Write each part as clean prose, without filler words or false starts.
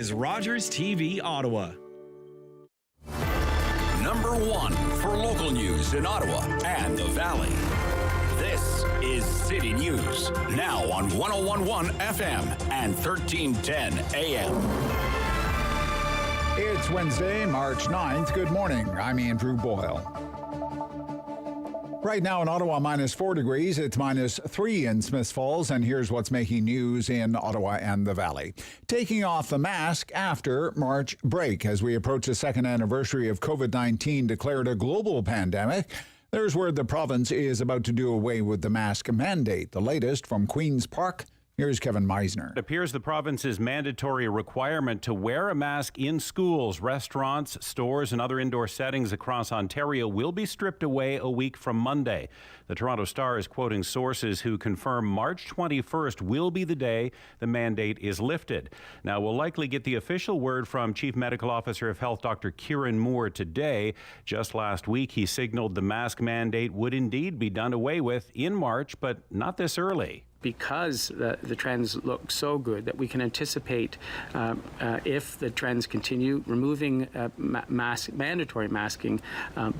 Is Rogers TV Ottawa. Number one for local news in Ottawa and the Valley. This is City News, now on 101.1 FM and 1310 AM. It's Wednesday, March 9th. Good morning. I'm Andrew Boyle. Right now in Ottawa, minus 4 degrees. It's minus 3 in Smiths Falls. And here's what's making news in Ottawa and the Valley. Taking off the mask after March break. As we approach the second anniversary of COVID-19 declared a global pandemic, there's word the province is about to do away with the mask mandate. The latest from Queen's Park. Here's Kevin Meisner. It appears the province's mandatory requirement to wear a mask in schools, restaurants, stores, and other indoor settings across Ontario will be stripped away a week from Monday. The Toronto Star is quoting sources who confirm March 21st will be the day the mandate is lifted. Now, we'll likely get the official word from Chief Medical Officer of Health Dr. Kieran Moore today. Just last week, he signaled the mask mandate would indeed be done away with in March, but not this early. Because the trends look so good that we can anticipate, if the trends continue, removing mandatory masking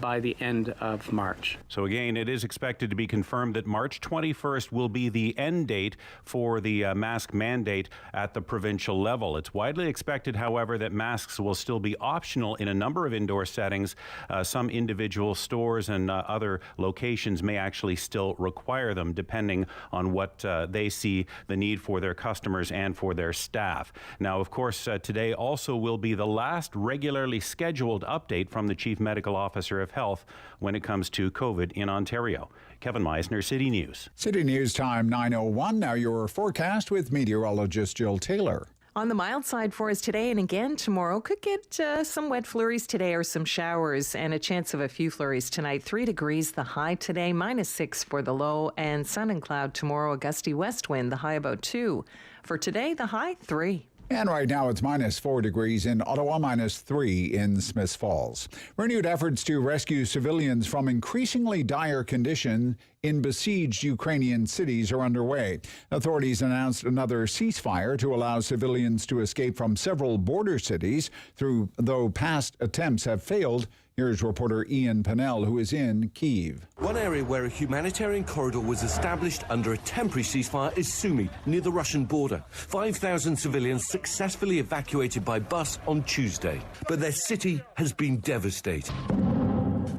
by the end of March. So again, it is expected to be confirmed that March 21st will be the end date for the mask mandate at the provincial level. It's widely expected, however, that masks will still be optional in a number of indoor settings. Some individual stores and other locations may actually still require them, depending on what they see the need for their customers and for their staff. Now, of course, today also will be the last regularly scheduled update from the Chief Medical Officer of Health when it comes to COVID in Ontario. Kevin Meisner, City News. City News time 9:01. Now your forecast with meteorologist Jill Taylor. On the mild side for us today and again tomorrow, could get some wet flurries today or some showers and a chance of a few flurries tonight. 3 degrees the high today, minus 6 for the low, and sun and cloud tomorrow, a gusty west wind, the high about 2. For today, the high 3. And right now it's minus 4 degrees in Ottawa, minus 3 in Smiths Falls. Renewed efforts to rescue civilians from increasingly dire condition in besieged Ukrainian cities are underway. Authorities announced another ceasefire to allow civilians to escape from several border cities, though past attempts have failed. Here's reporter Ian Pennell, who is in Kyiv. One area where a humanitarian corridor was established under a temporary ceasefire is Summa, near the Russian border. 5,000 civilians successfully evacuated by bus on Tuesday. But their city has been devastated.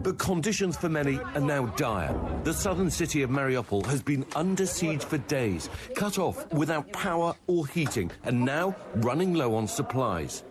But conditions for many are now dire. The southern city of Mariupol has been under siege for days, cut off without power or heating, and now running low on supplies.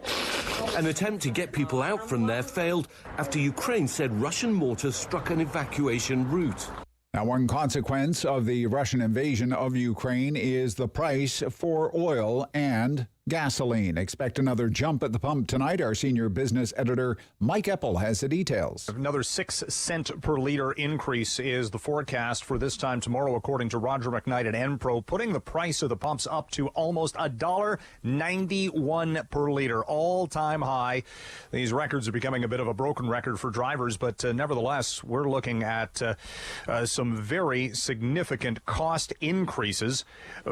An attempt to get people out from there failed after Ukraine said Russian mortars struck an evacuation route. Now, one consequence of the Russian invasion of Ukraine is the price for oil and gasoline. Expect another jump at the pump tonight. Our senior business editor, Mike Eppel, has the details. Another 6 cent per liter increase is the forecast for this time tomorrow, according to Roger McKnight at Enpro, putting the price of the pumps up to almost $1.91 per liter, all-time high. These records are becoming a bit of a broken record for drivers, but nevertheless, we're looking at some very significant cost increases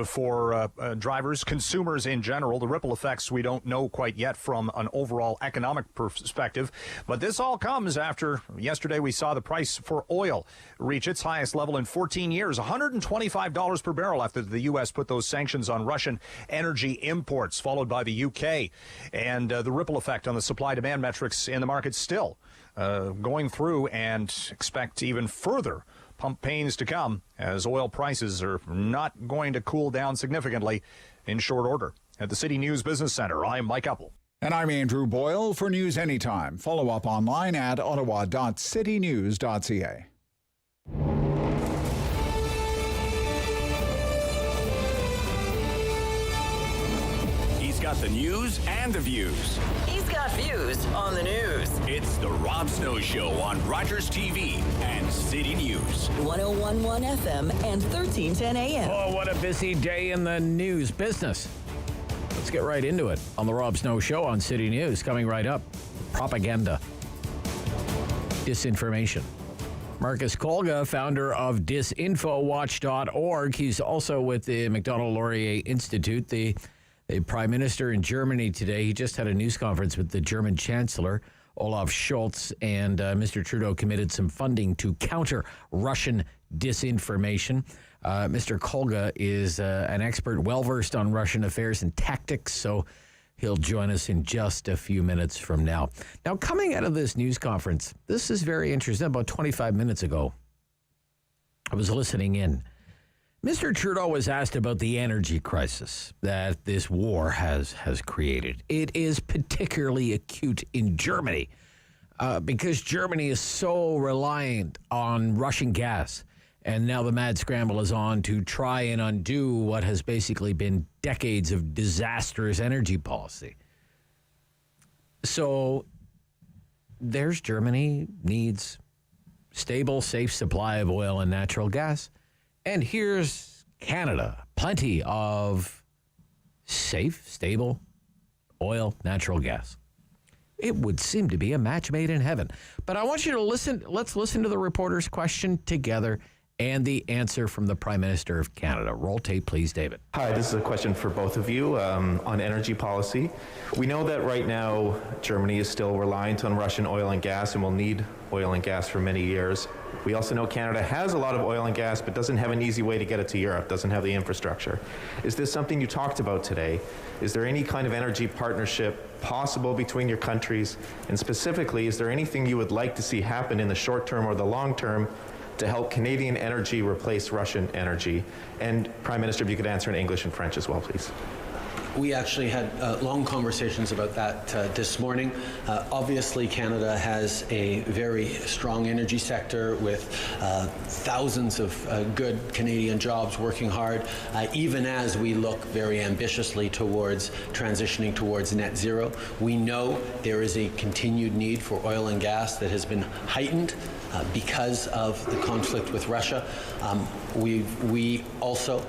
for drivers, consumers in general. The ripple effects we don't know quite yet from an overall economic perspective. But this all comes after yesterday we saw the price for oil reach its highest level in 14 years, $125 per barrel after the U.S. put those sanctions on Russian energy imports, followed by the U.K. And the ripple effect on the supply-demand metrics in the market still going through, and expect even further pump pains to come as oil prices are not going to cool down significantly in short order. At the City News Business Center, I'm Mike Eppel. And I'm Andrew Boyle for News Anytime. Follow up online at ottawa.citynews.ca. He's got the news and the views. He's got views on the news. It's the Rob Snow Show on Rogers TV and City News. 101.1 FM and 1310 AM. Oh, what a busy day in the news business. Let's get right into it on the Rob Snow Show on City News. Coming right up, propaganda, disinformation. Marcus Kolga, founder of disinfowatch.org. He's also with the Macdonald Laurier Institute. The A prime minister in Germany today, he just had a news conference with the German chancellor, Olaf Scholz, and Mr. Trudeau committed some funding to counter Russian disinformation. Mr. Kolga is an expert well-versed on Russian affairs and tactics, so he'll join us in just a few minutes from now. Now, coming out of this news conference, this is very interesting. About 25 minutes ago, I was listening in. Mr. Trudeau was asked about the energy crisis that this war has created. It is particularly acute in Germany because Germany is so reliant on Russian gas. And now the mad scramble is on to try and undo what has basically been decades of disastrous energy policy. So there's Germany needs stable, safe supply of oil and natural gas. And here's Canada, plenty of safe, stable oil, natural gas. It would seem to be a match made in heaven. But I want you to listen. Let's listen to the reporter's question together and the answer from the Prime Minister of Canada. Roll tape, please, David. Hi, this is a question for both of you on energy policy. We know that right now Germany is still reliant on Russian oil and gas and will need oil and gas for many years. We also know Canada has a lot of oil and gas but doesn't have an easy way to get it to Europe, doesn't have the infrastructure. Is this something you talked about today? Is there any kind of energy partnership possible between your countries? And specifically, is there anything you would like to see happen in the short term or the long term to help Canadian energy replace Russian energy? And Prime Minister, if you could answer in English and French as well, please. We actually had long conversations about that this morning. Obviously, Canada has a very strong energy sector with thousands of good Canadian jobs working hard, even as we look very ambitiously towards transitioning towards net zero. We know there is a continued need for oil and gas that has been heightened because of the conflict with Russia. We also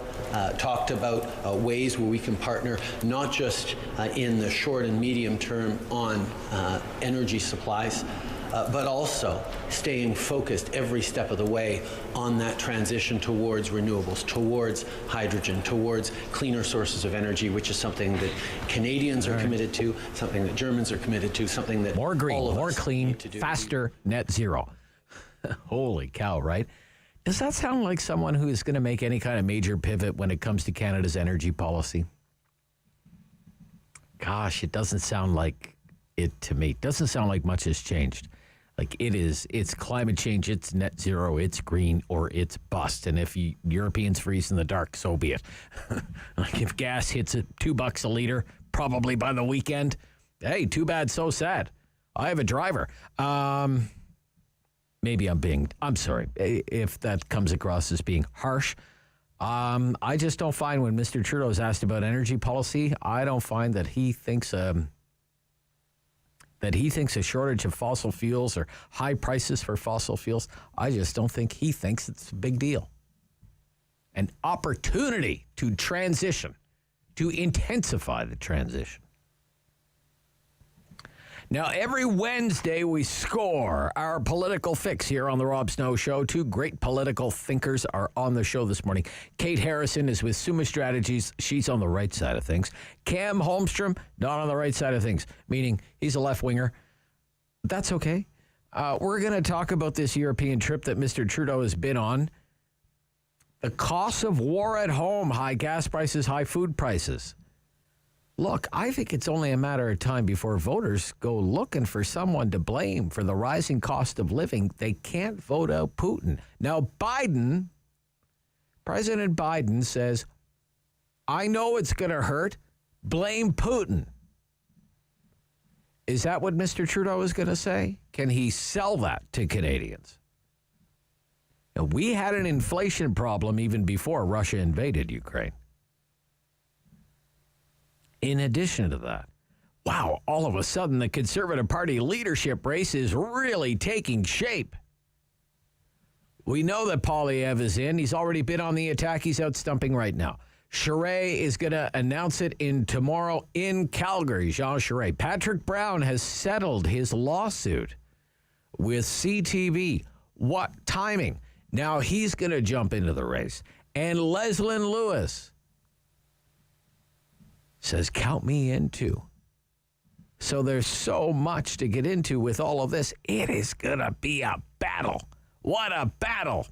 talked about ways where we can partner not just in the short and medium term on energy supplies, but also staying focused every step of the way on that transition towards renewables, towards hydrogen, towards cleaner sources of energy, which is something that Canadians are committed to, something that Germans are committed to, something that more green, all of more us clean, need to do. faster, net zero. Holy cow, right? Does that sound like someone who is going to make any kind of major pivot when it comes to Canada's energy policy? Gosh, it doesn't sound like it to me. It doesn't sound like much has changed. Like it's climate change, it's net zero, it's green, or it's bust. And if Europeans freeze in the dark, so be it. Like if gas hits at $2 a liter, probably by the weekend, hey, too bad, so sad. I have a driver. Maybe I'm sorry if that comes across as being harsh. I just don't find when Mr. Trudeau is asked about energy policy, I don't find that he thinks a shortage of fossil fuels or high prices for fossil fuels. I just don't think he thinks it's a big deal. An opportunity to transition, to intensify the transition. Now, every Wednesday, we score our political fix here on the Rob Snow Show. Two great political thinkers are on the show this morning. Kate Harrison is with Summa Strategies. She's on the right side of things. Cam Holmstrom, not on the right side of things, meaning he's a left-winger. That's okay. We're going to talk about this European trip that Mr. Trudeau has been on. The cost of war at home, high gas prices, high food prices. Look, I think it's only a matter of time before voters go looking for someone to blame for the rising cost of living. They can't vote out Putin. Now, President Biden says, I know it's going to hurt. Blame Putin. Is that what Mr. Trudeau is going to say? Can he sell that to Canadians? Now, we had an inflation problem even before Russia invaded Ukraine. In addition to that, wow, all of a sudden the Conservative Party leadership race is really taking shape. We know that Poilievre is in. He's already been on the attack. He's out stumping right now. Charest is going to announce it tomorrow in Calgary, Jean Charest. Patrick Brown has settled his lawsuit with CTV. What timing? Now he's going to jump into the race. And Leslyn Lewis. says, count me in too. So there's so much to get into with all of this. It is going to be a battle. What a battle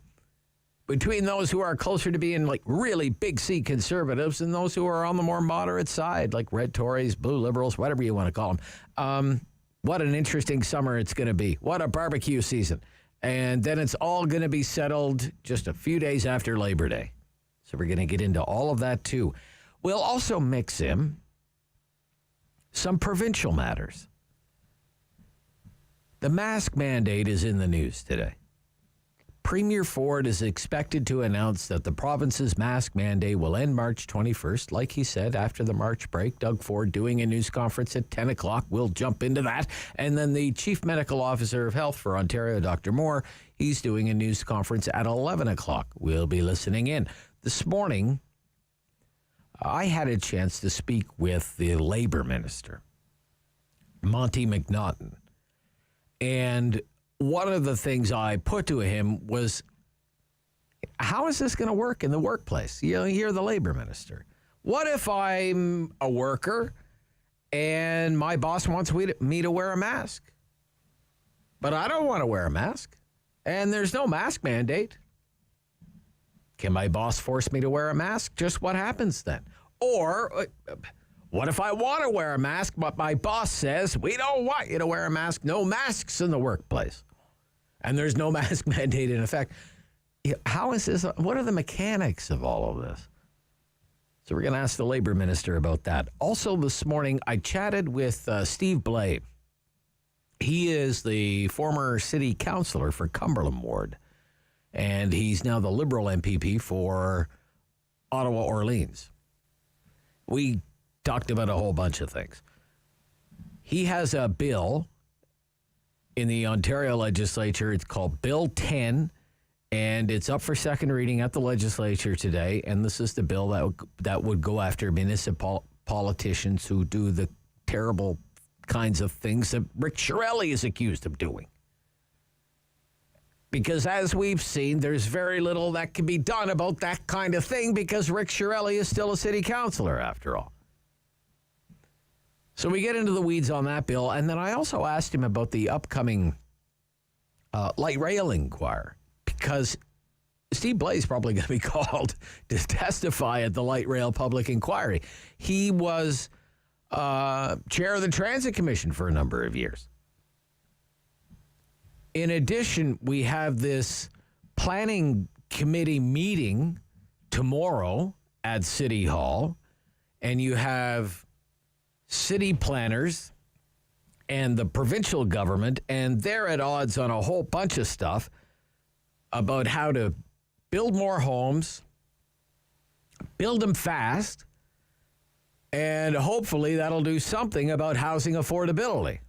between those who are closer to being like really big C conservatives and those who are on the more moderate side, like red Tories, blue liberals, whatever you want to call them. What an interesting summer it's going to be. What a barbecue season. And then it's all going to be settled just a few days after Labor Day. So we're going to get into all of that too. We'll also mix in some provincial matters. The mask mandate is in the news today. Premier Ford is expected to announce that the province's mask mandate will end March 21st. Like he said, after the March break, Doug Ford doing a news conference at 10 o'clock. We'll jump into that. And then the Chief Medical Officer of Health for Ontario, Dr. Moore, he's doing a news conference at 11 o'clock. We'll be listening in. This morning, I had a chance to speak with the Labour Minister, Monte McNaughton. And one of the things I put to him was, how is this going to work in the workplace? You know, you're the Labour Minister. What if I'm a worker and my boss wants me to wear a mask? But I don't want to wear a mask, and there's no mask mandate. Can my boss force me to wear a mask? Just what happens then? Or what if I want to wear a mask, but my boss says, we don't want you to wear a mask, no masks in the workplace, and there's no mask mandate in effect? How is this? What are the mechanics of all of this? So we're going to ask the Labour Minister about that. Also this morning, I chatted with Steve Blais. He is the former city councillor for Cumberland Ward, and he's now the Liberal MPP for Ottawa-Orleans. We talked about a whole bunch of things. He has a bill in the Ontario legislature. It's called Bill 10, and it's up for second reading at the legislature today. And this is the bill that would go after municipal politicians who do the terrible kinds of things that Rick Shirelli is accused of doing. Because as we've seen, there's very little that can be done about that kind of thing because Rick Shirelli is still a city councillor after all. So we get into the weeds on that bill. And then I also asked him about the upcoming light rail inquiry, because Steve Blais is probably going to be called to testify at the light rail public inquiry. He was chair of the Transit Commission for a number of years. In addition, we have this planning committee meeting tomorrow at City Hall, and you have city planners and the provincial government, and they're at odds on a whole bunch of stuff about how to build more homes, build them fast, and hopefully that'll do something about housing affordability.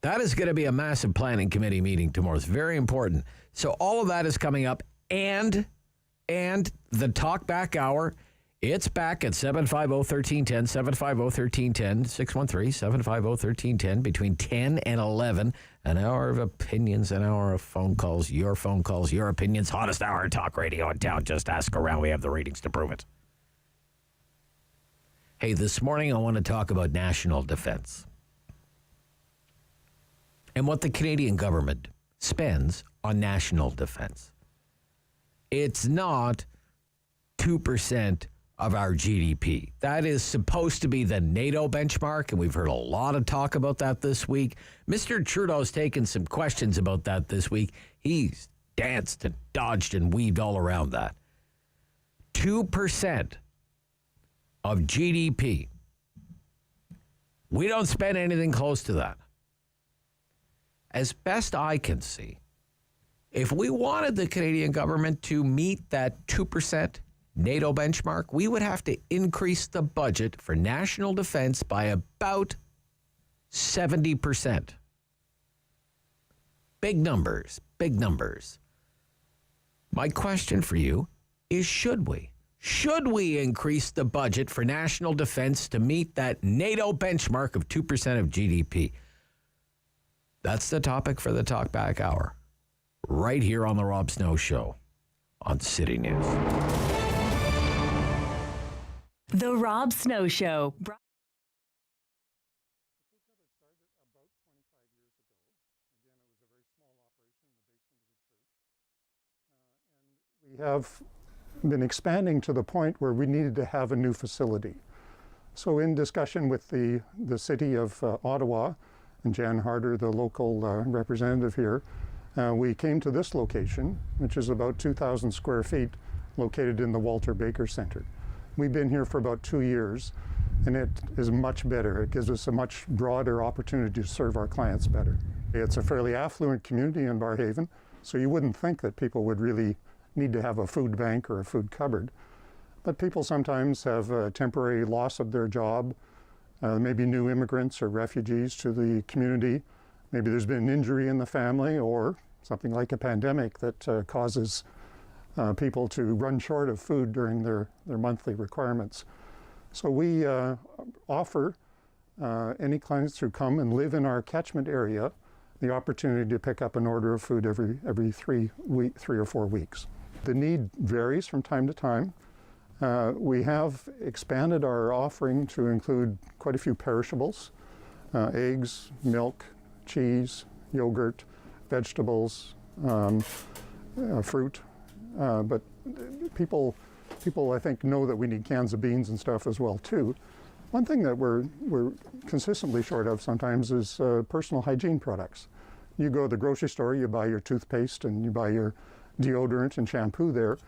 That is going to be a massive planning committee meeting tomorrow. It's very important. So all of that is coming up, and the Talkback Hour, it's back at 750-1310, 750-1310, 613-750-1310, between 10 and 11. An hour of opinions, an hour of phone calls, your opinions, hottest hour of talk radio in town. Just ask around. We have the ratings to prove it. Hey, this morning I want to talk about national defense and what the Canadian government spends on national defense. It's not 2% of our GDP. That is supposed to be the NATO benchmark, and we've heard a lot of talk about that this week. Mr. Trudeau's taken some questions about that this week. He's danced and dodged and weaved all around that. 2% of GDP. We don't spend anything close to that. As best I can see, if we wanted the Canadian government to meet that 2% NATO benchmark, we would have to increase the budget for national defense by about 70%. Big numbers, big numbers. My question for you is, should we? Should we increase the budget for national defense to meet that NATO benchmark of 2% of GDP? That's the topic for the Talkback Hour, right here on The Rob Snow Show on City News. The Rob Snow Show. We have been expanding to the point where we needed to have a new facility. So in discussion with the city of Ottawa and Jan Harder, the local representative here, we came to this location, which is about 2,000 square feet, located in the Walter Baker Centre. We've been here for about 2 years, and it is much better. It gives us a much broader opportunity to serve our clients better. It's a fairly affluent community in Barrhaven, so you wouldn't think that people would really need to have a food bank or a food cupboard. But people sometimes have a temporary loss of their job, maybe new immigrants or refugees to the community. Maybe there's been an injury in the family or something like a pandemic that causes people to run short of food during their monthly requirements. So we offer any clients who come and live in our catchment area the opportunity to pick up an order of food every 3 or 4 weeks. The need varies from time to time. We have expanded our offering to include quite a few perishables, eggs, milk, cheese, yogurt, vegetables, fruit. But people, I think, know that we need cans of beans and stuff as well, too. One thing that we're consistently short of sometimes is personal hygiene products. You go to the grocery store, you buy your toothpaste and you buy your deodorant and shampoo there.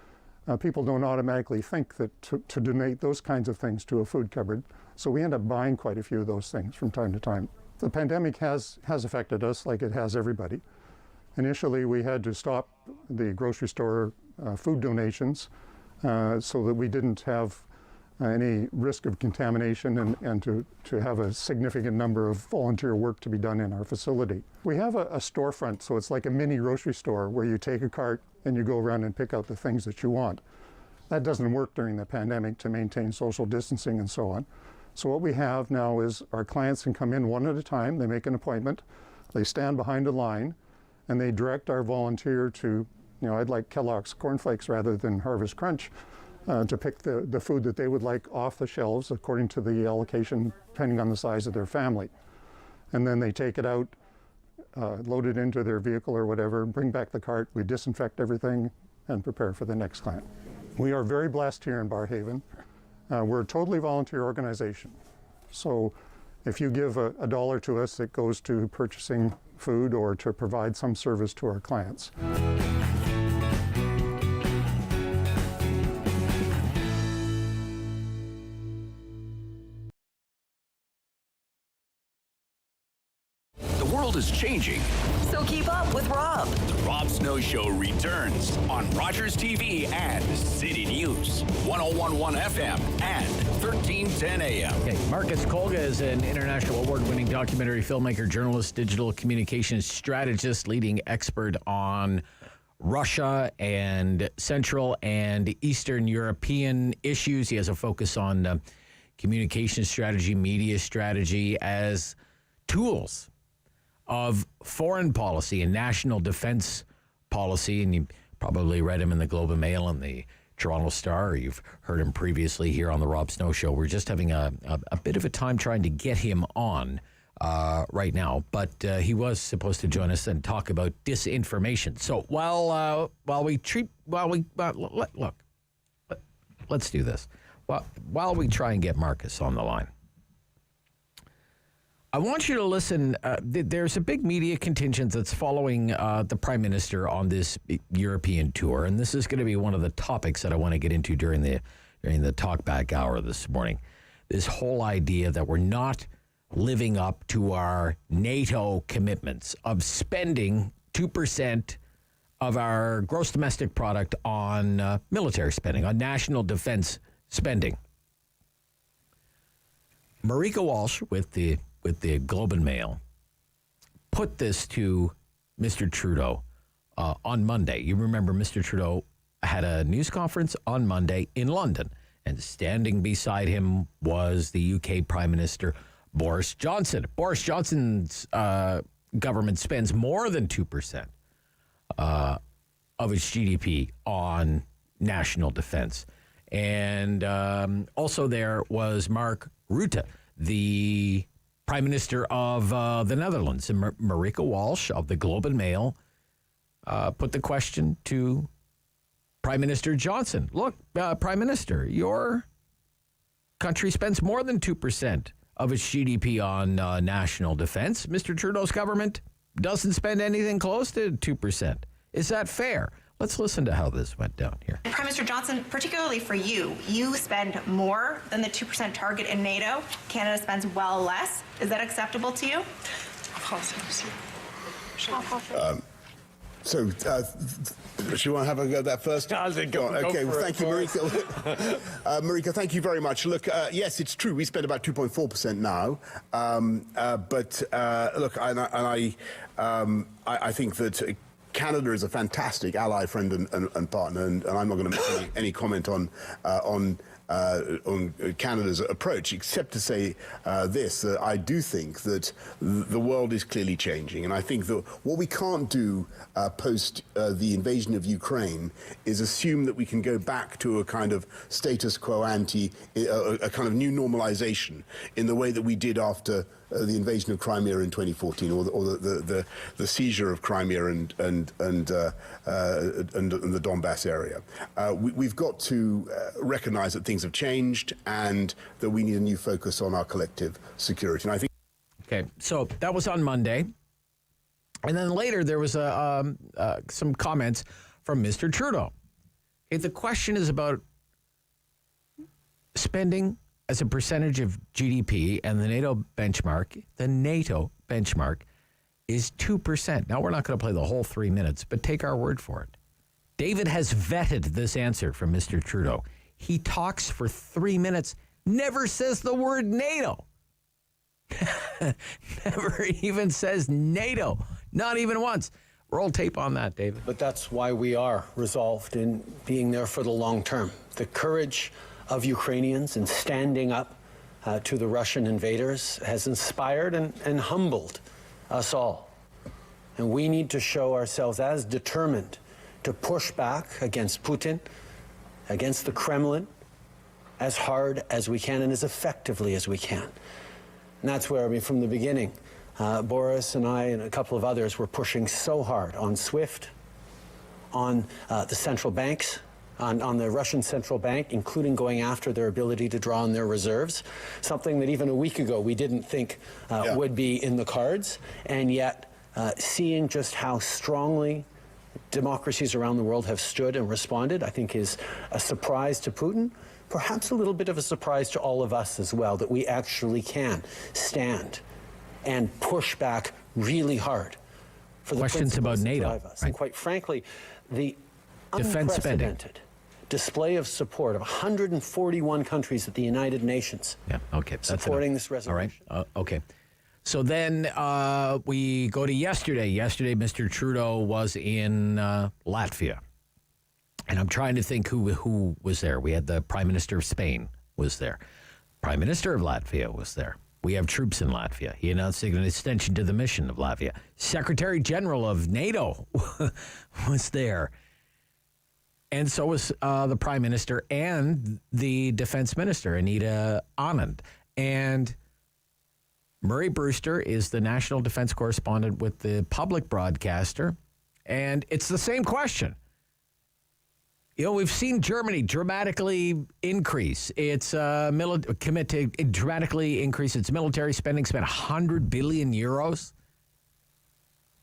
People don't automatically think that to donate those kinds of things to a food cupboard. So we end up buying quite a few of those things from time to time. The pandemic has affected us like it has everybody. Initially, we had to stop the grocery store food donations so that we didn't have any risk of contamination and to have a significant number of volunteer work to be done in our facility. We have a storefront, so it's like a mini grocery store where you take a cart and you go around and pick out the things that you want. That doesn't work during the pandemic to maintain social distancing and so on. So what we have now is our clients can come in one at a time, they make an appointment, they stand behind a line, and they direct our volunteer to, I'd like Kellogg's cornflakes rather than Harvest Crunch, to pick the food that they would like off the shelves according to the allocation, depending on the size of their family. And then they take it out, load it into their vehicle or whatever, bring back the cart, we disinfect everything, and prepare for the next client. We are very blessed here in Barrhaven. We're a totally volunteer organization. So if you give a dollar to us, it goes to purchasing food or to provide some service to our clients. The world is changing. So keep up with Rob. The Rob Snow Show returns on Rogers TV and City News, 101.1 FM and 1310 AM. Okay, Marcus Kolga is an international award-winning documentary filmmaker, journalist, digital communications strategist, leading expert on Russia and Central and Eastern European issues. He has a focus on communication strategy, media strategy as tools of foreign policy and national defense policy. And you probably read him in the Globe and Mail and the Toronto Star, or you've heard him previously here on the Rob Snow Show. We're just having a bit of a time trying to get him on right now, but he was supposed to join us and talk about disinformation. So let's do this. While we try and get Marcus on the line, I want you to listen. There's a big media contingent that's following the Prime Minister on this European tour, and this is going to be one of the topics that I want to get into during the talkback hour this morning. This whole idea that we're not living up to our NATO commitments of spending 2% of our gross domestic product on military spending, on national defense spending. Marika Walsh with the Globe and Mail put this to Mr. Trudeau on Monday. You remember Mr. Trudeau had a news conference on Monday in London, and standing beside him was the UK Prime Minister Boris Johnson. Boris Johnson's government spends more than 2% of its GDP on national defense. And also there was Mark Rutte, the Prime Minister of the Netherlands. And Marika Walsh of the Globe and Mail put the question to Prime Minister Johnson. Look, Prime Minister, your country spends more than 2% of its GDP on national defense. Mr. Trudeau's government doesn't spend anything close to 2%. Is that fair? Let's listen to how this went down here. Prime Minister Johnson, particularly for you, you spend more than the 2% target in NATO. Canada spends well less. Is that acceptable to you? So, do you want to have a go at that first? Okay, well, thank you, Marika. Marika, thank you very much. Look, yes, it's true. We spend about 2.4% now. But look, I think that Canada is a fantastic ally, friend, and partner, and I'm not going to make any comment on Canada's approach, except to say this: that I do think that the world is clearly changing, and I think that what we can't do post the invasion of Ukraine is assume that we can go back to a kind of status quo ante, a kind of new normalization in the way that we did after the invasion of Crimea in 2014, or the seizure of Crimea and the Donbass area. We've got to recognize that things have changed and that we need a new focus on our collective security. And I think. Okay, so that was on Monday, and then later there was some comments from Mr. Trudeau. Okay, the question is about spending as a percentage of GDP, and the NATO benchmark is 2%. Now, we're not going to play the whole 3 minutes, but take our word for it. David has vetted this answer from Mr. Trudeau. He talks for 3 minutes, never says the word NATO. Never even says NATO, not even once. Roll tape on that, David. But that's why we are resolved in being there for the long term. The courage of Ukrainians in standing up to the Russian invaders has inspired and humbled us all. And we need to show ourselves as determined to push back against Putin, against the Kremlin, as hard as we can and as effectively as we can. And that's where, I mean, from the beginning, Boris and I and a couple of others were pushing so hard on SWIFT, on the central banks, on the Russian central bank, including going after their ability to draw on their reserves, something that even a week ago we didn't think would be in the cards. And yet, seeing just how strongly democracies around the world have stood and responded, I think is a surprise to Putin, perhaps a little bit of a surprise to all of us as well, that we actually can stand and push back really hard for the questions about NATO, drive us. Right. And quite frankly, the defense spending unprecedented display of support of 141 countries at the United Nations. Yeah, okay. Supporting this resolution. All right, okay. So then we go to yesterday. Yesterday, Mr. Trudeau was in Latvia. And I'm trying to think who was there. We had the Prime Minister of Spain was there. Prime Minister of Latvia was there. We have troops in Latvia. He announced an extension to the mission of Latvia. Secretary General of NATO was there. And so was the Prime Minister and the Defense Minister, Anita Anand. And Murray Brewster is the national defense correspondent with the public broadcaster. And it's the same question. You know, we've seen Germany dramatically increase its commit to dramatically increase its military spending, spend 100 billion euros,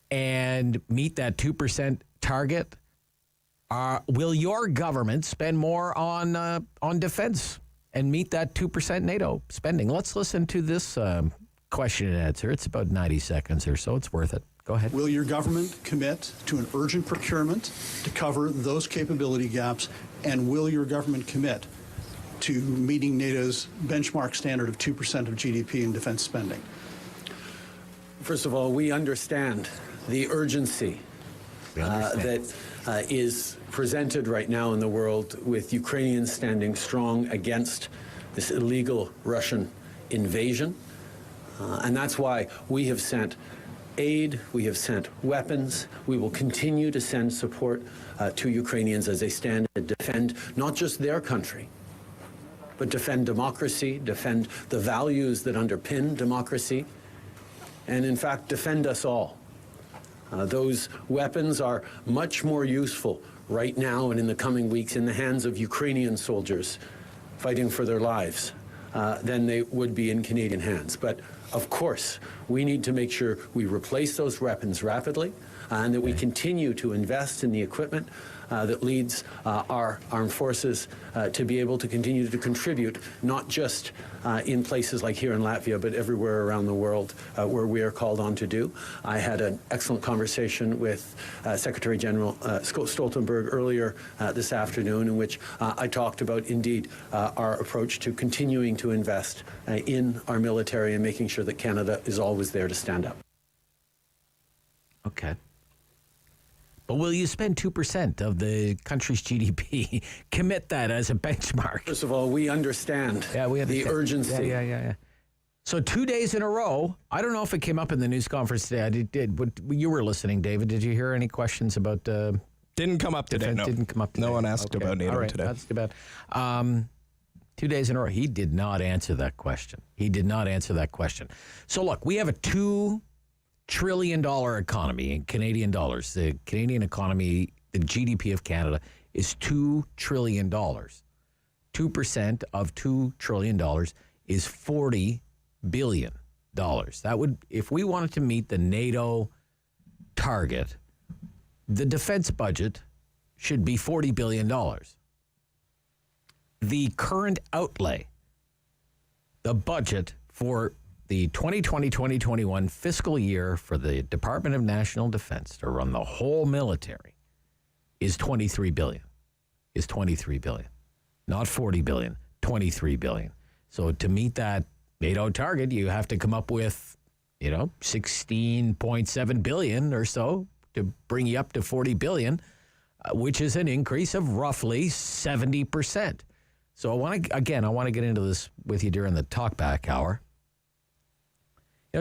and meet that 2% target. Will your government spend more on defense and meet that 2% NATO spending? Let's listen to this question and answer. It's about 90 seconds or so. It's worth it. Go ahead. Will your government commit to an urgent procurement to cover those capability gaps? And will your government commit to meeting NATO's benchmark standard of 2% of GDP in defense spending? First of all, we understand the urgency that is presented right now in the world with Ukrainians standing strong against this illegal Russian invasion. And that's why we have sent aid, we have sent weapons. We will continue to send support to Ukrainians as they stand and defend not just their country, but defend democracy, defend the values that underpin democracy, and in fact defend us all. Those weapons are much more useful right now and in the coming weeks in the hands of Ukrainian soldiers fighting for their lives than they would be in Canadian hands. But of course, we need to make sure we replace those weapons rapidly and that we continue to invest in the equipment that leads our armed forces to be able to continue to contribute, not just in places like here in Latvia, but everywhere around the world where we are called on to do. I had an excellent conversation with Secretary General Stoltenberg earlier this afternoon, in which I talked about, indeed, our approach to continuing to invest in our military and making sure that Canada is always there to stand up. Okay. But will you spend 2% of the country's GDP? Commit that as a benchmark. First of all, we understand, the urgency. Yeah. So 2 days in a row, I don't know if it came up in the news conference today. I did. You were listening, David. Did you hear any questions about... Didn't come up today, no. Didn't come up today. No one asked about NATO today. That's too bad. 2 days in a row, he did not answer that question. So look, we have a $2 trillion economy in Canadian dollars. The Canadian economy, the GDP of Canada, is $2 trillion. 2% of $2 trillion is $40 billion. That would, if we wanted to meet the NATO target, the defense budget should be $40 billion. The current outlay, the budget for the 2020-2021 fiscal year for the Department of National Defense to run the whole military is $23 billion. Not $40 billion, $23 billion. So to meet that NATO target, you have to come up with, $16.7 billion or so to bring you up to $40 billion, which is an increase of roughly 70%. So I want to get into this with you during the talkback hour.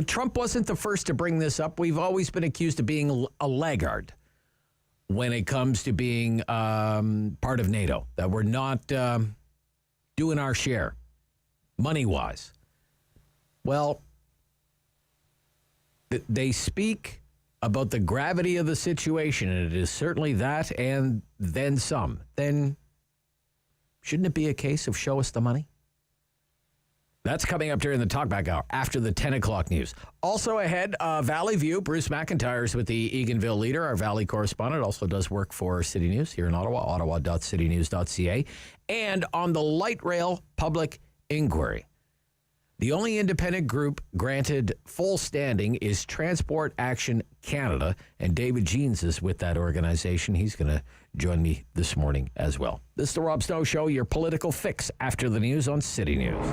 Trump wasn't the first to bring this up. We've always been accused of being a laggard when it comes to being part of NATO, that we're not doing our share, money-wise. Well, they speak about the gravity of the situation, and it is certainly that and then some. Then shouldn't it be a case of show us the money? That's coming up during the talkback hour after the 10 o'clock news. Also ahead, Valley View. Bruce McIntyre is with the Eganville Leader, our Valley correspondent. Also does work for City News here in Ottawa, ottawa.citynews.ca. And on the light rail public inquiry. The only independent group granted full standing is Transport Action Canada, and David Jeans is with that organization. He's going to join me this morning as well. This is the Rob Snow Show, your political fix after the news on City News.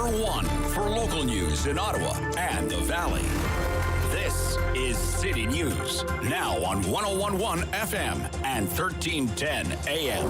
one for local news in Ottawa and the Valley. This is City News, now on 101.1 FM and 1310 AM.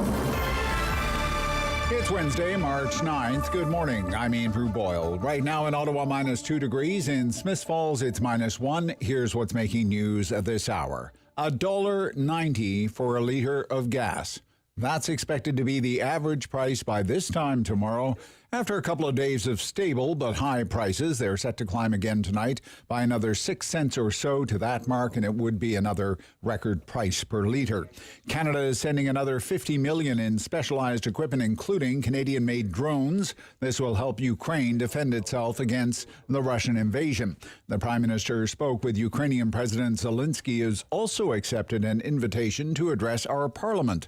It's Wednesday, March 9th. Good morning. I'm Andrew Boyle. Right now in Ottawa, -2 degrees. In Smiths Falls, it's -1. Here's what's making news at this hour. $1.90 for a litre of gas. That's expected to be the average price by this time tomorrow. After a couple of days of stable but high prices, they're set to climb again tonight by another 6 cents or so to that mark, and it would be another record price per litre. Canada is sending another $50 million in specialized equipment, including Canadian-made drones. This will help Ukraine defend itself against the Russian invasion. The Prime Minister spoke with Ukrainian President Zelensky, who has also accepted an invitation to address our parliament.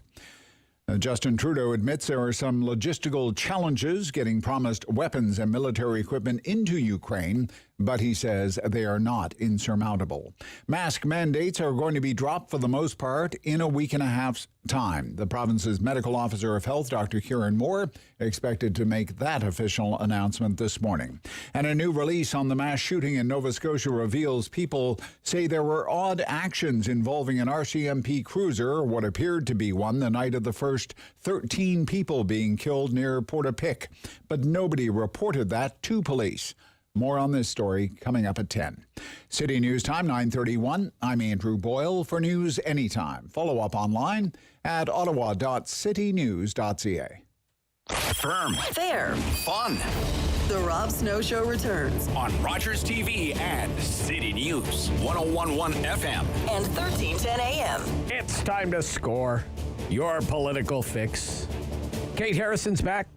Justin Trudeau admits there are some logistical challenges getting promised weapons and military equipment into Ukraine, but he says they are not insurmountable. Mask mandates are going to be dropped for the most part in a week and a half's time. The province's medical officer of health, Dr. Kieran Moore, expected to make that official announcement this morning. And a new release on the mass shooting in Nova Scotia reveals people say there were odd actions involving an RCMP cruiser, or what appeared to be one, the night of the first 13 people being killed near Portapique. But nobody reported that to police. More on this story coming up at 10. City News Time, 9:31. I'm Andrew Boyle. For news anytime. Follow up online at ottawa.citynews.ca. Firm. Fair. Fun. The Rob Snow Show returns On Rogers TV and City News, 101.1 FM. and 1310 AM. It's time to score your political fix. Kate Harrison's back.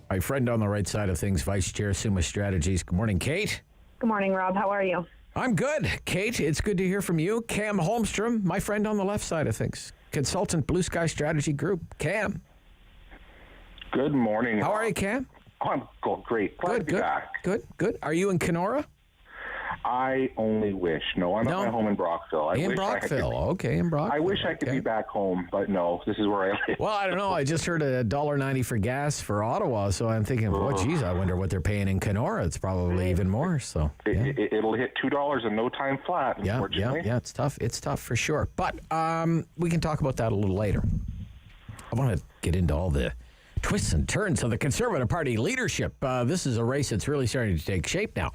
My friend on the right side of things, Vice Chair, Summa Strategies. Good morning, Kate. Good morning, Rob. How are you? I'm good. Kate, it's good to hear from you. Cam Holmstrom, my friend on the left side of things. Consultant, Bluesky Strategy Group. Cam. Good morning. How are you, Cam? I'm great. Glad to be back. Good. Are you in Kenora? I only wish. No, I'm at my home in Brockville. In Brockville. In Brockville. I wish I could be back home, but no, this is where I live. Well, I don't know. I just heard $1.90 for gas for Ottawa, so I'm thinking, geez, I wonder what they're paying in Kenora. It's probably even more. So it'll hit $2 in no time flat, unfortunately. Yeah, it's tough. It's tough for sure. But we can talk about that a little later. I want to get into all the twists and turns of the Conservative Party leadership. This is a race that's really starting to take shape now.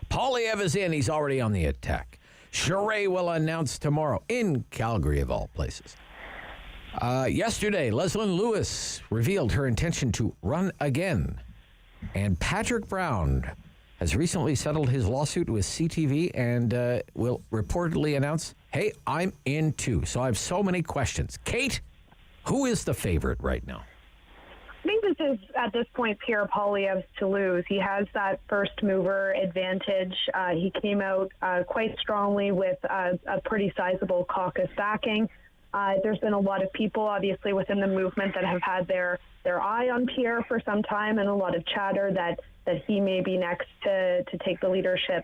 Poilievre is in. He's already on the attack. Charest will announce tomorrow in Calgary, of all places. Yesterday, Leslyn Lewis revealed her intention to run again. And Patrick Brown has recently settled his lawsuit with CTV and will reportedly announce, hey, I'm in too. So I have so many questions. Kate, who is the favorite right now? I think this is, at this point, Pierre Poilievre's to lose. He has that first mover advantage. He came out quite strongly with a pretty sizable caucus backing. There's been a lot of people, obviously, within the movement that have had their eye on Pierre for some time, and a lot of chatter that he may be next to take the leadership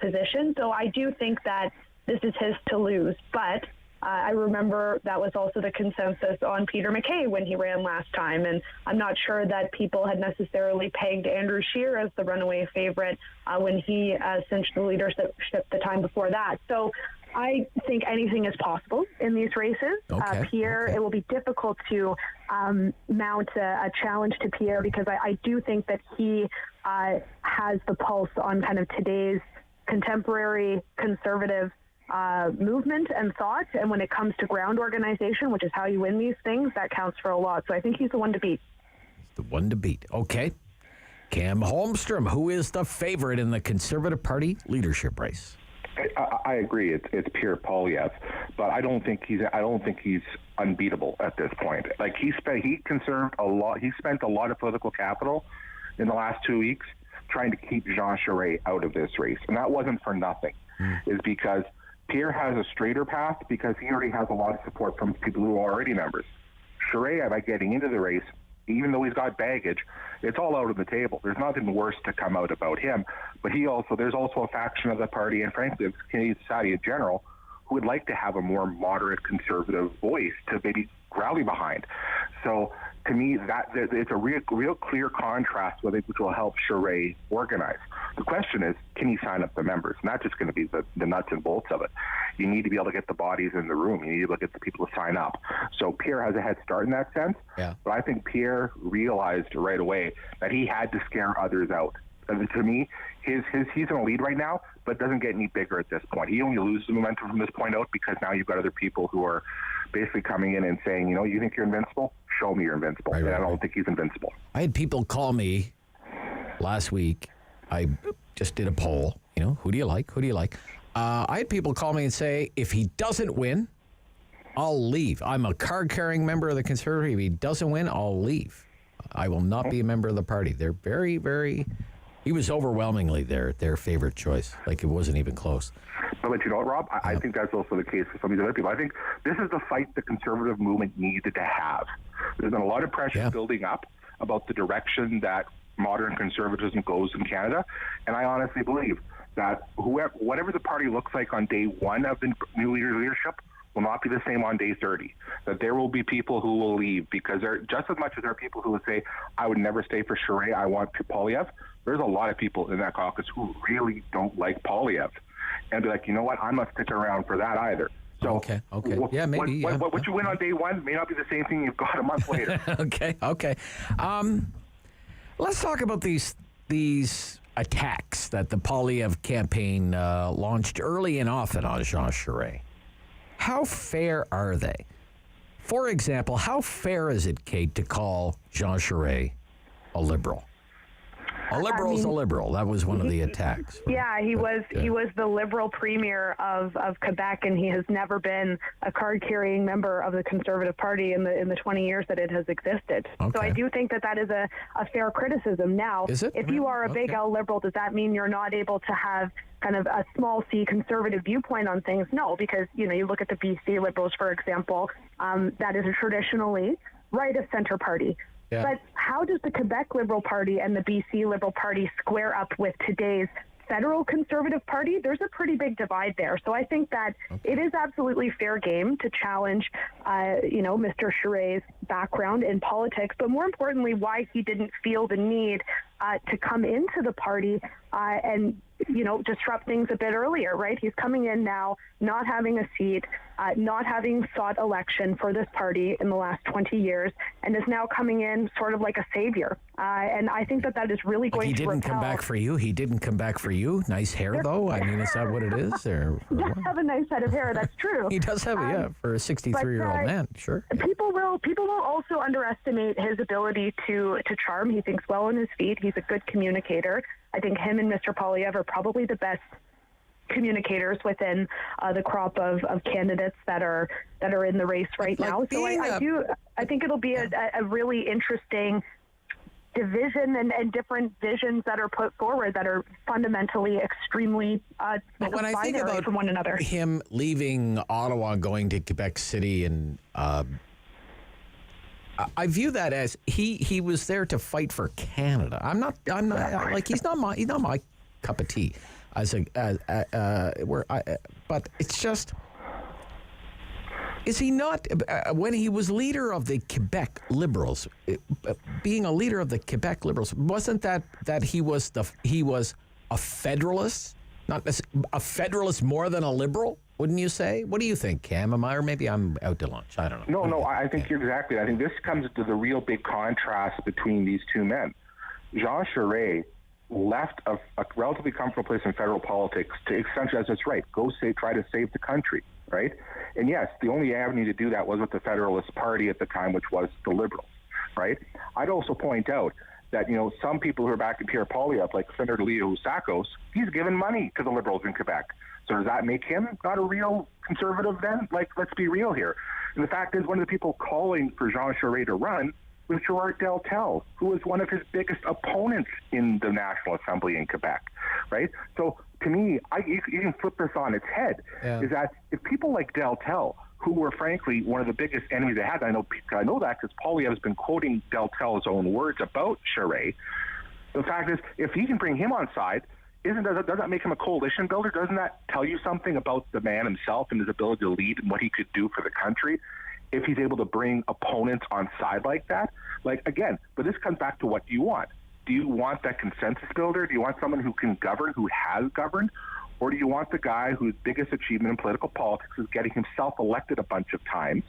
position. So I do think that this is his to lose. But I remember that was also the consensus on Peter MacKay when he ran last time, and I'm not sure that people had necessarily pegged Andrew Scheer as the runaway favorite when he cinched the leadership the time before that. So I think anything is possible in these races. Pierre, it will be difficult to mount a challenge to Pierre because I do think that he has the pulse on kind of today's contemporary conservative movement and thought, and when it comes to ground organization, which is how you win these things, that counts for a lot. So I think he's the one to beat. The one to beat. Okay. Cam Holmstrom, who is the favorite in the Conservative Party leadership race? I agree. It's Pierre Poilievre, but I don't think he's unbeatable at this point. Like he spent a lot of political capital in the last 2 weeks trying to keep Jean Charest out of this race, and that wasn't for nothing. Is because Pierre has a straighter path because he already has a lot of support from people who are already members. Charest, by getting into the race, even though he's got baggage, it's all out on the table. There's nothing worse to come out about him. But there's also a faction of the party, and frankly, of Canadian society in general, who would like to have a more moderate conservative voice to maybe rally behind. So to me, that it's a real clear contrast with it, which will help Charest organize. The question is, can he sign up the members? Not just going to be the nuts and bolts of it. You need to be able to get the bodies in the room. You need to be able to get the people to sign up. So Pierre has a head start in that sense. Yeah. But I think Pierre realized right away that he had to scare others out. And to me, he's in a lead right now, but doesn't get any bigger at this point. He only loses momentum from this point out because now you've got other people who are basically coming in and saying, you think you're invincible? Show me you're invincible. And I don't think he's invincible. I had people call me last week. I just did a poll, who do you like? Who do you like? I had people call me and say, if he doesn't win, I'll leave. I'm a card-carrying member of the Conservative. If he doesn't win, I'll leave. I will not be a member of the party. They're very, very... He was overwhelmingly their favorite choice. Like, it wasn't even close. But you know what, Rob? I think that's also the case for some of these other people. I think this is the fight the Conservative movement needed to have. There's been a lot of pressure building up about the direction that modern conservatism goes in Canada, and I honestly believe that whatever the party looks like on day one of the new leadership will not be the same on day 30. That there will be people who will leave because there, just as much as there are people who would say, I would never stay for Charest, I want Poilievre, there's a lot of people in that caucus who really don't like Poilievre. And be like, you know what, I'm not sticking around for that either. So okay. Yeah, maybe. What you win on day one may not be the same thing you've got a month later. Okay. Let's talk about these attacks that the Poilievre campaign launched early and often on Jean Charest. How fair are they? For example, how fair is it, Kate, to call Jean Charest a liberal? A liberal is a liberal. That was one of the attacks. Yeah, he was the liberal premier of Quebec, and he has never been a card-carrying member of the Conservative Party in the 20 years that it has existed. Okay. So I do think that is a fair criticism. Now, is it? If you are a big L liberal, does that mean you're not able to have kind of a small c conservative viewpoint on things? No, because you look at the BC Liberals, for example, that is a traditionally right-of-center party. Yeah. But how does the Quebec Liberal Party and the BC Liberal Party square up with today's federal Conservative Party? There's a pretty big divide there. So I think that it is absolutely fair game to challenge, Mr. Charest's background in politics, but more importantly, why he didn't feel the need to come into the party and disrupt things a bit earlier, right? He's coming in now, not having a seat, not having sought election for this party in the last 20 years, and is now coming in sort of like a savior. And I think that is really going to He didn't come back for you? He didn't come back for you? Nice hair, though? I mean, is that what it is? Or he does have a nice head of hair, that's true. He does have for a 63-year-old man, sure. People will also underestimate his ability to charm. He thinks well on his feet. He's a good communicator. I think him and Mr. Poilievre are probably the best communicators within the crop of candidates that are in the race right now. So I think it'll be a really interesting division and different visions that are put forward that are fundamentally extremely but when I think about from one another. Him leaving Ottawa, going to Quebec City, and I view that as he was there to fight for Canada. I'm not like he's not my cup of tea but it's just, is he not, when he was leader of the Quebec Liberals, being a leader of the Quebec Liberals, wasn't that he was a federalist, not a federalist more than a liberal? Wouldn't you say? What do you think, Cam? Or maybe I'm out to lunch. I don't know. No, I think you're exactly. I think this comes to the real big contrast between these two men. Jean Charest left a relatively comfortable place in federal politics to essentially, as it's right, try to save the country, right? And yes, the only avenue to do that was with the Federalist Party at the time, which was the Liberals, right? I'd also point out that, some people who are back in Pierre Poilievre, like Senator Leo Sakos, he's given money to the Liberals in Quebec. So does that make him not a real conservative then? Let's be real here. And the fact is, one of the people calling for Jean Charest to run was Gerard Deltel, who was one of his biggest opponents in the National Assembly in Quebec, right? So to me, you can flip this on its head, is that if people like Deltel, who were frankly one of the biggest enemies they had, I know that because Poilievre has been quoting Deltel's own words about Charest, the fact is, if he can bring him on side, does that make him a coalition builder? Doesn't that tell you something about the man himself and his ability to lead and what he could do for the country? if he's able to bring opponents on side like that. Like, again, but this comes back to what do you want? Do you want that consensus builder? Do you want someone who can govern, who has governed? Or do you want the guy whose biggest achievement in political politics is getting himself elected a bunch of times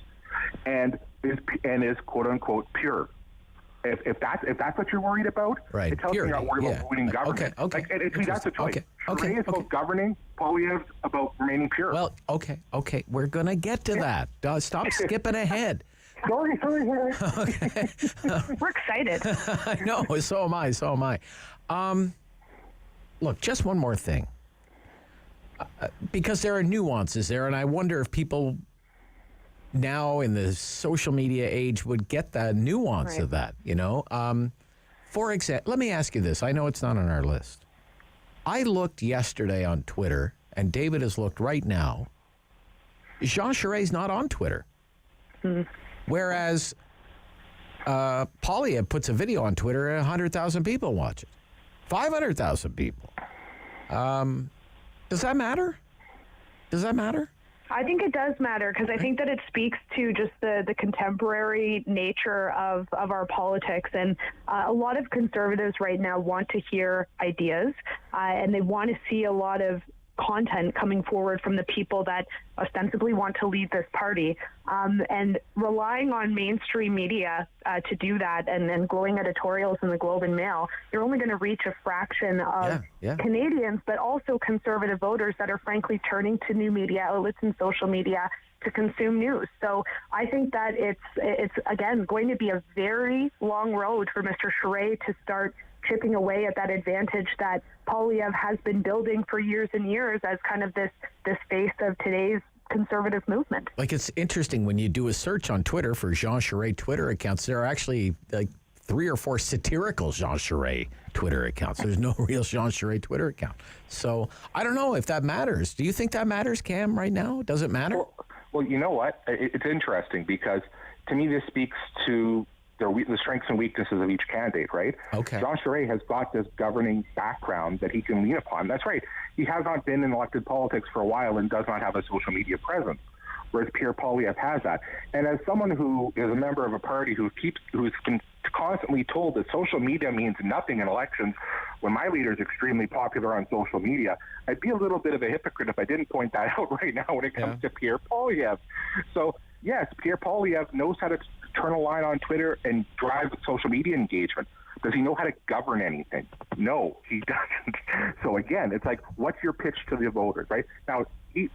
and is quote unquote pure? If that's what you're worried about, right. It tells me you're not worried about ruining government. Okay. Like, and to me, that's a choice. Okay. Is about governing. Poilievre's about remaining pure. Well, okay. We're going to get to that. Stop skipping ahead. Sorry. Okay. We're excited. I know. So am I. Look, just one more thing. Because there are nuances there, and I wonder if people now in the social media age would get the nuance of that, you know? For example, let me ask you this. I know it's not on our list. I looked yesterday on Twitter, and David has looked right now. Jean Charest's not on Twitter. Whereas Poilievre puts a video on Twitter and 100,000 people watch it. 500,000 people. Does that matter? I think it does matter because I think that it speaks to just the contemporary nature of our politics. And a lot of conservatives right now want to hear ideas and they want to see a lot of content coming forward from the people that ostensibly want to lead this party. And relying on mainstream media to do that and glowing editorials in the Globe and Mail, you're only going to reach a fraction of Canadians, but also conservative voters that are frankly turning to new media outlets and social media to consume news. So I think that it's again going to be a very long road for Mr. Charest to start chipping away at that advantage that Poilievre has been building for years and years as kind of this face of today's conservative movement. Like, it's interesting when you do a search on Twitter for Jean Charest Twitter accounts, there are actually like 3 or 4 satirical Jean Charest Twitter accounts. There's no real Jean Charest Twitter account. So I don't know if that matters. Do you think that matters, Cam, right now? Does it matter? Well, you know what? It's interesting because to me this speaks to the strengths and weaknesses of each candidate, right? Okay. Jean Charest has got this governing background that he can lean upon. That's right. He has not been in elected politics for a while and does not have a social media presence, whereas Pierre Poilievre has that. And as someone who is a member of a party who's constantly told that social media means nothing in elections, when my leader is extremely popular on social media, I'd be a little bit of a hypocrite if I didn't point that out right now when it comes to Pierre Poilievre. So, yes, Pierre Poilievre knows how to turn a line on Twitter and drive social media engagement. Does he know how to govern anything? No, he doesn't. So again, it's like, what's your pitch to the voters, right? Now,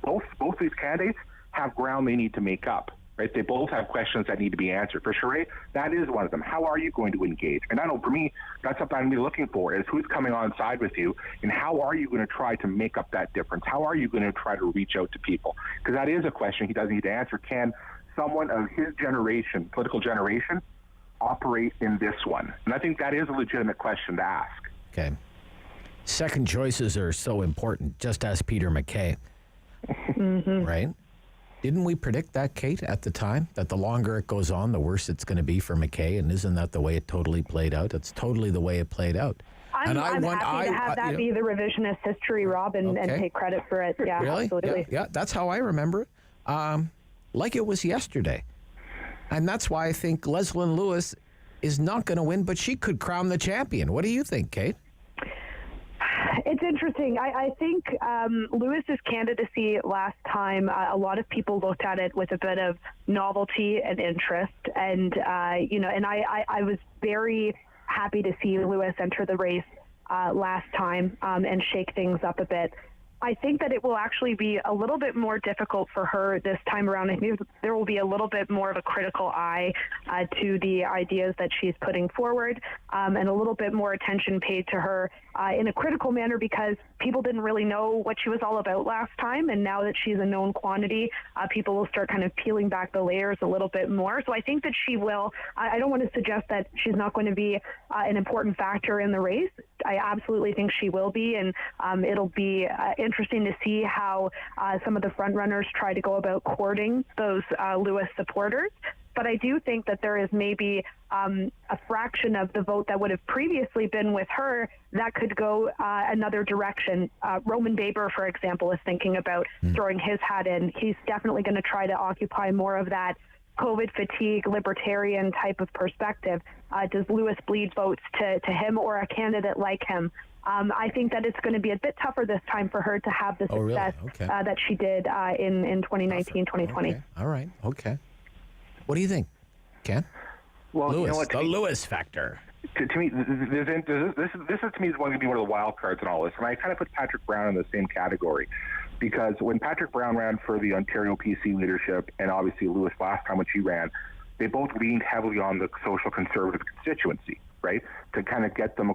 both these candidates have ground they need to make up, right? They both have questions that need to be answered. For Charest, that is one of them. How are you going to engage? And I know for me, that's something I'm going to be looking for, is who's coming on side with you, and how are you going to try to make up that difference? How are you going to try to reach out to people? Because that is a question he does need to answer. Can someone of his generation, political generation, operate in this one? And I think that is a legitimate question to ask. Okay. Second choices are so important. Just ask Peter MacKay. Right? Didn't we predict that, Kate, at the time? That the longer it goes on, the worse it's going to be for MacKay? And isn't that the way it totally played out? It's totally the way it played out. I'm happy to have that be the revisionist history, Rob, and take credit for it. Yeah, really? absolutely. Yeah, that's how I remember it. Like it was yesterday. And that's why I think Leslyn Lewis is not going to win, but she could crown the champion. What do you think, Kate? It's interesting. I think Lewis's candidacy last time, a lot of people looked at it with a bit of novelty and interest. And, I was very happy to see Lewis enter the race last time and shake things up a bit. I think that it will actually be a little bit more difficult for her this time around. I think there will be a little bit more of a critical eye to the ideas that she's putting forward and a little bit more attention paid to her in a critical manner because people didn't really know what she was all about last time. And now that she's a known quantity, people will start kind of peeling back the layers a little bit more. So I think that she will. I don't want to suggest that she's not going to be an important factor in the race. I absolutely think she will be. And it'll be interesting to see how some of the front runners try to go about courting those Lewis supporters. But I do think that there is maybe a fraction of the vote that would have previously been with her that could go another direction. Roman Baber, for example, is thinking about throwing his hat in. He's definitely going to try to occupy more of that COVID fatigue, libertarian type of perspective. Does Lewis bleed votes to him or a candidate like him? I think that it's going to be a bit tougher this time for her to have the success that she did in 2019, 2020. Okay. All right. Okay. What do you think, Ken? Well, Lewis, you know what, the Lewis factor. To me, this is to me is going to be one of the wild cards in all this, and I kind of put Patrick Brown in the same category, because when Patrick Brown ran for the Ontario PC leadership, and obviously Lewis last time when she ran, they both leaned heavily on the social conservative constituency, right, to kind of get them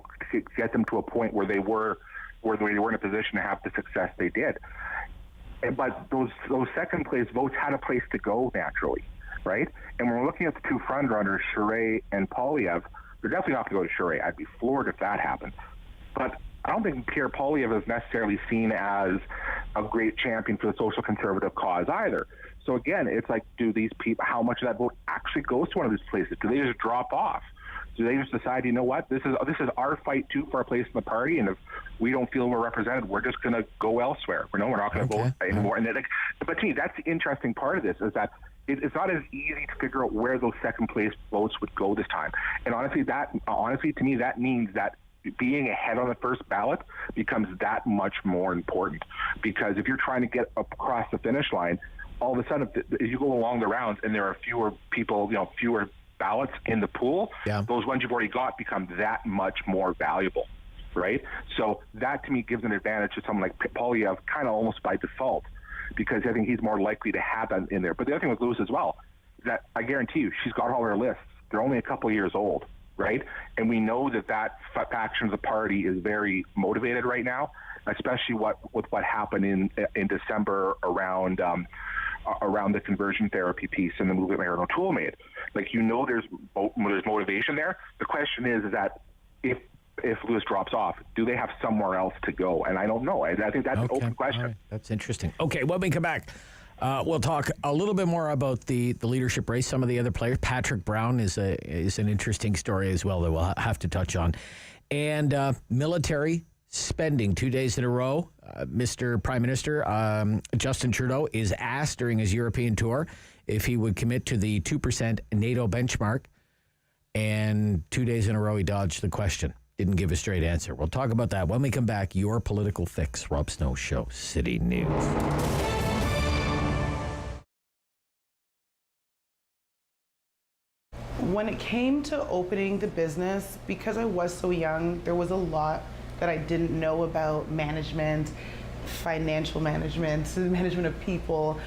to a point where they were in a position to have the success they did. But those second place votes had a place to go naturally, right? And when we're looking at the two frontrunners, Charest and Poilievre, they're definitely not going to go to Charest. I'd be floored if that happened. But I don't think Pierre Poilievre is necessarily seen as a great champion for the social conservative cause either. So again, it's like, do these people, how much of that vote actually goes to one of these places? Do they just drop off? Do they just decide, you know what, this is our fight too for our place in the party, and if we don't feel we're represented, we're just going to go elsewhere. We're not going to vote anymore. And but to me, that's the interesting part of this, is that it's not as easy to figure out where those second place votes would go this time. And honestly, to me, that means that being ahead on the first ballot becomes that much more important, because if you're trying to get across the finish line, all of a sudden, as you go along the rounds and there are fewer people, fewer ballots in the pool, those ones you've already got become that much more valuable, right? So that to me gives an advantage to someone like Poilievre, kind of almost by default, because I think he's more likely to have that in there. But the other thing with Lewis as well is that I guarantee you, she's got all her lists. They're only a couple of years old, right? And we know that faction of the party is very motivated right now, especially with what happened in December around the conversion therapy piece and the move that Mayor O'Toole made. Like, there's motivation there. The question is that if Lewis drops off, do they have somewhere else to go? And I don't know. I think that's an open question. Right. That's interesting. Okay, when we come back, we'll talk a little bit more about the leadership race, some of the other players. Patrick Brown is an interesting story as well that we'll have to touch on. And military spending 2 days in a row. Mr. Prime Minister Justin Trudeau is asked during his European tour if he would commit to the 2% NATO benchmark. And 2 days in a row, he dodged the question. Didn't give a straight answer. We'll talk about that when we come back. Your Political Fix. Rob Snow Show, City News. When it came to opening the business, because I was so young, there was a lot that I didn't know about management, financial management, management of people,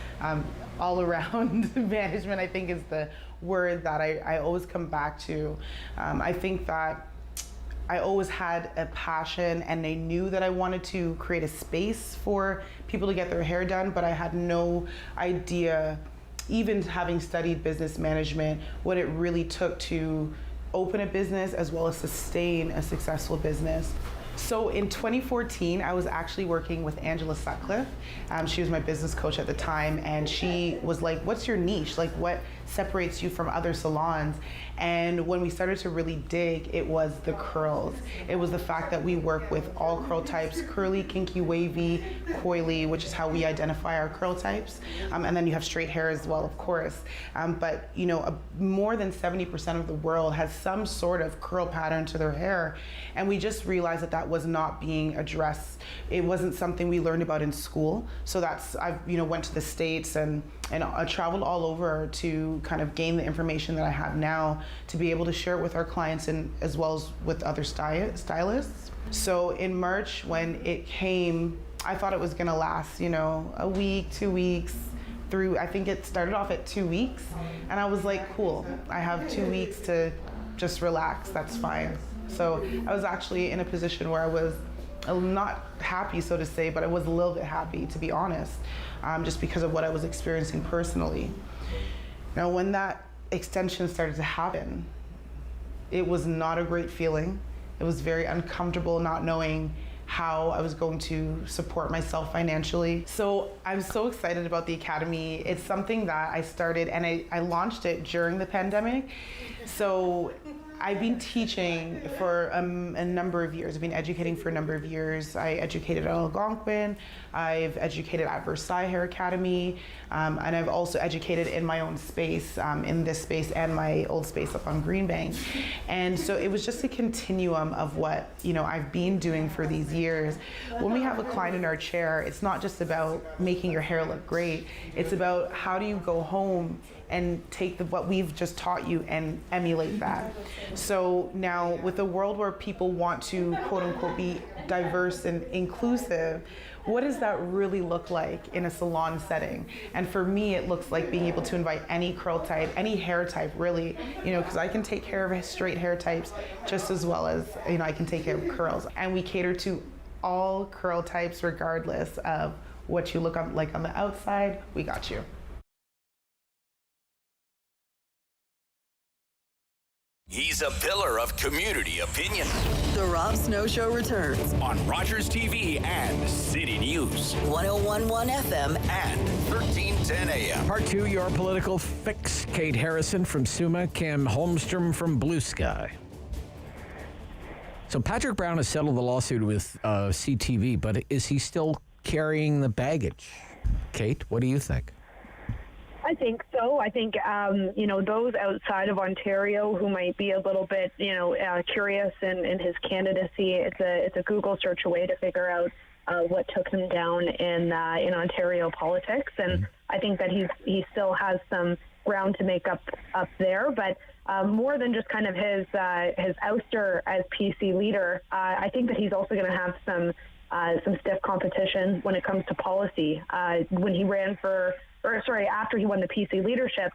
all around management, I think is the word that I always come back to. I think that I always had a passion, and I knew that I wanted to create a space for people to get their hair done, but I had no idea, even having studied business management, what it really took to open a business as well as sustain a successful business. So in 2014, I was actually working with Angela Sutcliffe. She was my business coach at the time, and she was like, what's your niche? Like, what separates you from other salons? And when we started to really dig, it was the curls. It was the fact that we work with all curl types: curly, kinky, wavy, coily, which is how we identify our curl types. And then you have straight hair as well, of course. But more than 70% of the world has some sort of curl pattern to their hair. And we just realized that was not being addressed. It wasn't something we learned about in school. So I went to the States and I traveled all over to kind of gain the information that I have now to be able to share it with our clients and as well as with other stylists. So in March, when it came, I thought it was gonna last, a week, 2 weeks, through, I think it started off at 2 weeks. And I was like, cool, I have 2 weeks to just relax, that's fine. So I was actually in a position where I was not happy, so to say, but I was a little bit happy, to be honest, just because of what I was experiencing personally. Now, when that extension started to happen, it was not a great feeling. It was very uncomfortable not knowing how I was going to support myself financially. So I'm so excited about the Academy. It's something that I started and I launched it during the pandemic. So I've been teaching for a number of years. I've been educating for a number of years. I educated at Algonquin, I've educated at Versailles Hair Academy, and I've also educated in my own space, in this space and my old space up on Greenbank. And so it was just a continuum of what, I've been doing for these years. When we have a client in our chair, it's not just about making your hair look great. It's about how do you go home and take what we've just taught you and emulate that. So now with a world where people want to quote unquote be diverse and inclusive, what does that really look like in a salon setting? And for me, it looks like being able to invite any curl type, any hair type really, because I can take care of straight hair types just as well as, I can take care of curls. And we cater to all curl types regardless of what you look like on the outside, we got you. He's a pillar of community opinion. The Rob Snow Show returns on Rogers TV and City News. 101.1 FM and 1310 AM. Part 2, your political fix. Kate Harrison from Summa, Kim Holmstrom from Bluesky. So Patrick Brown has settled the lawsuit with CTV, but is he still carrying the baggage? Kate, what do you think? I think so. I think, those outside of Ontario who might be a little bit, curious in his candidacy, it's a Google search away to figure out what took him down in Ontario politics. And I think that he still has some ground to make up there. But more than just kind of his ouster as PC leader, I think that he's also going to have some stiff competition when it comes to policy. When he ran after he won the PC leadership,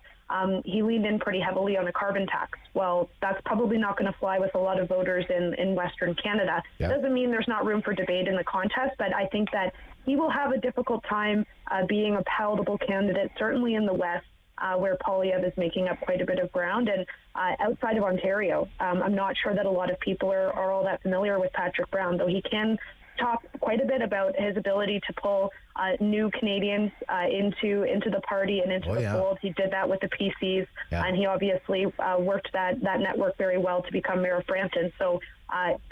he leaned in pretty heavily on a carbon tax. Well, that's probably not going to fly with a lot of voters in Western Canada. Yeah. Doesn't mean there's not room for debate in the contest, but I think that he will have a difficult time being a palatable candidate, certainly in the West, where Poilievre is making up quite a bit of ground. And outside of Ontario, I'm not sure that a lot of people are all that familiar with Patrick Brown, though he can talk quite a bit about his ability to pull new Canadians into the party and into the fold. He did that with the PCs, and he obviously worked that network very well to become mayor of Brampton. So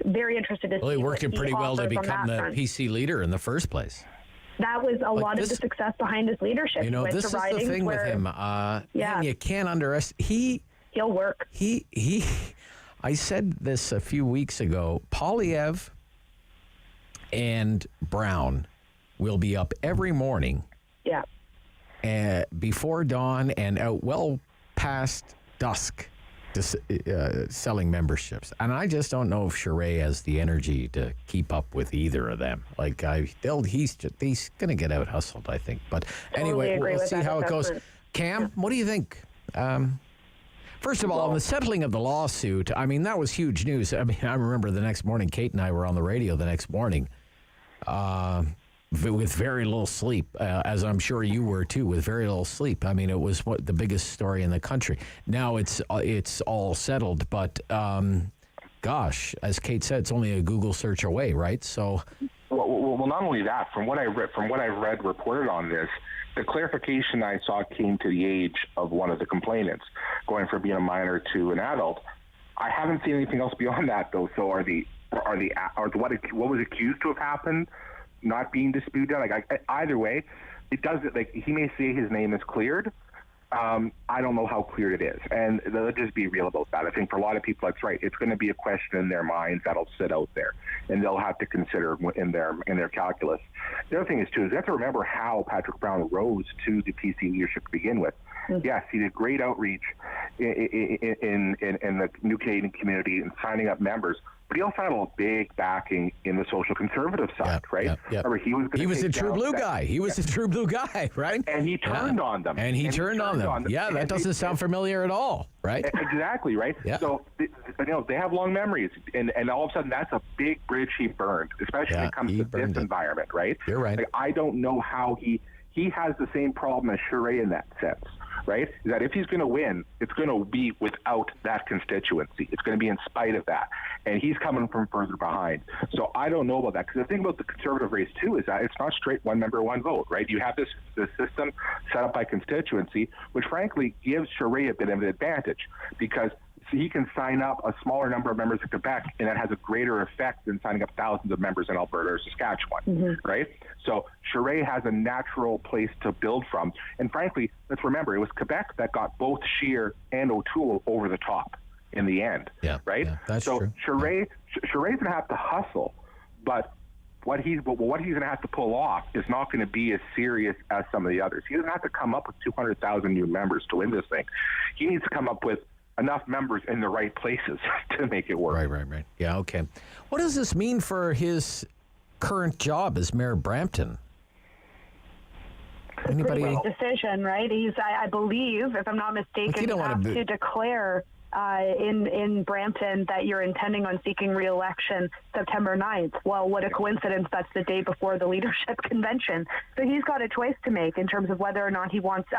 very interested to see. Well, he worked it pretty well to offers on become that the front. PC leader in the first place. That was a lot of the success behind his leadership. This is the thing with him. Man, you can't underestimate. He'll work. I said this a few weeks ago. Poilievre and Brown will be up every morning before dawn and out well past dusk selling memberships. And I just don't know if Charest has the energy to keep up with either of them. He's going to get out hustled, I think. But anyway, we'll see how it goes. Cam, what do you think? First of all, on the settling of the lawsuit, that was huge news. I remember the next morning, Kate and I were on the radio the next morning with very little sleep, as I'm sure you were too, with very little sleep. It was the biggest story in the country. Now it's all settled, but gosh, as Kate said, it's only a Google search away, right? So, well, not only that, from what I read reported on this, the clarification I saw came to the age of one of the complainants, going from being a minor to an adult. I haven't seen anything else beyond that, though. So what was accused to have happened not being disputed? Either way, it doesn't. He may say his name is cleared. I don't know how clear it is, and let's just be real about that. I think for a lot of people, that's right. It's going to be a question in their minds that'll sit out there, and they'll have to consider in their calculus. The other thing is you have to remember how Patrick Brown rose to the PC leadership to begin with. Mm-hmm. Yes, he did great outreach in the New Canadian community and signing up members. But he also had a big backing in the social conservative side, right? Remember, he was a true blue guy. He was a true blue guy, right? And he turned on them. And he turned on them. Yeah, that doesn't sound familiar at all, right? Exactly, right? Yeah. So, they have long memories. And all of a sudden, that's a big bridge he burned, especially when it comes to this environment, right? You're right. I don't know how he has the same problem as Charest in that sense. Right? Is that if he's going to win, it's going to be without that constituency. It's going to be in spite of that. And he's coming from further behind. So I don't know about that. Because the thing about the conservative race, too, is that it's not straight one member, one vote, right? You have this system set up by constituency, which frankly gives Charest a bit of an advantage because So he can sign up a smaller number of members in Quebec, and that has a greater effect than signing up thousands of members in Alberta or Saskatchewan, right? So Charest has a natural place to build from. And frankly, let's remember, it was Quebec that got both Scheer and O'Toole over the top in the end, right? Yeah, that's so true. Charest's going to have to hustle, but what he's going to have to pull off is not going to be as serious as some of the others. He doesn't have to come up with 200,000 new members to win this thing. He needs to come up with enough members in the right places to make it work. Right. Yeah, okay. What does this mean for his current job as Mayor of Brampton? Anybody? Pretty big decision, right? He's, I believe, if I'm not mistaken, you have to declare in Brampton that you're intending on seeking re-election September 9th. Well, what a coincidence, that's the day before the leadership convention. So he's got a choice to make in terms of whether or not he wants...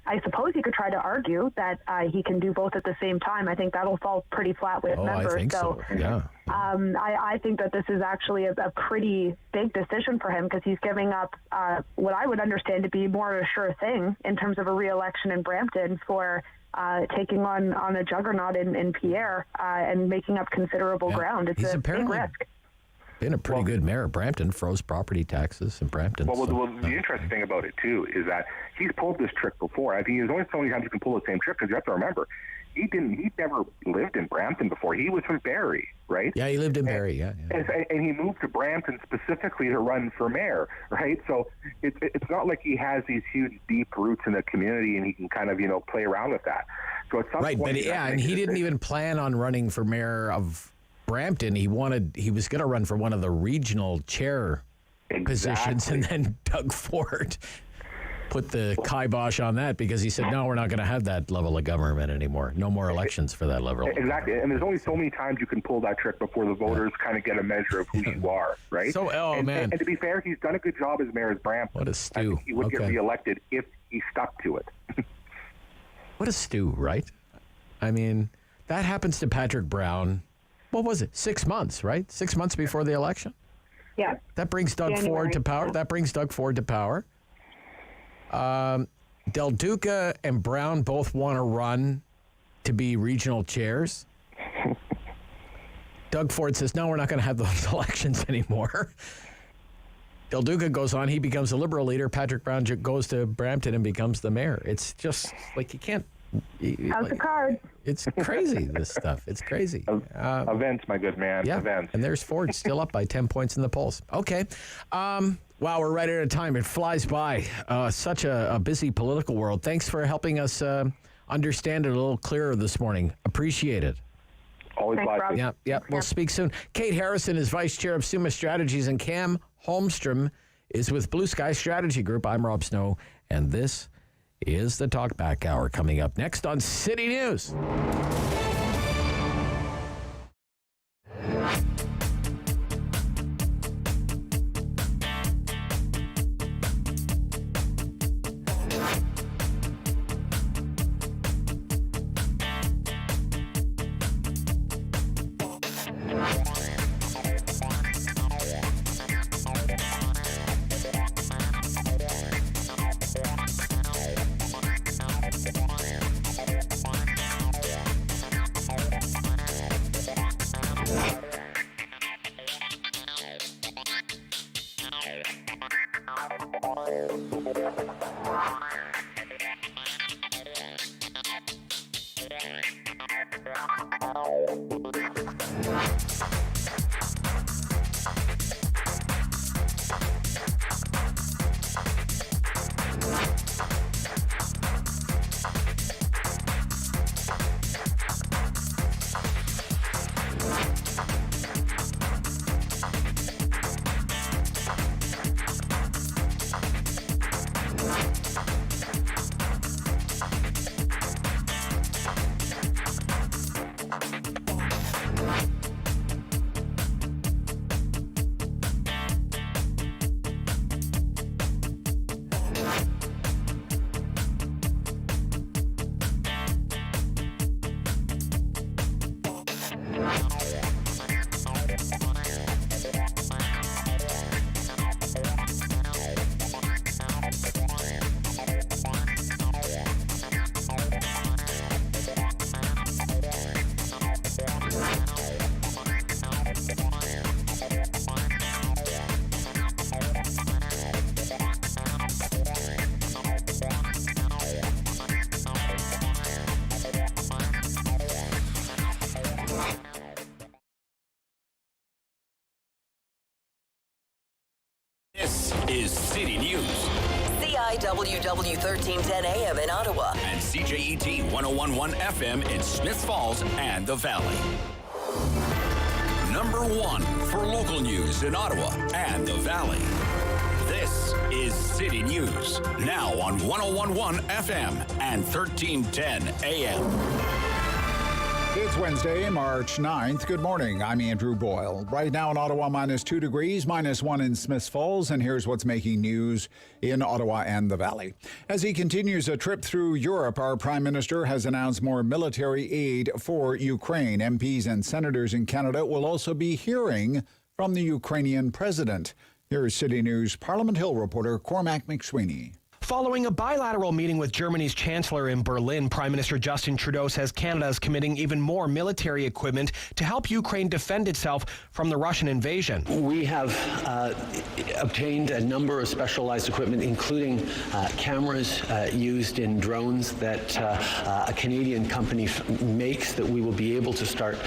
I suppose he could try to argue that he can do both at the same time. I think that'll fall pretty flat with members. I think so. Yeah. I think that this is actually a pretty big decision for him, because he's giving up what I would understand to be more of a sure thing in terms of a re-election in Brampton for taking on a juggernaut in Pierre and making up considerable ground. It's a big risk. Been a pretty good mayor of Brampton, froze property taxes in Brampton. Well, the interesting thing about it, too, is that he's pulled this trick before. I think there's only so many times you can pull the same trick, because you have to remember, he'd never lived in Brampton before. He was from Barrie, right? Yeah, he lived in Barrie, yeah. And he moved to Brampton specifically to run for mayor, right? So it's not like he has these huge, deep roots in the community and he can kind of, play around with that. So at some point... Right, but and he didn't even plan on running for mayor of Brampton. He was going to run for one of the regional chair positions, and then Doug Ford put the kibosh on that because he said, no, we're not going to have that level of government anymore. No more elections for that level. Exactly. And there's only so many times you can pull that trick before the voters kind of get a measure of who you are, right? So, man. And to be fair, he's done a good job as mayor of Brampton. What a stew. He would get reelected if he stuck to it. What a stew, right? I mean, that happens to Patrick Brown. What was it? 6 months, right? 6 months before the election? Yeah. That brings Doug Ford to power. Del Duca and Brown both want to run to be regional chairs. Doug Ford says, no, we're not going to have those elections anymore. Del Duca goes on, he becomes a Liberal leader. Patrick Brown goes to Brampton and becomes the mayor. It's just like you can't... How's the card? It's crazy, this stuff. It's crazy. Events, my good man. Yeah, events. And there's Ford still up by 10 points in the polls. Okay. Wow, we're right out of time. It flies by. Such a busy political world. Thanks for helping us understand it a little clearer this morning. Appreciate it. Always glad. Yeah. We'll speak soon. Kate Harrison is Vice Chair of Summa Strategies, and Cam Holmstrom is with Bluesky Strategy Group. I'm Rob Snow, and this is the Talkback Hour, coming up next on City News. is City News. CIWW 1310 AM in Ottawa. And CJET 1011 FM in Smiths Falls and the Valley. Number 1 for local news in Ottawa and the Valley. This is City News, now on 1011 FM and 1310 AM. It's Wednesday, March 9th. Good morning. I'm Andrew Boyle. Right now in Ottawa, -2 degrees, -1 in Smiths Falls. And here's what's making news in Ottawa and the Valley. As he continues a trip through Europe, our Prime Minister has announced more military aid for Ukraine. MPs and senators in Canada will also be hearing from the Ukrainian president. Here's City News Parliament Hill reporter Cormac McSweeney. Following a bilateral meeting with Germany's Chancellor in Berlin, Prime Minister Justin Trudeau says Canada is committing even more military equipment to help Ukraine defend itself from the Russian invasion. We have obtained a number of specialized equipment, including cameras used in drones that a Canadian company makes that we will be able to start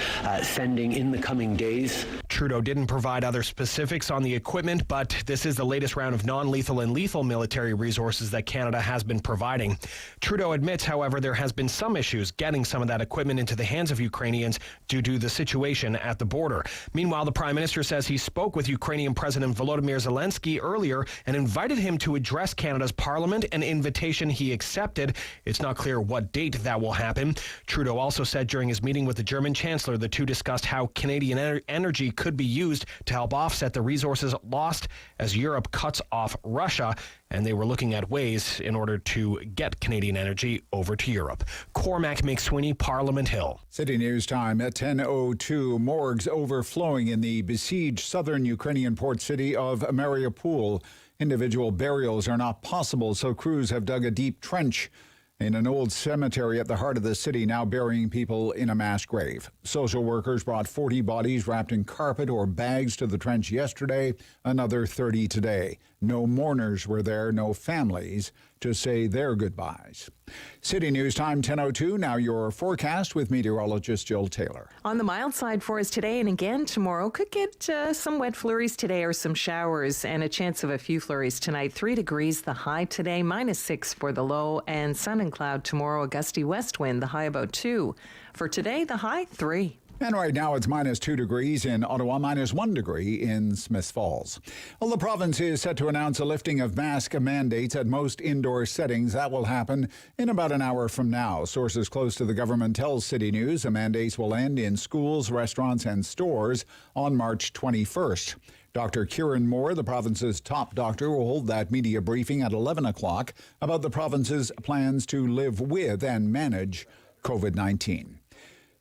sending in the coming days. Trudeau didn't provide other specifics on the equipment, but this is the latest round of non-lethal and lethal military resources that Canada has been providing. Trudeau admits, however, there has been some issues getting some of that equipment into the hands of Ukrainians due to the situation at the border. Meanwhile, the Prime Minister says he spoke with Ukrainian President Volodymyr Zelensky earlier and invited him to address Canada's Parliament, an invitation he accepted. It's not clear what date that will happen. Trudeau also said during his meeting with the German Chancellor, the two discussed how Canadian energy could be used to help offset the resources lost as Europe cuts off Russia, and they were looking at ways in order to get Canadian energy over to Europe. Cormac McSweeney, Parliament Hill. City News time at 10:02. Morgues overflowing in the besieged southern Ukrainian port city of Mariupol. Individual burials are not possible, so crews have dug a deep trench in an old cemetery at the heart of the city, now burying people in a mass grave. Social workers brought 40 bodies wrapped in carpet or bags to the trench yesterday, another 30 today. No mourners were there, no families to say their goodbyes. City News time 10:02. Now your forecast with meteorologist Jill Taylor. On the mild side for us today and again tomorrow, could get some wet flurries today or some showers and a chance of a few flurries tonight. 3 degrees the high today, -6 for the low, and sun and cloud tomorrow, a gusty west wind, the high about 2. For today, the high 3. And right now it's -2 degrees in Ottawa, -1 degree in Smiths Falls. Well, the province is set to announce a lifting of mask mandates at most indoor settings. That will happen in about an hour from now. Sources close to the government tell City News the mandates will end in schools, restaurants, and stores on March 21st. Dr. Kieran Moore, the province's top doctor, will hold that media briefing at 11 o'clock about the province's plans to live with and manage COVID-19.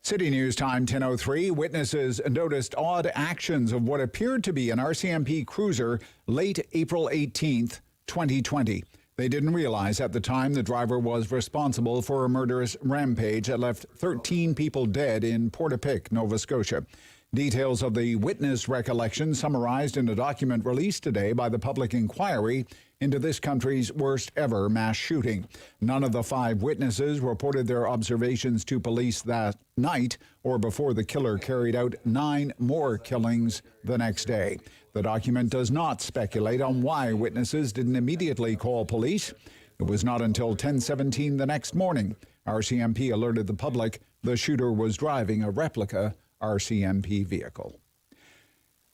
City News time 10:03. Witnesses noticed odd actions of what appeared to be an RCMP cruiser late April 18th, 2020. They didn't realize at the time the driver was responsible for a murderous rampage that left 13 people dead in Portapique, Nova Scotia. Details of the witness recollection summarized in a document released today by the Public Inquiry into this country's worst ever mass shooting. None of the 5 witnesses reported their observations to police that night or before the killer carried out 9 more killings the next day. The document does not speculate on why witnesses didn't immediately call police. It was not until 10:17 the next morning RCMP alerted the public the shooter was driving a replica RCMP vehicle.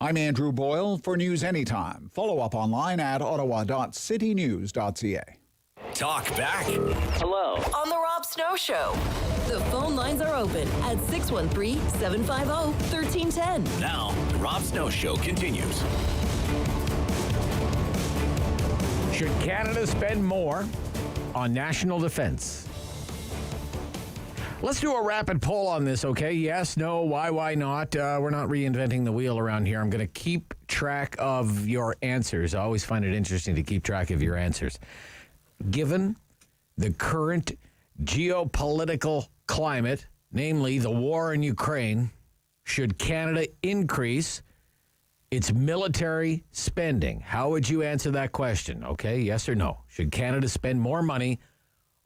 I'm Andrew Boyle for News Anytime. Follow up online at ottawa.citynews.ca. Talk back. Hello. On the Rob Snow Show. The phone lines are open at 613-750-1310. Now, the Rob Snow Show continues. Should Canada spend more on national defense? Let's do a rapid poll on this, okay? Yes, no, why not? We're not reinventing the wheel around here. I'm going to keep track of your answers. I always find it interesting to keep track of your answers. Given the current geopolitical climate, namely the war in Ukraine, should Canada increase its military spending? How would you answer that question? Okay, yes or no? Should Canada spend more money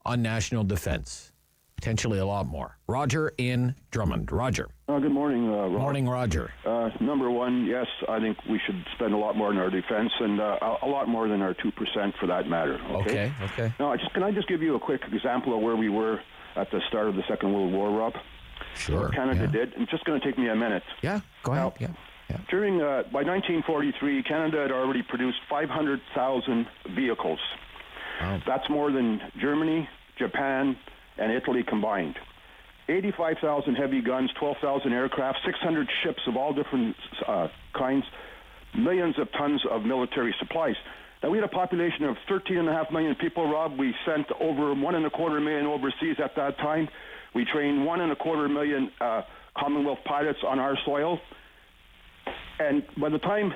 on national defense? Potentially a lot more. Roger in Drummond. Roger. Good morning, Rob. Morning, Roger. Number one, yes, I think we should spend a lot more on our defense, and a lot more than our 2% for that matter. Okay. Now, can I just give you a quick example of where we were at the start of the Second World War, Rob? Sure. What Canada did. It's just going to take me a minute. Yeah, go ahead. Now, during, by 1943, Canada had already produced 500,000 vehicles. Wow. That's more than Germany, Japan, and Italy combined. 85,000 heavy guns, 12,000 aircraft, 600 ships of all different kinds, millions of tons of military supplies. Now, we had a population of 13.5 million people, Rob. We sent over 1.25 million overseas at that time. We trained 1.25 million Commonwealth pilots on our soil. And by the time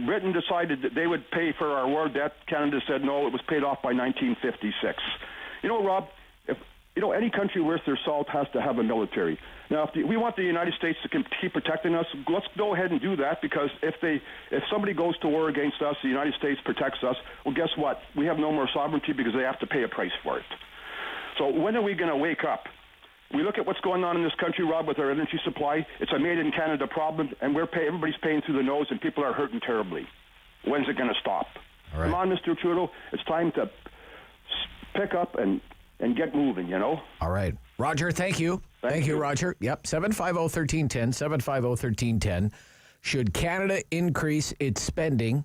Britain decided that they would pay for our war debt, Canada said no, it was paid off by 1956. You know, Rob, any country worth their salt has to have a military. Now, if we want the United States to keep protecting us, let's go ahead and do that, because if somebody goes to war against us, the United States protects us, well, guess what? We have no more sovereignty because they have to pay a price for it. So when are we going to wake up? We look at what's going on in this country, Rob, with our energy supply. It's a made-in-Canada problem, and everybody's paying through the nose, and people are hurting terribly. When's it going to stop? All right. Come on, Mr. Trudeau. It's time to pick up and get moving, All right. Roger, thank you. Thank you, Roger. Yep, 750-1310, 750-1310. Should Canada increase its spending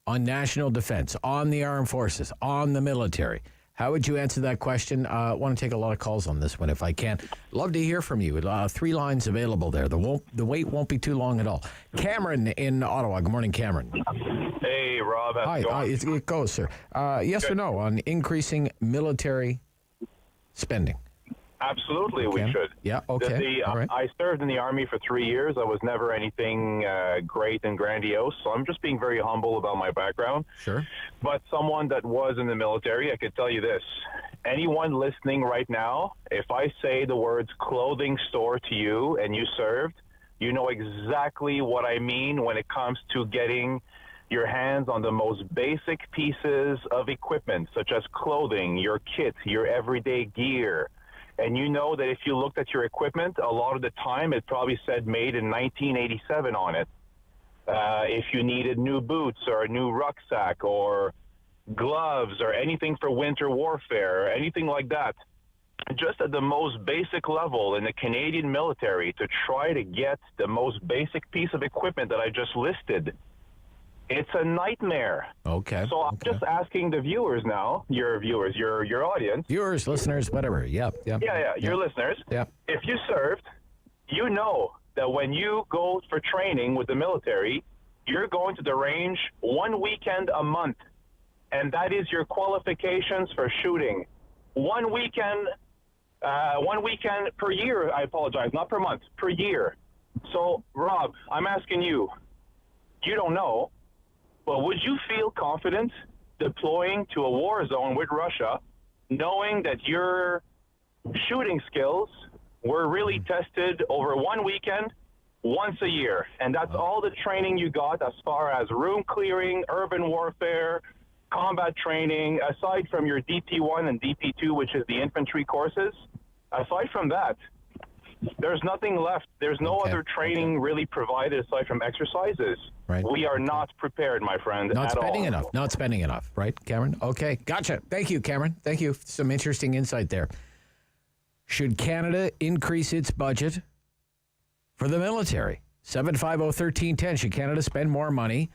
on national defense, on the armed forces, on the military? How would you answer that question? I want to take a lot of calls on this one if I can. Love to hear from you. 3 lines available there. The wait won't be too long at all. Cameron in Ottawa. Good morning, Cameron. Hey, Rob. How's it going? It goes, sir. Yes Good. or no on increasing military spending? Absolutely, we should. Yeah, okay. All right. I served in the Army for 3 years. I was never anything great and grandiose, so I'm just being very humble about my background. Sure. But someone that was in the military, I could tell you this. Anyone listening right now, if I say the words clothing store to you and you served, you know exactly what I mean when it comes to getting your hands on the most basic pieces of equipment, such as clothing, your kit, your everyday gear. And you know that if you looked at your equipment, a lot of the time it probably said made in 1987 on it. If you needed new boots or a new rucksack or gloves or anything for winter warfare or anything like that, just at the most basic level in the Canadian military, to try to get the most basic piece of equipment that I just listed, it's a nightmare. Okay. So I'm just asking the viewers now, your audience. Viewers, listeners, whatever. Yep. Your listeners. Yep. If you served, you know that when you go for training with the military, you're going to the range 1 weekend a month. And that is your qualifications for shooting. 1 weekend per year, I apologize, not per month, per year. So, Rob, I'm asking you, you don't know, but would you feel confident deploying to a war zone with Russia, knowing that your shooting skills were really tested over 1 weekend, once a year? And that's all the training you got as far as room clearing, urban warfare, combat training, aside from your DP1 and DP2, which is the infantry courses. Aside from that, there's nothing left. There's no other training really provided aside from exercises. Right. We are not prepared, my friend, Not at spending all. enough. Not spending enough, right, Cameron? Okay, gotcha. Thank you, Cameron. Thank you. Some interesting insight there. Should Canada increase its budget for the military? 750-1310. Should Canada spend more money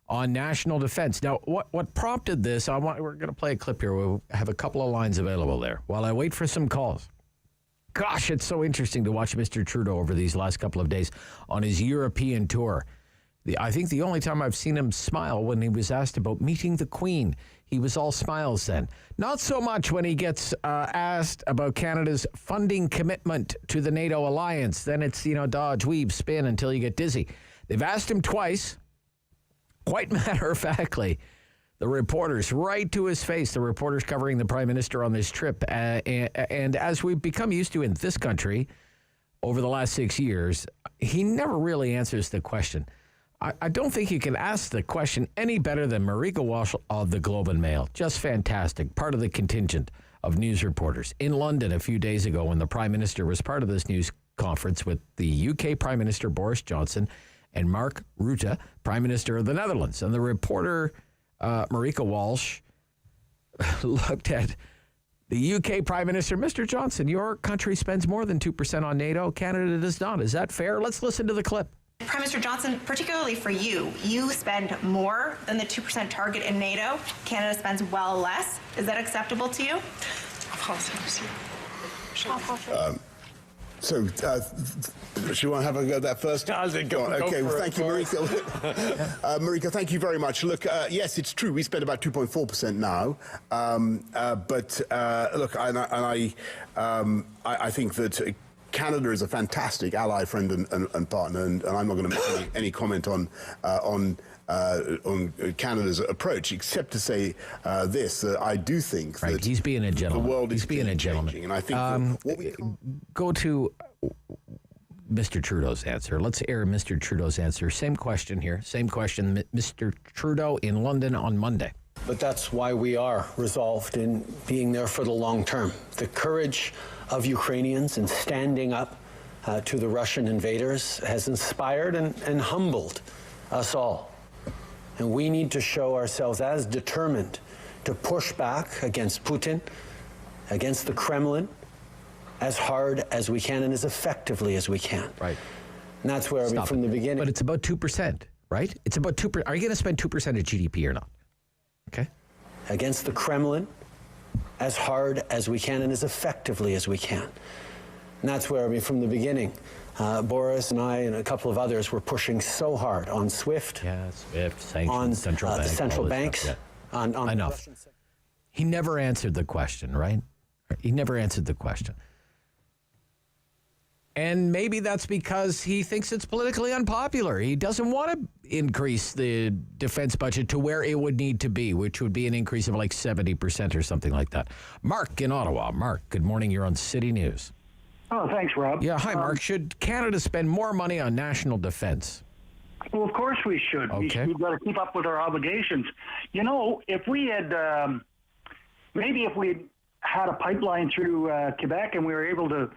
on national defense? Now, what prompted this, we're going to play a clip here. We'll have a couple of lines available there while I wait for some calls. Gosh, it's so interesting to watch Mr. Trudeau over these last couple of days on his European tour. I think the only time I've seen him smile when he was asked about meeting the Queen. He was all smiles then. Not so much when he gets asked about Canada's funding commitment to the NATO alliance. Then it's, dodge, weave, spin until you get dizzy. They've asked him twice, quite matter-of-factly, the reporters, right to his face, the reporters covering the Prime Minister on this trip. And as we've become used to in this country over the last 6 years, he never really answers the question. I don't think you can ask the question any better than Marika Walsh of the Globe and Mail. Just fantastic. Part of the contingent of news reporters in London a few days ago when the Prime Minister was part of this news conference with the UK Prime Minister Boris Johnson and Mark Rutte, Prime Minister of the Netherlands. And the reporter, Marika Walsh, looked at the UK Prime Minister. Mr. Johnson, your country spends more than 2% on NATO. Canada does not. Is that fair? Let's listen to the clip. Prime Minister Johnson, particularly for you, you spend more than the 2% target in NATO. Canada spends well less. Is that acceptable to you? So, do you want to have a go at that first? Okay, well, thank you, Marika. Marika, thank you very much. Look, yes, it's true. We spend about 2.4% now. But look, I think that Canada is a fantastic ally, friend, and partner, and I'm not going to make any comment on Canada's approach, except to say this: I do think that he's being a gentleman. The world is being a gentleman, changing, and I think what we go to Mr. Trudeau's answer. Let's air Mr. Trudeau's answer. Same question here. Same question, Mr. Trudeau in London on Monday. But that's why we are resolved in being there for the long term. The courage of Ukrainians in standing up to the Russian invaders has inspired and humbled us all. And we need to show ourselves as determined to push back against Putin, against the Kremlin, as hard as we can and as effectively as we can. Right. And that's where, from the beginning. But it's about 2%, right? It's about 2%. Are you going to spend 2% of GDP or not? Okay. Against the Kremlin, as hard as we can and as effectively as we can. And that's where, from the beginning, Boris and I and a couple of others were pushing so hard on SWIFT. Yeah, SWIFT, sanctions, on central bank, the central banks. Stuff, yeah. on Enough. He never answered the question, right? He never answered the question. And maybe that's because he thinks it's politically unpopular. He doesn't want to increase the defense budget to where it would need to be, which would be an increase of like 70% or something like that. Mark in Ottawa. Mark, good morning. You're on City News. Oh, thanks, Rob. Yeah, hi, Mark. Should Canada spend more money on national defense? Well, of course we should. Okay. We've got to keep up with our obligations. You know, if we had, maybe if we had a pipeline through Quebec and we were able to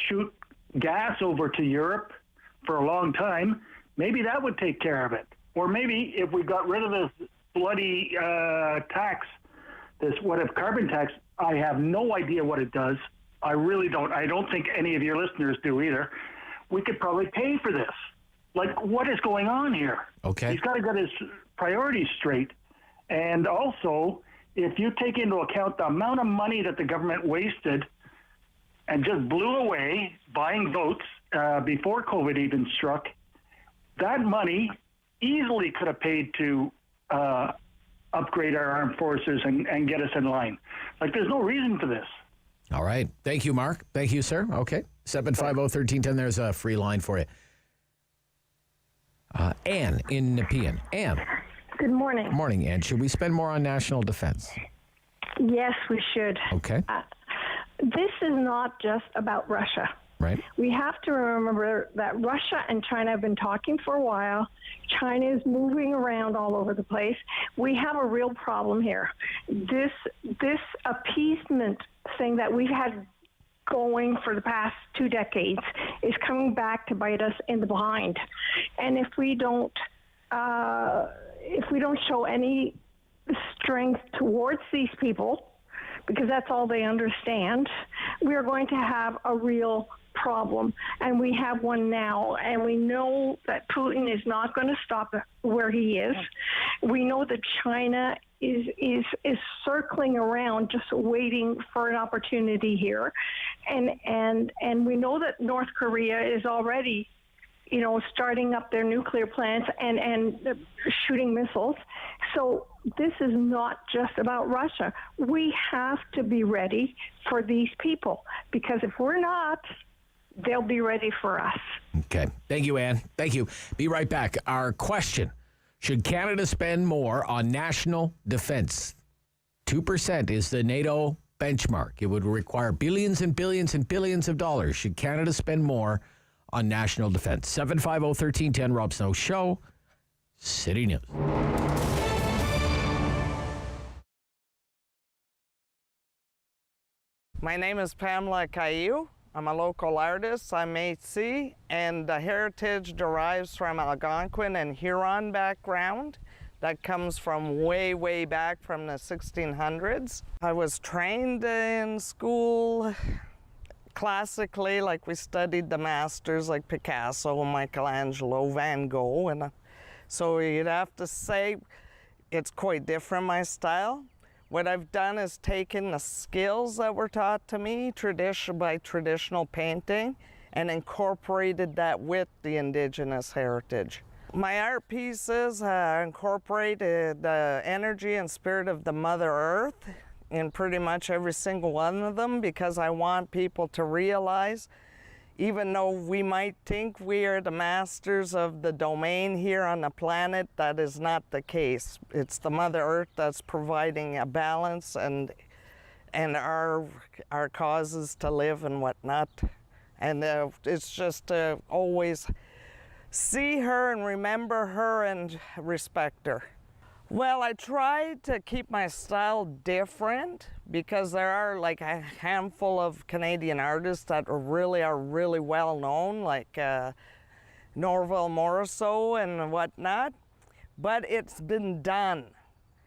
shoot gas over to Europe for a long time, maybe that would take care of it. Or maybe if we got rid of this bloody tax, this what-if carbon tax, I have no idea what it does. I really don't. I don't think any of your listeners do either. We could probably pay for this. Like, what is going on here? Okay. He's got to get his priorities straight. And also, if you take into account the amount of money that the government wasted and just blew away buying votes before COVID even struck, that money easily could have paid to upgrade our armed forces and get us in line. Like, there's no reason for this. All right. Thank you, Mark. Thank you, sir. Okay. 750-1310. There's a free line for you. Anne in Nepean. Anne. Good morning. Morning, Anne. Should we spend more on national defense? Yes, we should. Okay. This is not just about Russia. Right. We have to remember that Russia and China have been talking for a while. China is moving around all over the place. We have a real problem here. This appeasement thing that we've had going for the past 2 decades is coming back to bite us in the behind. And if we don't show any strength towards these people, because that's all they understand, we are going to have a real problem. And we have one now, and we know that Putin is not going to stop where he is. We know that China is circling around, just waiting for an opportunity here. And we know that North Korea is already, starting up their nuclear plants and shooting missiles. So this is not just about Russia. We have to be ready for these people, because if we're not, they'll be ready for us. Okay. Thank you, Anne. Thank you. Be right back. Our question: should Canada spend more on national defense? 2% is the NATO benchmark. It would require billions and billions and billions of dollars. Should Canada spend more on national defense? 750-1310, Rob Snow Show, City News. My name is Pamela Caillou. I'm a local artist, I'm Métis, and the heritage derives from Algonquin and Huron background. That comes from way, way back from the 1600s. I was trained in school classically, like we studied the masters like Picasso, Michelangelo, Van Gogh, and so you'd have to say it's quite different, my style. What I've done is taken the skills that were taught to me by traditional painting and incorporated that with the Indigenous heritage. My art pieces incorporate the energy and spirit of the Mother Earth in pretty much every single one of them, because I want people to realize, even though we might think we are the masters of the domain here on the planet, that is not the case. It's the Mother Earth that's providing a balance and our causes to live and whatnot. And it's just always see her and remember her and respect her. Well, I try to keep my style different because there are like a handful of Canadian artists that are really well known, like Norval Morrisseau and whatnot, but it's been done.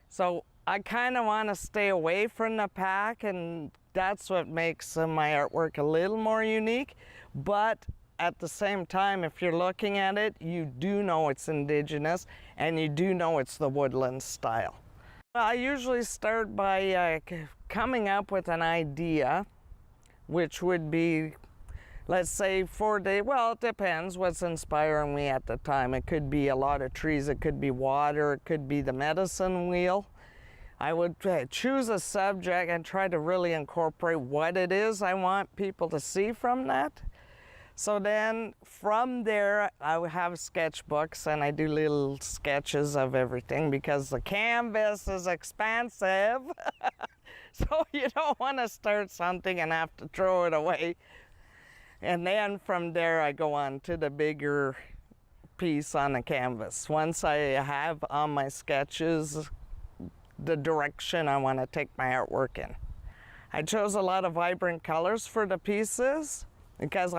So I kind of want to stay away from the pack, and that's what makes my artwork a little more unique. But at the same time, if you're looking at it, you do know it's Indigenous and you do know it's the woodland style. I usually start by coming up with an idea, which would be, let's say, 4 days. Well, it depends what's inspiring me at the time. It could be a lot of trees, it could be water, it could be the medicine wheel. I would choose a subject and try to really incorporate what it is I want people to see from that. So then from there, I would have sketchbooks and I do little sketches of everything because the canvas is expensive. So you don't want to start something and have to throw it away. And then from there, I go on to the bigger piece on the canvas. Once I have on my sketches the direction I want to take my artwork in. I chose a lot of vibrant colors for the pieces because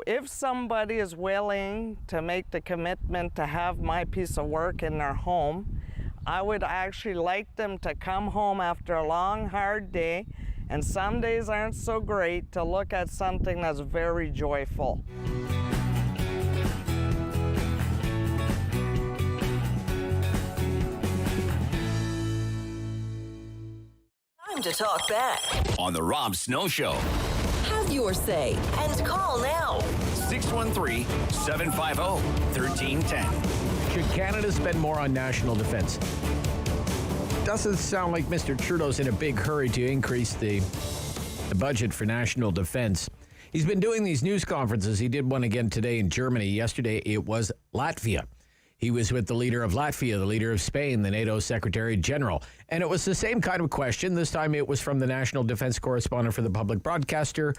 if somebody is willing to make the commitment to have my piece of work in their home, I would actually like them to come home after a long, hard day, and some days aren't so great, to look at something that's very joyful. Time to talk back. On the Rob Snow Show. Have your say and call now. 613-750-1310. Should Canada spend more on national defense? Doesn't sound like Mr. Trudeau's in a big hurry to increase the budget for national defense. He's been doing these news conferences. He did one again today in Germany. Yesterday it was Latvia. He was with the leader of Latvia, the leader of Spain, the NATO Secretary General. And it was the same kind of question. This time it was from the national defense correspondent for the public broadcaster,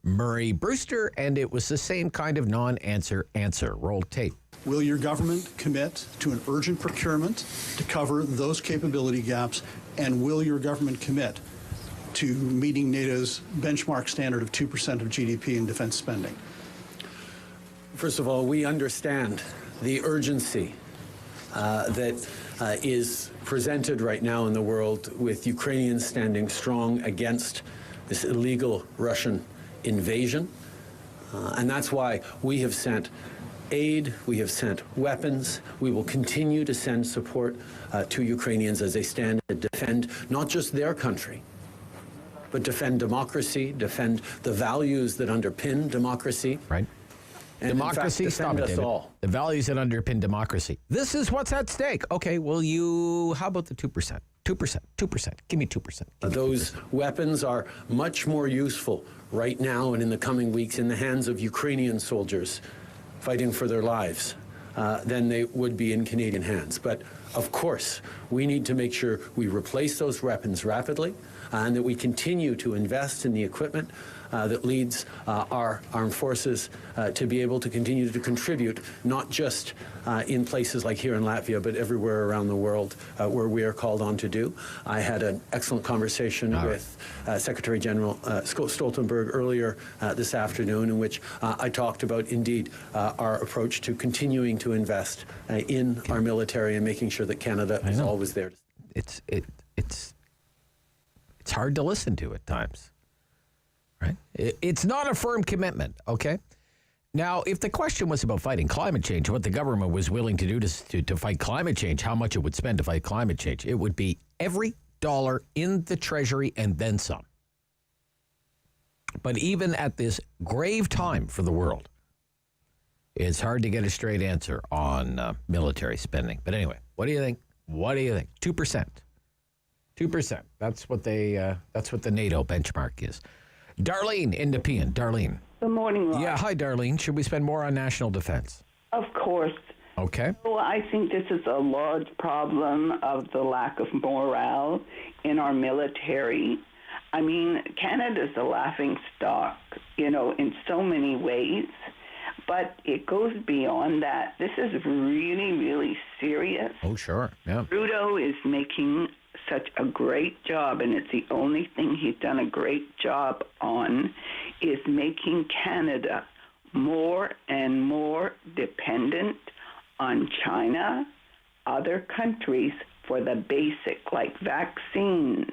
Murray Brewster, and it was the same kind of non-answer answer. Roll tape. Will your government commit to an urgent procurement to cover those capability gaps? And will your government commit to meeting NATO's benchmark standard of 2% of GDP in defense spending? First of all, we understand the urgency that is presented right now in the world, with Ukrainians standing strong against this illegal Russian invasion. And that's why we have sent aid, we have sent weapons. We will continue to send support to Ukrainians as they stand to defend not just their country, but defend democracy, defend the values that underpin democracy. Right. And democracy, in fact, stop it, David. all. The values that underpin democracy. This is what's at stake. Okay, well, how about the 2%? 2%. Give me 2%. Those weapons are much more useful right now and in the coming weeks in the hands of Ukrainian soldiers fighting for their lives than they would be in Canadian hands. But of course, we need to make sure we replace those weapons rapidly. and that we continue to invest in the equipment that leads our armed forces to be able to continue to contribute, not just in places like here in Latvia, but everywhere around the world where we are called on to do. I had an excellent conversation with Secretary General Stoltenberg earlier this afternoon, in which I talked about, indeed, our approach to continuing to invest in our military and making sure that Canada is always there. It's hard to listen to at times. Right? It's not a firm commitment, okay? Now, if the question was about fighting climate change, what the government was willing to do to fight climate change, how much it would spend to fight climate change, it would be every dollar in the Treasury and then some. But even at this grave time for the world, it's hard to get a straight answer on military spending. But anyway, what do you think? 2%. 2%. That's what the NATO benchmark is. Darlene in Nepean. Darlene. Good morning, Rob. Yeah, hi, Darlene. Should we spend more on national defense? Of course. Okay. So I think this is a large problem of the lack of morale in our military. I mean, Canada's a laughing stock, in so many ways. But it goes beyond that. This is really, really serious. Oh, sure. Yeah. Trudeau is making such a great job, and it's the only thing he's done a great job on, is making Canada more and more dependent on China, other countries for the basic, like vaccines.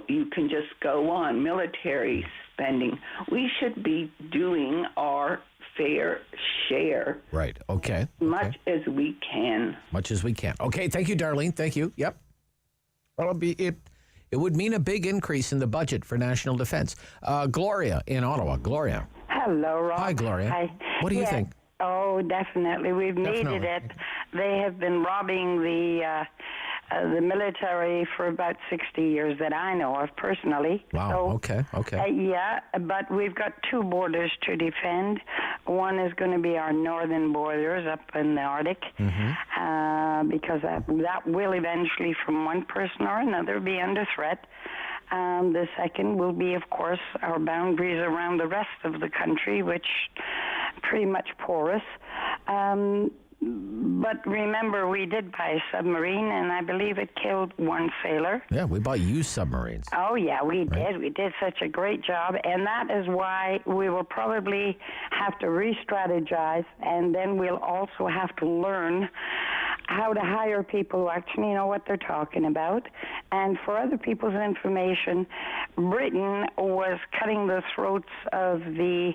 You can just go on, military spending. We should be doing our fair share. Right. Okay. Much as we can. Much as we can. Okay. Thank you, Darlene. Thank you. Yep. Well, it would mean a big increase in the budget for national defense. Gloria in Ottawa. Gloria. Hello, Rob. Hi, Gloria. Hi. What do you think? Oh, definitely. We've needed it. They have been robbing the military for about 60 years that I know of personally. Wow, so, okay. Yeah, but we've got two borders to defend. One is going to be our northern borders up in the Arctic, because that will eventually, from one person or another, be under threat. The second will be, of course, our boundaries around the rest of the country, which pretty much porous. But remember, we did buy a submarine, and I believe it killed one sailor. Yeah, we bought used submarines. Oh, yeah, we did. We did such a great job, and that is why we will probably have to re-strategize, and then we'll also have to learn how to hire people who actually know what they're talking about. And for other people's information, Britain was cutting the throats of the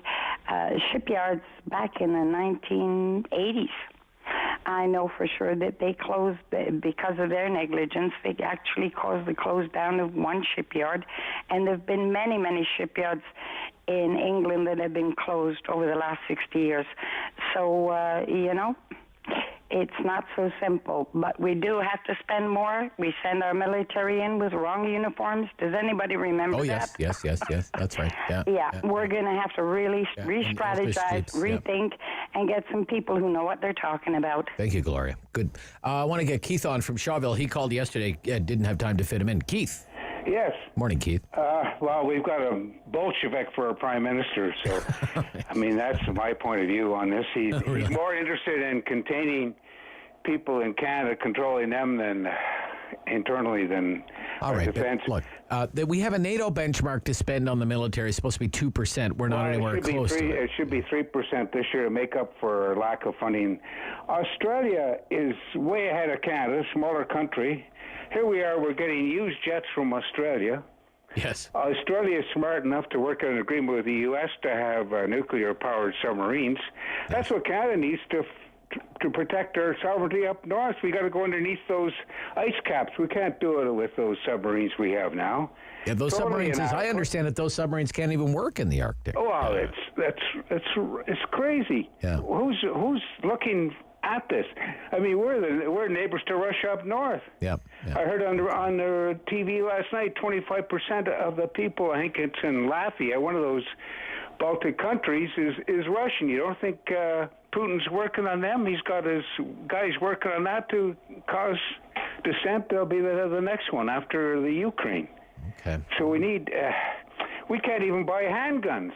shipyards back in the 1980s. I know for sure that they closed because of their negligence. They actually caused the close down of one shipyard, and there have been many, many shipyards in England that have been closed over the last 60 years. So, it's not so simple, but we do have to spend more. We send our military in with wrong uniforms. Does anybody remember that? Oh, yes, that's right. Yeah, we're going to have to really re-strategize, rethink, and get some people who know what they're talking about. Thank you, Gloria. Good. I want to get Keith on from Shawville. He called yesterday, didn't have time to fit him in. Keith. Yes. Morning, Keith. Well, we've got a Bolshevik for our prime minister, so I mean that's my point of view on this. He's more interested in containing people in Canada, controlling them than internally than all right, defense. Look, we have a NATO benchmark to spend on the military. It's supposed to be 2%. We're not anywhere close to it. It should be 3% this year to make up for lack of funding. Australia is way ahead of Canada, smaller country. Here we are, we're getting used jets from Australia. Yes. Australia is smart enough to work out an agreement with the U.S. to have nuclear-powered submarines. That's what Canada needs to protect our sovereignty up north. We got to go underneath those ice caps. We can't do it with those submarines we have now. Yeah, those submarines, as I understand it, those submarines can't even work in the Arctic. Oh, well, it's crarazy. Yeah. Who's looking at this? I mean, we're neighbors to Russia up north. Yeah. I heard on the TV last night, 25% of the people, I think it's in Latvia, one of those Baltic countries, is Russian. You don't think Putin's working on them? He's got his guys working on that to cause descent, they'll be the next one after the Ukraine. Okay. So we need, we can't even buy handguns.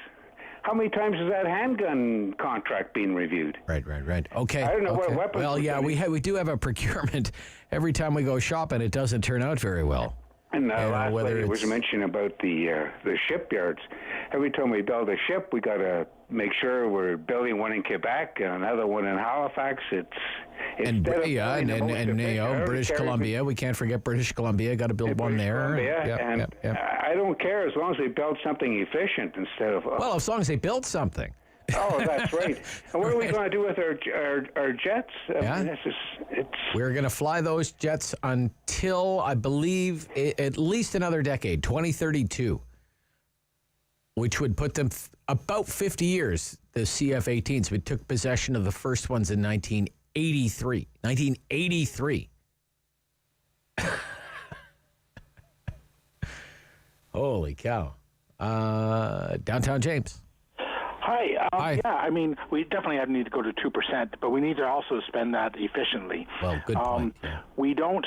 How many times has that handgun contract been reviewed? Right. Okay. I don't know what weapons. Well, yeah, we do have a procurement. Every time we go shopping, it doesn't turn out very well. And last whether lady was mentioning about the shipyards. Every time we build a ship, we got to make sure we're building one in Quebec and another one in Halifax. And British Columbia. We can't forget British Columbia. Got to build one there. I don't care as long as they build something efficient instead of. Well, as long as they build something. Oh, that's right. And what are we going to do with our jets? We're going to fly those jets until, I believe, at least another decade, 2032, which would put them about 50 years, the CF-18s. We took possession of the first ones in 1983. 1983. Holy cow. Downtown James. Hi. Yeah, I mean, we definitely need to go to 2%, but we need to also spend that efficiently. Well, good point. Yeah. We don't.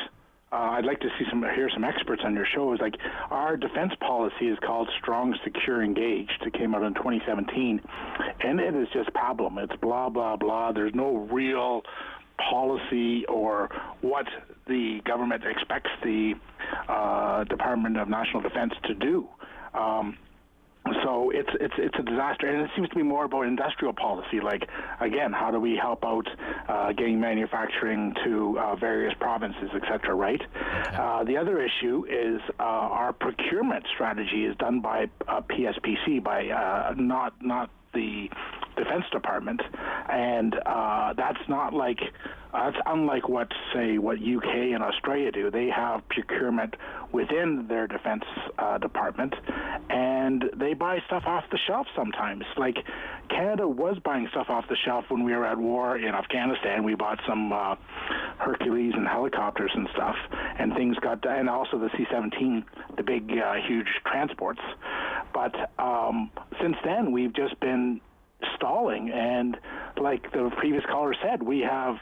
I'd like to hear some experts on your show. Is like our defense policy is called Strong, Secure, Engaged. It came out in 2017, and it is just pablum. It's blah blah blah. There's no real policy or what the government expects the Department of National Defense to do. So it's a disaster, and it seems to be more about industrial policy. Like, again, how do we help out getting manufacturing to various provinces, et cetera, right? Okay. The other issue is our procurement strategy is done by PSPC, by not the Defense Department, and that's not like that's unlike what UK and Australia do. They have procurement within their Defense Department, and they buy stuff off the shelf sometimes. Like Canada was buying stuff off the shelf when we were at war in Afghanistan. We bought some Hercules and helicopters and stuff, and things got, and also the C-17, the big, huge transports. But since then, we've just been stalling, and like the previous caller said, we have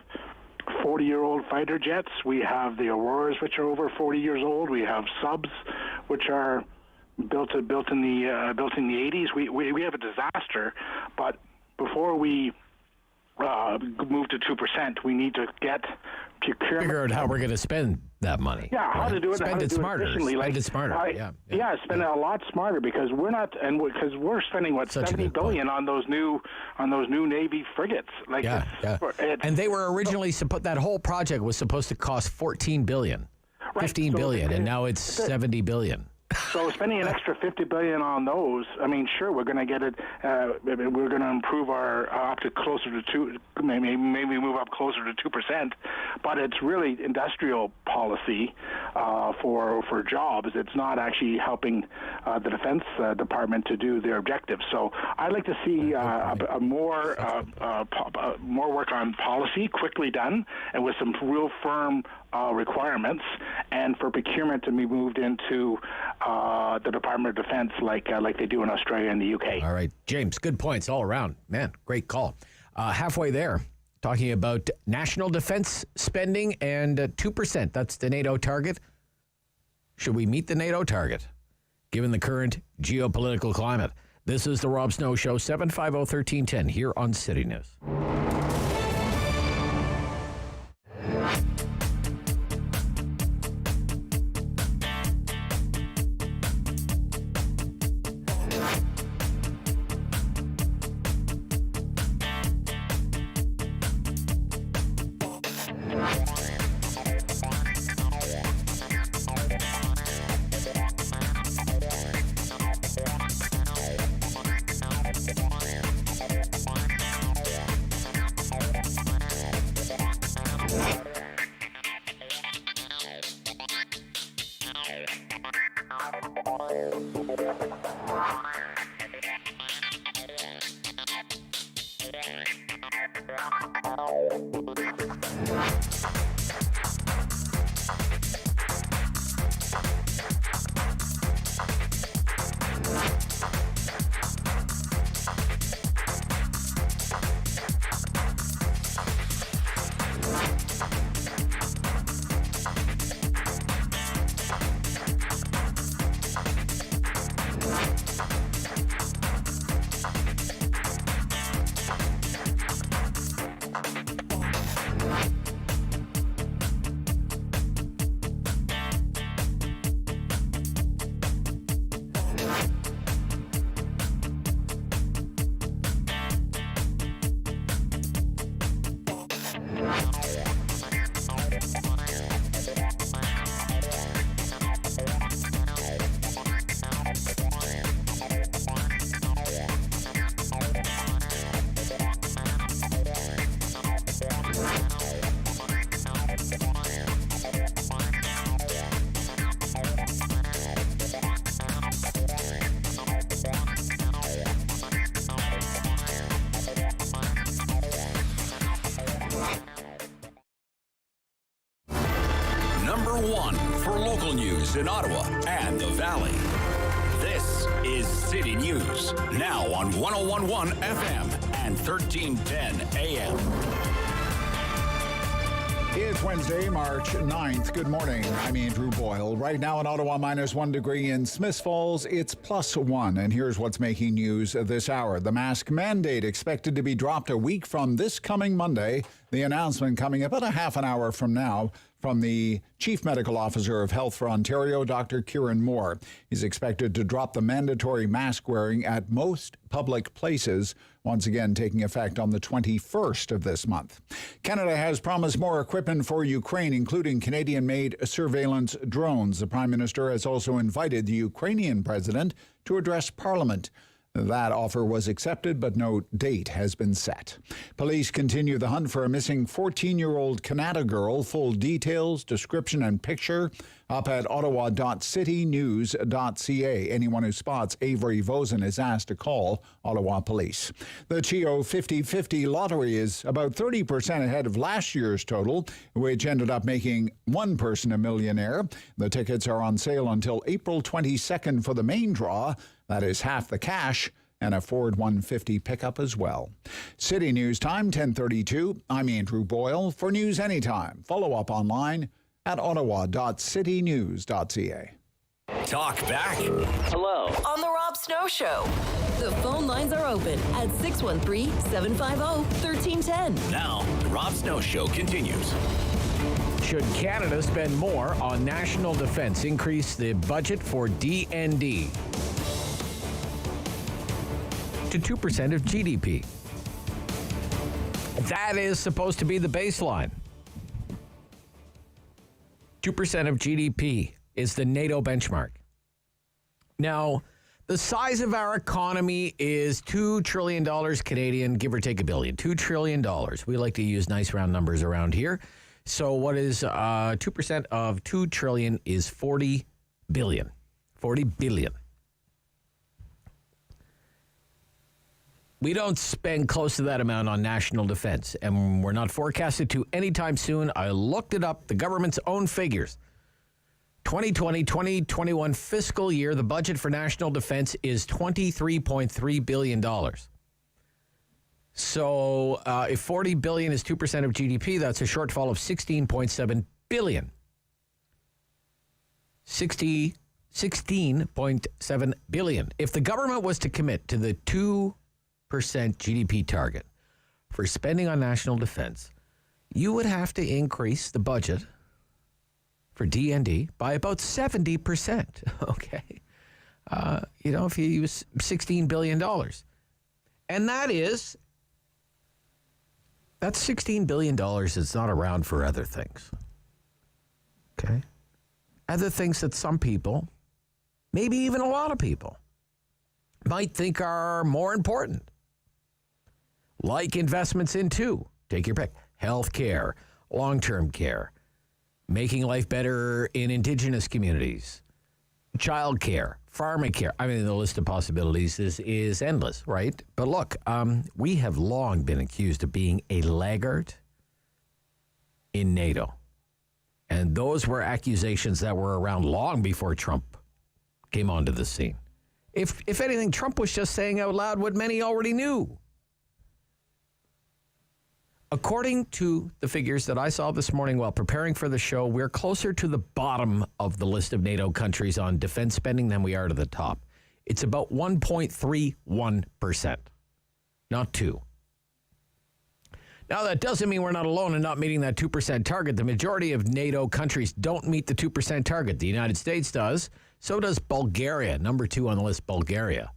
40-year-old fighter jets. We have the Auroras, which are over 40 years old. We have subs, which are built in the 80s. We have a disaster, but before we move to 2%, we need to get procurement. Figure out how we're going to spend that money. Yeah, how to do it. Spend it smarter. Spend it smarter. Spend it a lot smarter, because we're not, and because we're spending $70 billion on those new Navy frigates. Like, and they were originally that whole project was supposed to cost $14 billion, $15 billion, and now it's $70 billion. So spending an extra $50 billion on those, I mean, sure, we're going to get it. We're going to improve our up to closer to 2%, maybe move up closer to 2%. But it's really industrial policy for jobs. It's not actually helping the Defense Department to do their objectives. So I'd like to see more work on policy, quickly done, and with some real firm requirements, and for procurement to be moved into the Department of Defense like they do in Australia and the UK. All right, James, good points all around. Man, great call. Halfway there, talking about national defense spending and 2%. That's the NATO target. Should we meet the NATO target, given the current geopolitical climate? This is the Rob Snow Show, 750-1310, here on City News. 1 for local news in Ottawa and the Valley. This is City News, now on 101.1 FM and 1310 AM. It's Wednesday, March 9th. Good morning. I'm Andrew Boyle. Right now in Ottawa, -1 degree. In Smiths Falls, it's +1. And here's what's making news this hour. The mask mandate expected to be dropped a week from this coming Monday. The announcement coming about a half an hour from now from the Chief Medical Officer of Health for Ontario, Dr. Kieran Moore. He's expected to drop the mandatory mask wearing at most public places, once again taking effect on the 21st of this month. Canada has promised more equipment for Ukraine, including Canadian-made surveillance drones. The Prime Minister has also invited the Ukrainian president to address Parliament. That offer was accepted, but no date has been set. Police continue the hunt for a missing 14-year-old Canada girl. Full details, description, and picture up at ottawa.citynews.ca. Anyone who spots Avery Vosen is asked to call Ottawa Police. The CHEO 50-50 lottery is about 30% ahead of last year's total, which ended up making one person a millionaire. The tickets are on sale until April 22nd for the main draw. That is half the cash and a Ford 150 pickup as well. City News Time, 10:32. I'm Andrew Boyle. For news anytime, follow up online at ottawa.citynews.ca. Talk back. Hello. On the Rob Snow Show. The phone lines are open at 613-750-1310. Now, the Rob Snow Show continues. Should Canada spend more on national defense, increase the budget for DND to 2% of GDP? That is supposed to be the baseline. 2% of GDP is the NATO benchmark. Now, the size of our economy is $2 trillion Canadian, give or take $1 billion. $2 trillion. We like to use nice round numbers around here. So what is 2% of $2 trillion is 40 billion. 40 billion. We don't spend close to that amount on national defense, and we're not forecasted to anytime soon. I looked it up, the government's own figures. 2020-2021 fiscal year, the budget for national defense is $23.3 billion. So if 40 billion is 2% of GDP, that's a shortfall of 16.7 billion. 16.7 billion. If the government was to commit to the 2% GDP target for spending on national defense, you would have to increase the budget for DND by about 70%. Okay. If you use $16 billion. And that's $16 billion that's not around for other things. Okay. Other things that some people, maybe even a lot of people, might think are more important. Like investments into, take your pick, health care, long-term care, making life better in Indigenous communities, child care, pharmacare. I mean, the list of possibilities is endless, right? But look, we have long been accused of being a laggard in NATO. And those were accusations that were around long before Trump came onto the scene. If anything, Trump was just saying out loud what many already knew. According to the figures that I saw this morning while preparing for the show, we're closer to the bottom of the list of NATO countries on defense spending than we are to the top. It's about 1.31%, not 2%. Now, that doesn't mean we're not alone in not meeting that 2% target. The majority of NATO countries don't meet the 2% target. The United States does. So does Bulgaria, number 2 on the list, Bulgaria.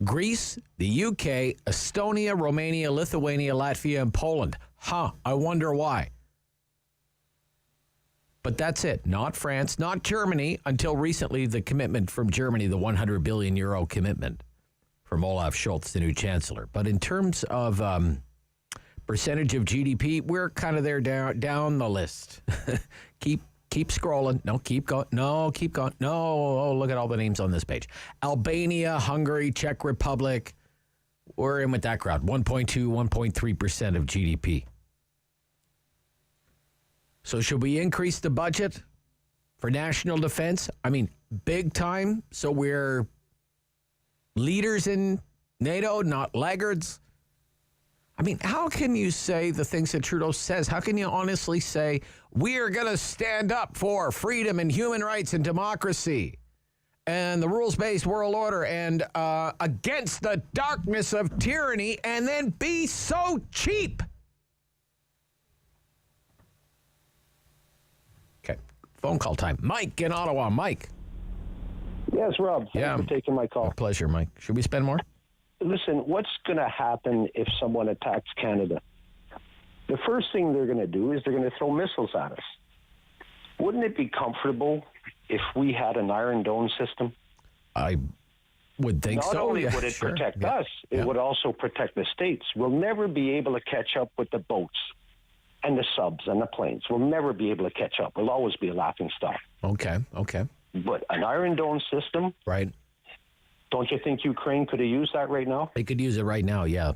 Greece, the UK, Estonia, Romania, Lithuania, Latvia, and Poland. I wonder why. But that's it. Not France, not Germany, until recently the commitment from Germany, the 100 billion euro commitment from Olaf Scholz, the new chancellor. But in terms of percentage of GDP, we're kind of there down the list. Keep scrolling. No, keep going. No, keep going. No, oh, look at all the names on this page. Albania, Hungary, Czech Republic. We're in with that crowd. 1.2, 1.3% of GDP. So should we increase the budget for national defense. I mean, big time. So we're leaders in NATO, not laggards. I mean, how can you say the things that Trudeau says? How can you honestly say, we are going to stand up for freedom and human rights and democracy and the rules-based world order and against the darkness of tyranny, and then be so cheap? Okay, phone call time. Mike in Ottawa. Mike. Yes, Rob. Thanks for taking my call. A pleasure, Mike. Should we spend more? Listen, what's going to happen if someone attacks Canada? The first thing they're going to do is they're going to throw missiles at us. Wouldn't it be comfortable if we had an Iron Dome system? I would think so. Not only yeah, would it sure. protect Yeah. us, it would also protect the states. We'll never be able to catch up with the boats and the subs and the planes. We'll never be able to catch up. We'll always be a laughing stock. Okay. But an Iron Dome system, right? Don't you think Ukraine could have used that right now? They could use it right now, yeah,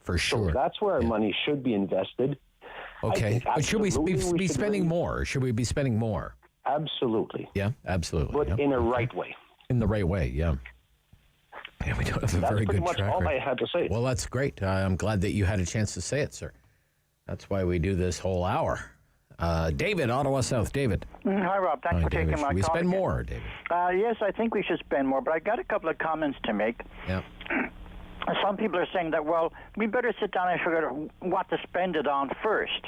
for sure. So that's where our money should be invested. Okay, but should we be spending more? Should we be spending more? Absolutely. Yeah, absolutely. But in a right way. In the right way, yeah. Yeah, we don't have a very good track record. That's pretty much all I had to say. Well, that's great. I'm glad that you had a chance to say it, sir. That's why we do this whole hour. David, Ottawa South. David. Hi, Rob. Thanks for taking my call. Should we spend more, David? Yes, I think we should spend more, but I got a couple of comments to make. Yeah. Some people are saying that, well, we better sit down and figure out what to spend it on first.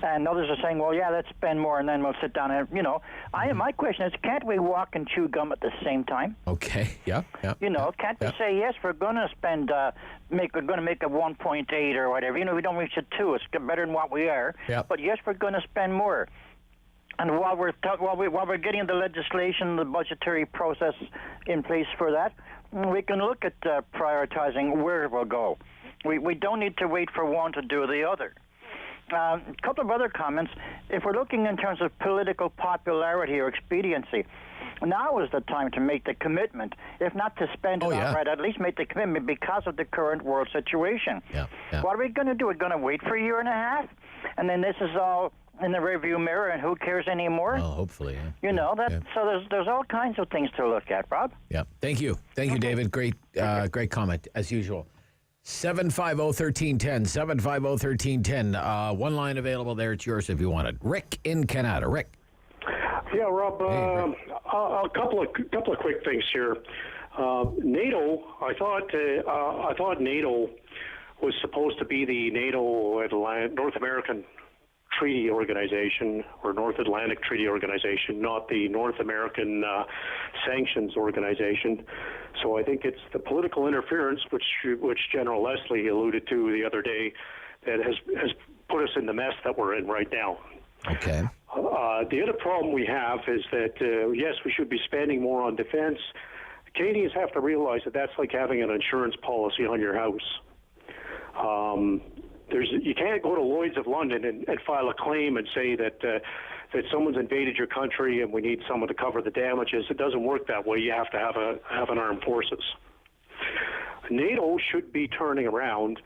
And others are saying, well, yeah, let's spend more, and then we'll sit down and, my question is, can't we walk and chew gum at the same time? Okay, yeah. Can't we say, yes, we're going to spend, we're going to make a 1.8 or whatever. We don't reach a 2. It's better than what we are. Yeah. But yes, we're going to spend more. And while we're getting the legislation, the budgetary process in place for that, we can look at prioritizing where we'll go. We don't need to wait for one to do the other. A couple of other comments. If we're looking in terms of political popularity or expediency, now is the time to make the commitment. If not to spend it outright, at least make the commitment because of the current world situation. Yeah. What are we going to do? We're going to wait for a year and a half? And then this is all in the rearview mirror, and who cares anymore? Well, hopefully, yeah. So there's all kinds of things to look at, Rob. Yeah. Thank you, David. Great comment as usual. 750-1310, 750-1310. One line available there. It's yours if you want it. Rick in Canada. Rick. Yeah, Rob. A couple of quick things here. NATO. I thought NATO was supposed to be the NATO North American Treaty Organization or North Atlantic Treaty Organization, not the North American Sanctions Organization. So I think it's the political interference, which General Leslie alluded to the other day, that has put us in the mess that we're in right now. Okay. The other problem we have is that, yes, we should be spending more on defense. Canadians have to realize that that's like having an insurance policy on your house. You can't go to Lloyd's of London and file a claim and say that someone's invaded your country and we need someone to cover the damages. It doesn't work that way. You have to have an armed forces. NATO should be turning around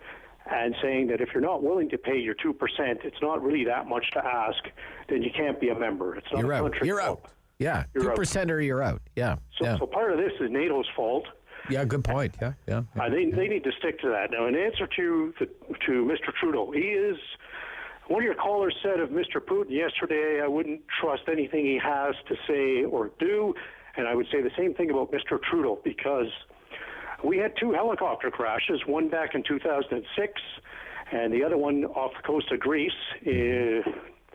and saying that if you're not willing to pay your 2%, it's not really that much to ask, then you can't be a member. It's not a country You're club. out. Yeah, 2% or you're out. Yeah. So part of this is NATO's fault. Yeah, good point. Yeah. They need to stick to that. Now, in answer to Mr. Trudeau, he is. One of your callers said of Mr. Putin yesterday, I wouldn't trust anything he has to say or do, and I would say the same thing about Mr. Trudeau, because we had 2 helicopter crashes, one back in 2006 and the other one off the coast of Greece a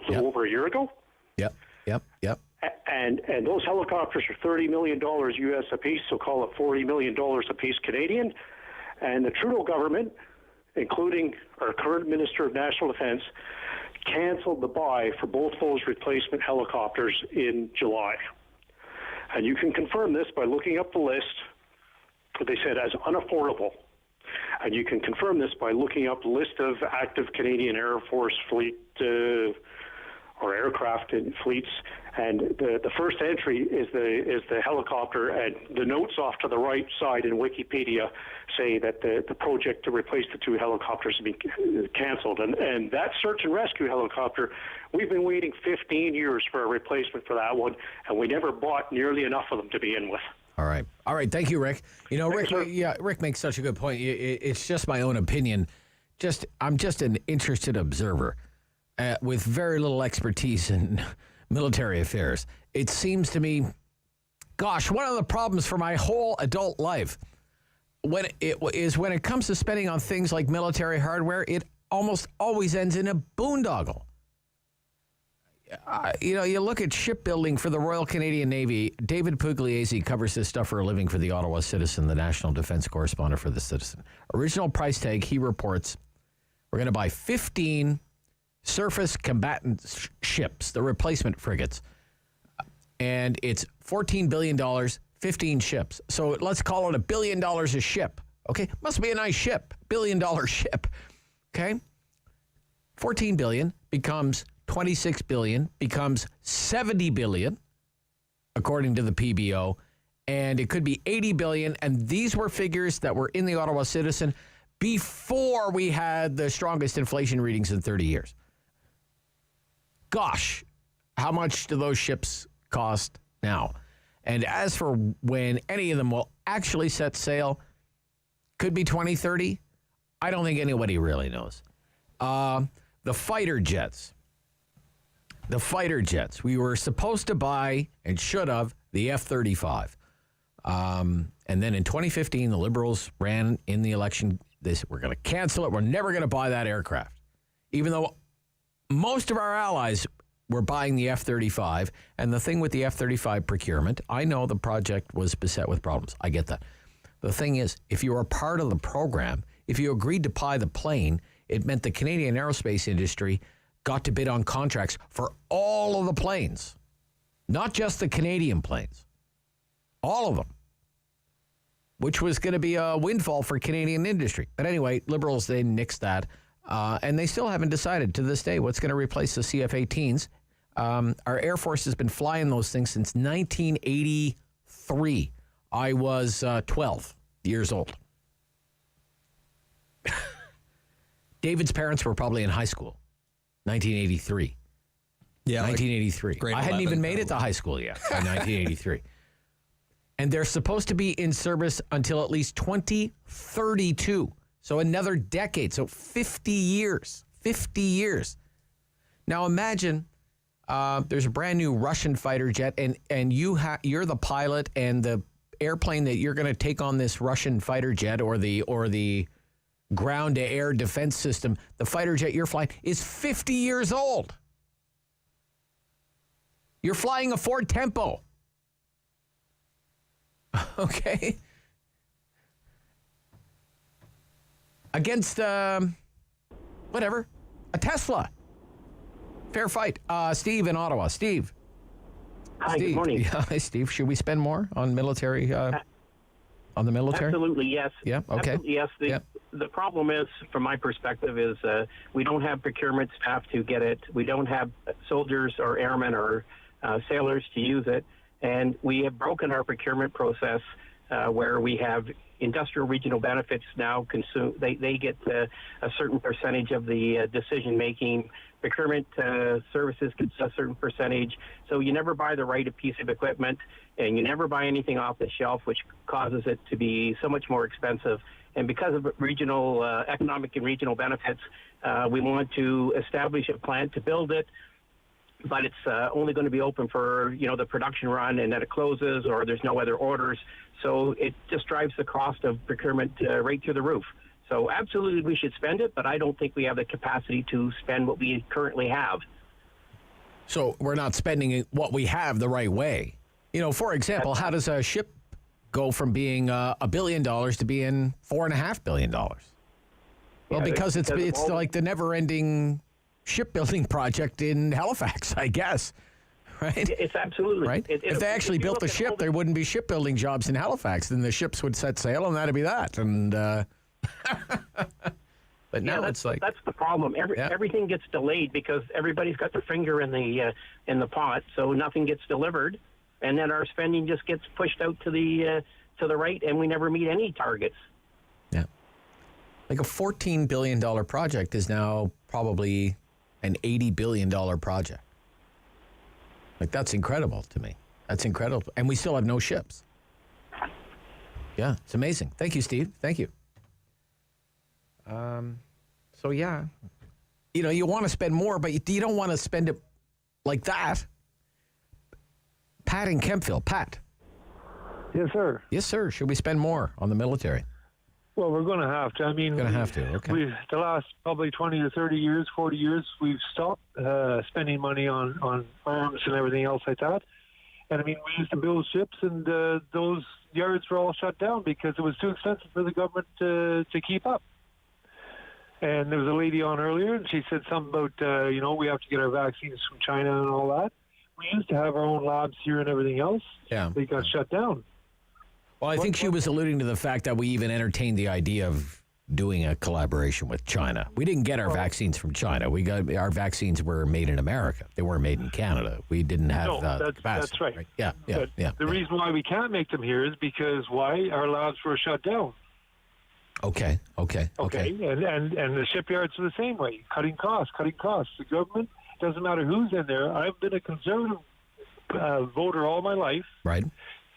little over a year ago. Yep. And those helicopters are $30 million U.S. apiece, so call it $40 million apiece Canadian. And the Trudeau government, including our current Minister of National Defense, canceled the buy for both those replacement helicopters in July. And you can confirm this by looking up the list, what they said as unaffordable. And you can confirm this by looking up the list of active Canadian Air Force fleet or aircraft fleets, And the first entry is the helicopter, and the notes off to the right side in Wikipedia say that the project to replace the 2 helicopters has been canceled. And that search and rescue helicopter, we've been waiting 15 years for a replacement for that one, and we never bought nearly enough of them to begin with. All right. Thank you, Rick. Rick makes such a good point. It's just my own opinion. I'm just an interested observer with very little expertise in military affairs. It seems to me, gosh, one of the problems for my whole adult life when it comes to spending on things like military hardware, it almost always ends in a boondoggle. You look at shipbuilding for the Royal Canadian Navy. David Pugliese covers this stuff for a living for the Ottawa Citizen, the national defense correspondent for the Citizen. Original price tag, he reports, we're going to buy 15 surface combatant ships, the replacement frigates. And it's $14 billion, 15 ships. So let's call it $1 billion a ship. Okay? Must be a nice ship. $1 billion ship. Okay? 14 billion becomes 26 billion, becomes 70 billion, according to the PBO, and it could be 80 billion. And these were figures that were in the Ottawa Citizen before we had the strongest inflation readings in 30 years. Gosh, how much do those ships cost now? And as for when any of them will actually set sail, could be 2030. I don't think anybody really knows. The fighter jets. We were supposed to buy and should have the F-35. And then in 2015, the Liberals ran in the election. They said, we're going to cancel it. We're never going to buy that aircraft. Even though most of our allies were buying the F-35. And the thing with the F-35 procurement, I know the project was beset with problems. I get that. The thing is, if you were part of the program, if you agreed to buy the plane, it meant the Canadian aerospace industry got to bid on contracts for all of the planes, not just the Canadian planes, all of them, which was going to be a windfall for Canadian industry. But anyway, Liberals, they nixed that, and they still haven't decided to this day what's going to replace the CF-18s. Our Air Force has been flying those things since 1983. I was 12 years old. David's parents were probably in high school. 1983. Yeah, 1983. I hadn't even made it to high school yet in 1983. And they're supposed to be in service until at least 2032. So another decade. So 50 years. 50 years. Now imagine there's a brand new Russian fighter jet, and you're the pilot, and the airplane that you're going to take on this Russian fighter jet or the ground-to-air defense system, the fighter jet you're flying, is 50 years old. You're flying a Ford Tempo. Okay? Against, a Tesla. Fair fight. Steve in Ottawa. Steve. Hi, good morning. Yeah, hi, Steve. Should we spend more on military, on the military? Absolutely, yes. Yeah, okay. Absolutely, yes. The problem is, from my perspective, is we don't have procurement staff to get it. We don't have soldiers or airmen or sailors to use it. And we have broken our procurement process where we have industrial regional benefits now consume. They get a certain percentage of the decision-making. Procurement services gets a certain percentage. So you never buy the right piece of equipment, and you never buy anything off the shelf, which causes it to be so much more expensive. And because of regional economic and regional benefits, we want to establish a plant to build it, but it's only going to be open for, the production run, and then it closes or there's no other orders. So it just drives the cost of procurement right through the roof. So absolutely we should spend it, but I don't think we have the capacity to spend what we currently have. So we're not spending what we have the right way. For example, how does a ship go from being $1 billion to being $4.5 billion? Well, because it's like the never-ending shipbuilding project in Halifax, I guess. Right? It's absolutely right. If they actually built the ship, there wouldn't be shipbuilding jobs in Halifax. Then the ships would set sail, and that'd be that. And But now that's it's that's the problem. Everything gets delayed because everybody's got their finger in the pot, so nothing gets delivered, and then our spending just gets pushed out to the right, and we never meet any targets. Yeah, like a $14 billion project is now probably an $80 billion project. Like, that's incredible to me. That's incredible, and we still have no ships. Yeah, it's amazing. Thank you, Steve. Thank you. So yeah, you want to spend more, but you don't want to spend it like that. Pat in Kempville. Pat. Yes, sir. Yes, sir. Should we spend more on the military? Well, we're going to have to. I mean, going to have to. Okay. The last probably 20 to 30 years, 40 years, we've stopped spending money on arms and everything else like that. And I mean, we used to build ships, and those yards were all shut down because it was too expensive for the government to keep up. And there was a lady on earlier, and she said something about, we have to get our vaccines from China and all that. We used to have our own labs here and everything else. Yeah. They got shut down. Well, I think she was alluding to the fact that we even entertained the idea of doing a collaboration with China. We didn't get our vaccines from China. Our vaccines were made in America. They weren't made in Canada. We didn't have the capacity. That's right. Yeah. The reason why we can't make them here is because our labs were shut down. Okay. And the shipyards are the same way, cutting costs. The government, doesn't matter who's in there. I've been a conservative voter all my life. Right.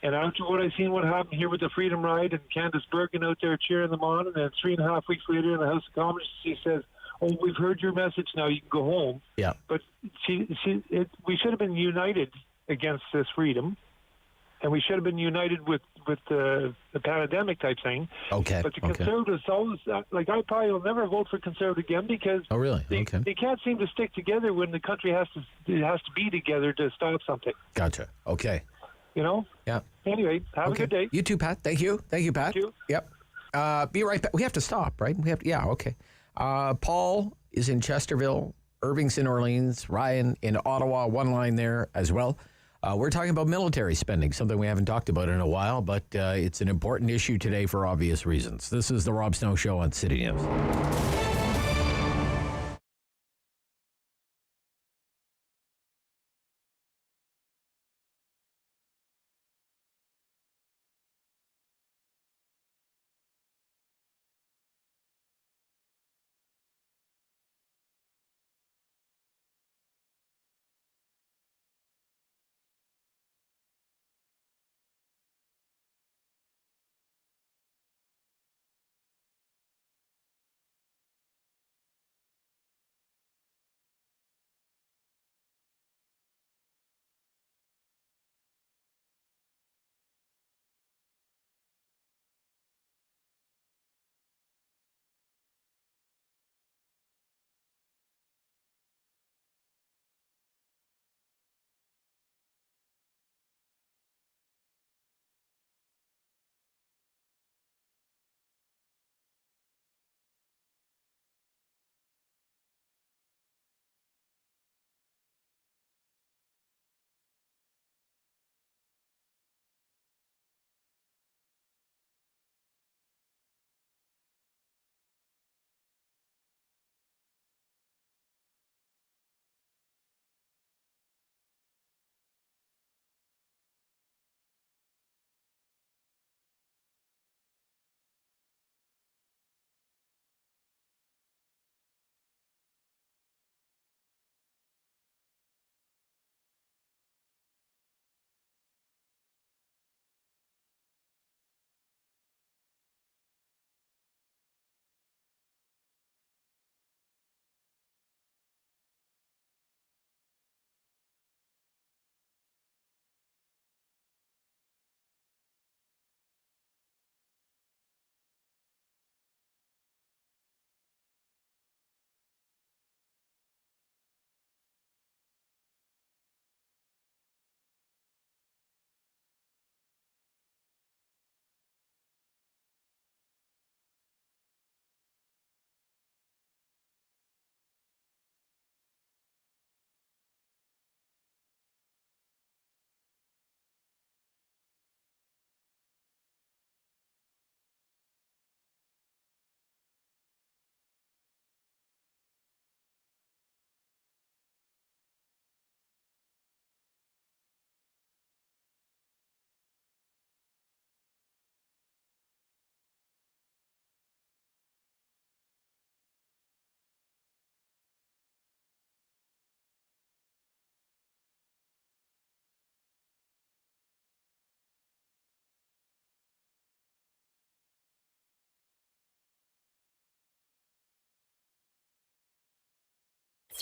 And after what I've seen what happened here with the Freedom Ride and Candace Bergen out there cheering them on, and then 3.5 weeks later in the House of Commons, she says, "Oh, we've heard your message now, you can go home." Yeah. But we should have been united against this freedom. And we should have been united with the pandemic type thing. Okay. But the Conservatives always, I probably will never vote for Conservative again because they can't seem to stick together when the country has to be together to stop something. Gotcha. Okay. Yeah. Anyway, have a good day. You too, Pat. Thank you. Thank you, Pat. Thank you. Yep. Be right back. We have to stop, right? Yeah, okay. Paul is in Chesterville. Irving's in Orleans. Ryan in Ottawa. One line there as well. We're talking about military spending, something we haven't talked about in a while, but it's an important issue today for obvious reasons. This is the Rob Snow Show on City News.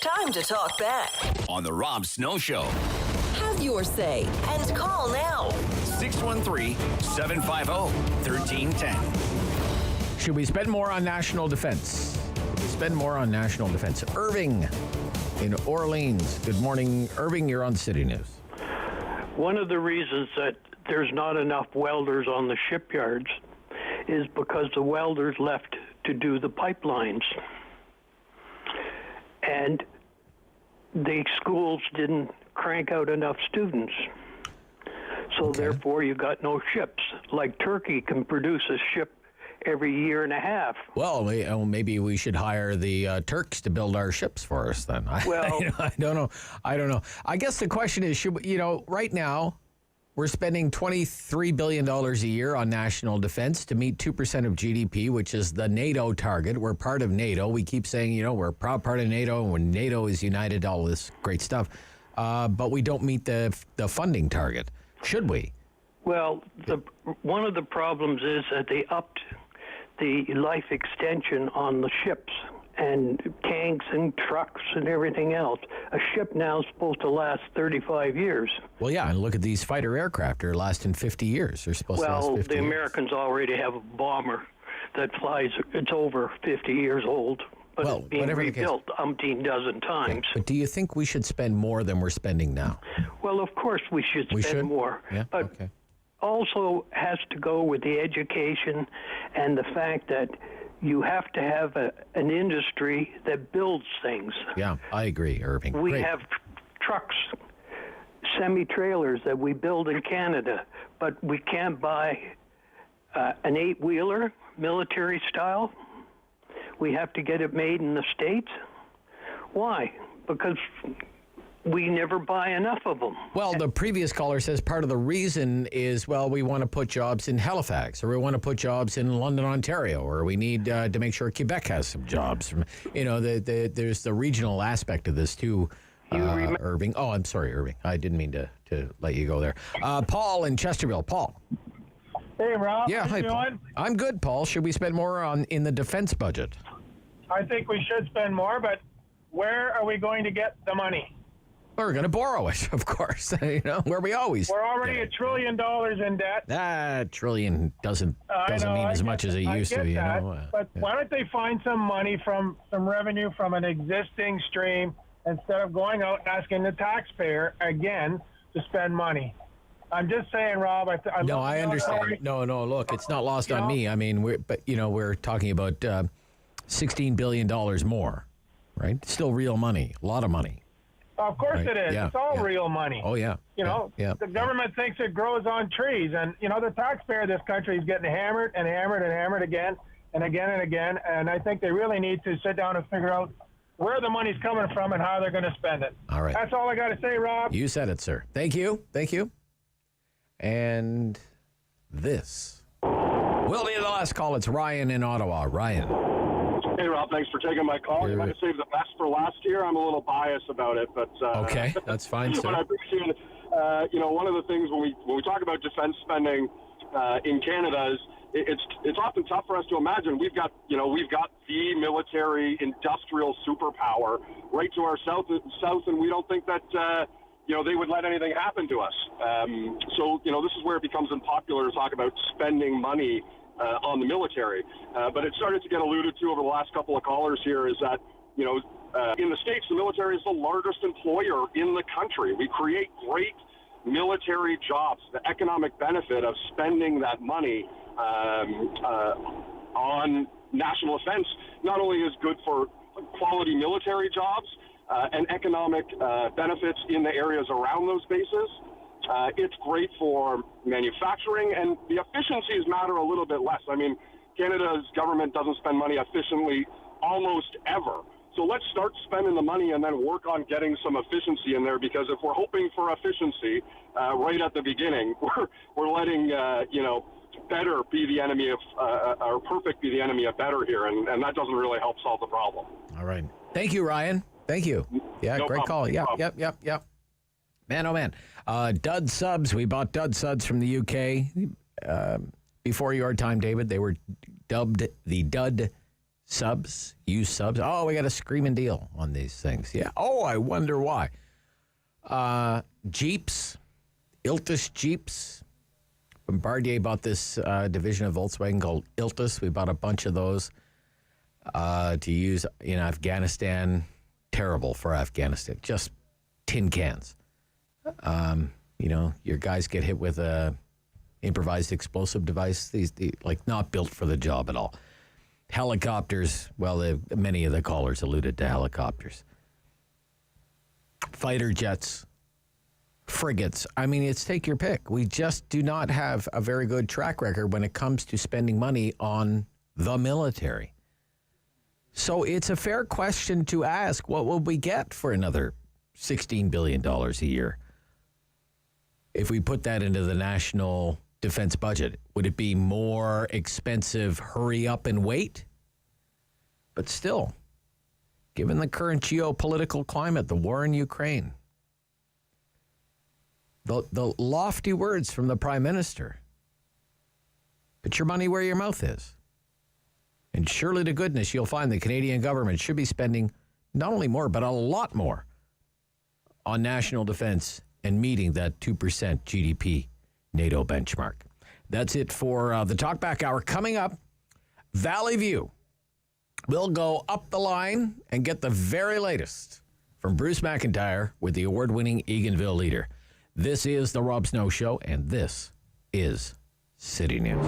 time to talk back. On the Rob Snow Show. Have your say and call now. 613-750-1310. Should we spend more on national defense? Should we spend more on national defense? Irving in Orleans. Good morning, Irving. You're on City News. One of the reasons that there's not enough welders on the shipyards is because the welders left to do the pipelines. And the schools didn't crank out enough students. So therefore you got no ships. Like Turkey can produce a ship every year and a half. Well, maybe we should hire the Turks to build our ships for us then. Well, I don't know. I guess the question is, right now, we're spending $23 billion a year on national defense to meet 2% of GDP, which is the NATO target. We're part of NATO. We keep saying, we're a proud part of NATO, and when NATO is united, all this great stuff. But we don't meet the funding target. Should we? Well, one of the problems is that they upped the life extension on the ships and tanks and trucks and everything else. A ship now is supposed to last 35 years. Well, yeah, and look at these fighter aircraft. They're lasting 50 years. They're supposed to last 50 years. Well, the Americans already have a bomber that flies. It's over 50 years old, but it's being rebuilt umpteen dozen times. Okay. But do you think we should spend more than we're spending now? Well, of course we should spend more. Yeah? But also has to go with the education and the fact that you have to have an industry that builds things. Yeah, I agree, Irving. We have trucks, semi-trailers that we build in Canada, but we can't buy an 8-wheeler, military style. We have to get it made in the States. Why? Because we never buy enough of them. Well, the previous caller says part of the reason is, we want to put jobs in Halifax, or we want to put jobs in London, Ontario, or we need to make sure Quebec has some jobs. There's the regional aspect of this too, Irving. Oh, I'm sorry, Irving. I didn't mean to let you go there. Paul in Chesterville. Paul. Hey, Rob. Yeah, how you Paul. doing? I'm good, Paul. Should we spend more in the defense budget? I think we should spend more, but where are we going to get the money? We're going to borrow it, of course, where we always. We're already $1 trillion in debt. That trillion doesn't mean as much as it used to, But why don't they find some money from some revenue from an existing stream instead of going out and asking the taxpayer again to spend money? I'm just saying, Rob. I understand. No, look, it's not lost on me. I mean, we're talking about $16 billion more, right? Still real money, a lot of money. Of course it is. Yeah, it's all real money. Oh, yeah. The government thinks it grows on trees. And, the taxpayer of this country is getting hammered and hammered and hammered again and again and again. And I think they really need to sit down and figure out where the money's coming from and how they're going to spend it. All right. That's all I got to say, Rob. You said it, sir. Thank you. And this will be the last call. It's Ryan in Ottawa. Ryan. Hey, Rob, thanks for taking my call. You might have saved the best for last year. I'm a little biased about it, but... okay, that's fine, sir. But I appreciate it. One of the things when we talk about defense spending in Canada is it's often tough for us to imagine. We've got the military industrial superpower right to our south, and we don't think that... they would let anything happen to us. So this is where it becomes unpopular to talk about spending money on the military. But it started to get alluded to over the last couple of callers here is that, in the States, the military is the largest employer in the country. We create great military jobs. The economic benefit of spending that money on national defense not only is good for quality military jobs, and economic benefits in the areas around those bases. It's great for manufacturing, and the efficiencies matter a little bit less. I mean, Canada's government doesn't spend money efficiently almost ever. So let's start spending the money and then work on getting some efficiency in there, because if we're hoping for efficiency right at the beginning, we're letting, better be the enemy of, or perfect be the enemy of better here, and that doesn't really help solve the problem. All right. Thank you, Ryan. Thank you. Yeah, no great problem. call. Yep. Man, oh man. Dud subs. We bought Dud suds from the UK before your time, David. They were dubbed the Dud Subs, used subs. Oh, we got a screaming deal on these things. Yeah. Oh, I wonder why. Jeeps, Iltis Jeeps. Bombardier bought this division of Volkswagen called Iltis. We bought a bunch of those to use in Afghanistan. Terrible for Afghanistan. Just tin cans. Your guys get hit with a improvised explosive device. These not built for the job at all. Helicopters, well, many of the callers alluded to helicopters. Fighter jets, frigates. I mean, it's take your pick. We just do not have a very good track record when it comes to spending money on the military. So it's a fair question to ask, what will we get for another $16 billion a year? If we put that into the national defense budget, would it be more expensive, hurry up and wait? But still, given the current geopolitical climate, the war in Ukraine, the lofty words from the Prime Minister, put your money where your mouth is. And surely to goodness, you'll find the Canadian government should be spending not only more, but a lot more on national defense and meeting that 2% GDP NATO benchmark. That's it for the Talkback Hour. Coming up, Valley View. We'll go up the line and get the very latest from Bruce McIntyre with the award-winning Eganville leader. This is The Rob Snow Show, and this is City News.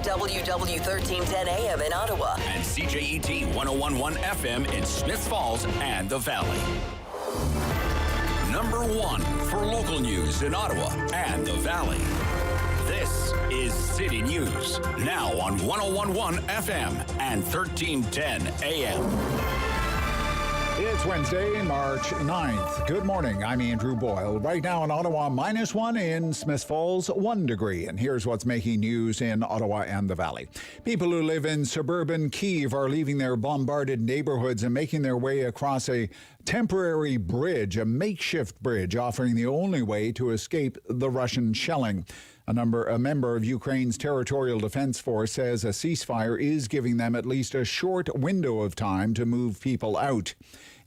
WW 1310 AM in Ottawa. And CJET 1011 FM in Smiths Falls and the Valley. Number one for local news in Ottawa and the Valley. This is City News, now on 1011 FM and 1310 AM. It's Wednesday, March 9th. Good morning. I'm Andrew Boyle. Right now in Ottawa, -1 in Smiths Falls, 1 degree. And here's what's making news in Ottawa and the Valley. People who live in suburban Kyiv are leaving their bombarded neighborhoods and making their way across a temporary bridge, a makeshift bridge, offering the only way to escape the Russian shelling. A member of Ukraine's territorial defense force says a ceasefire is giving them at least a short window of time to move people out.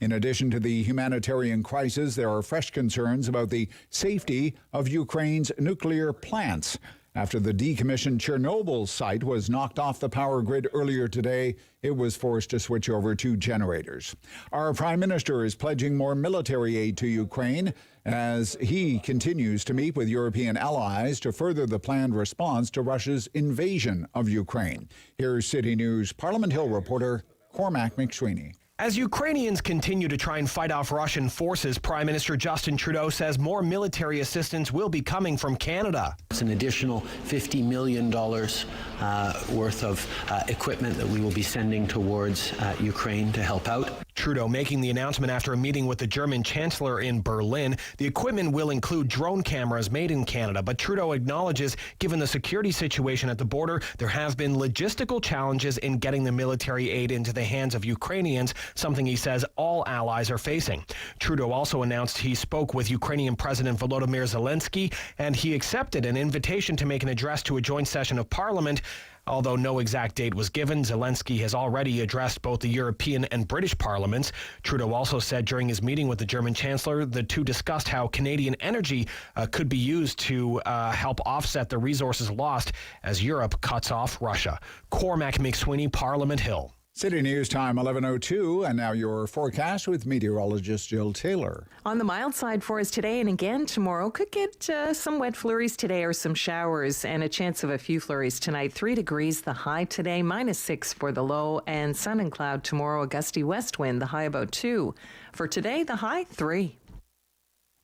In addition to the humanitarian crisis, there are fresh concerns about the safety of Ukraine's nuclear plants After the decommissioned Chernobyl site was knocked off the power grid earlier today, it was forced to switch over to generators. Our Prime Minister is pledging more military aid to Ukraine as he continues to meet with European allies to further the planned response to Russia's invasion of Ukraine. Here's City News Parliament Hill reporter Cormac McSweeney. As Ukrainians continue to try and fight off Russian forces, Prime Minister Justin Trudeau says more military assistance will be coming from Canada. It's an additional $50 million worth of equipment that we will be sending towards Ukraine to help out. Trudeau making the announcement after a meeting with the German Chancellor in Berlin. The equipment will include drone cameras made in Canada, but Trudeau acknowledges, given the security situation at the border, there have been logistical challenges in getting the military aid into the hands of Ukrainians, something he says all allies are facing. Trudeau also announced he spoke with Ukrainian President Volodymyr Zelensky, and he accepted an invitation to make an address to a joint session of Parliament. Although no exact date was given, Zelensky has already addressed both the European and British parliaments. Trudeau also said during his meeting with the German Chancellor, the two discussed how Canadian energy could be used to help offset the resources lost as Europe cuts off Russia. Cormac McSweeney, Parliament Hill. City News Time 11:02, and now your forecast with meteorologist Jill Taylor. On the mild side for us today and again tomorrow, could get some wet flurries today or some showers and a chance of a few flurries tonight. 3 degrees the high today, -6 for the low, and sun and cloud tomorrow, a gusty west wind, the high about 2. For today, the high 3.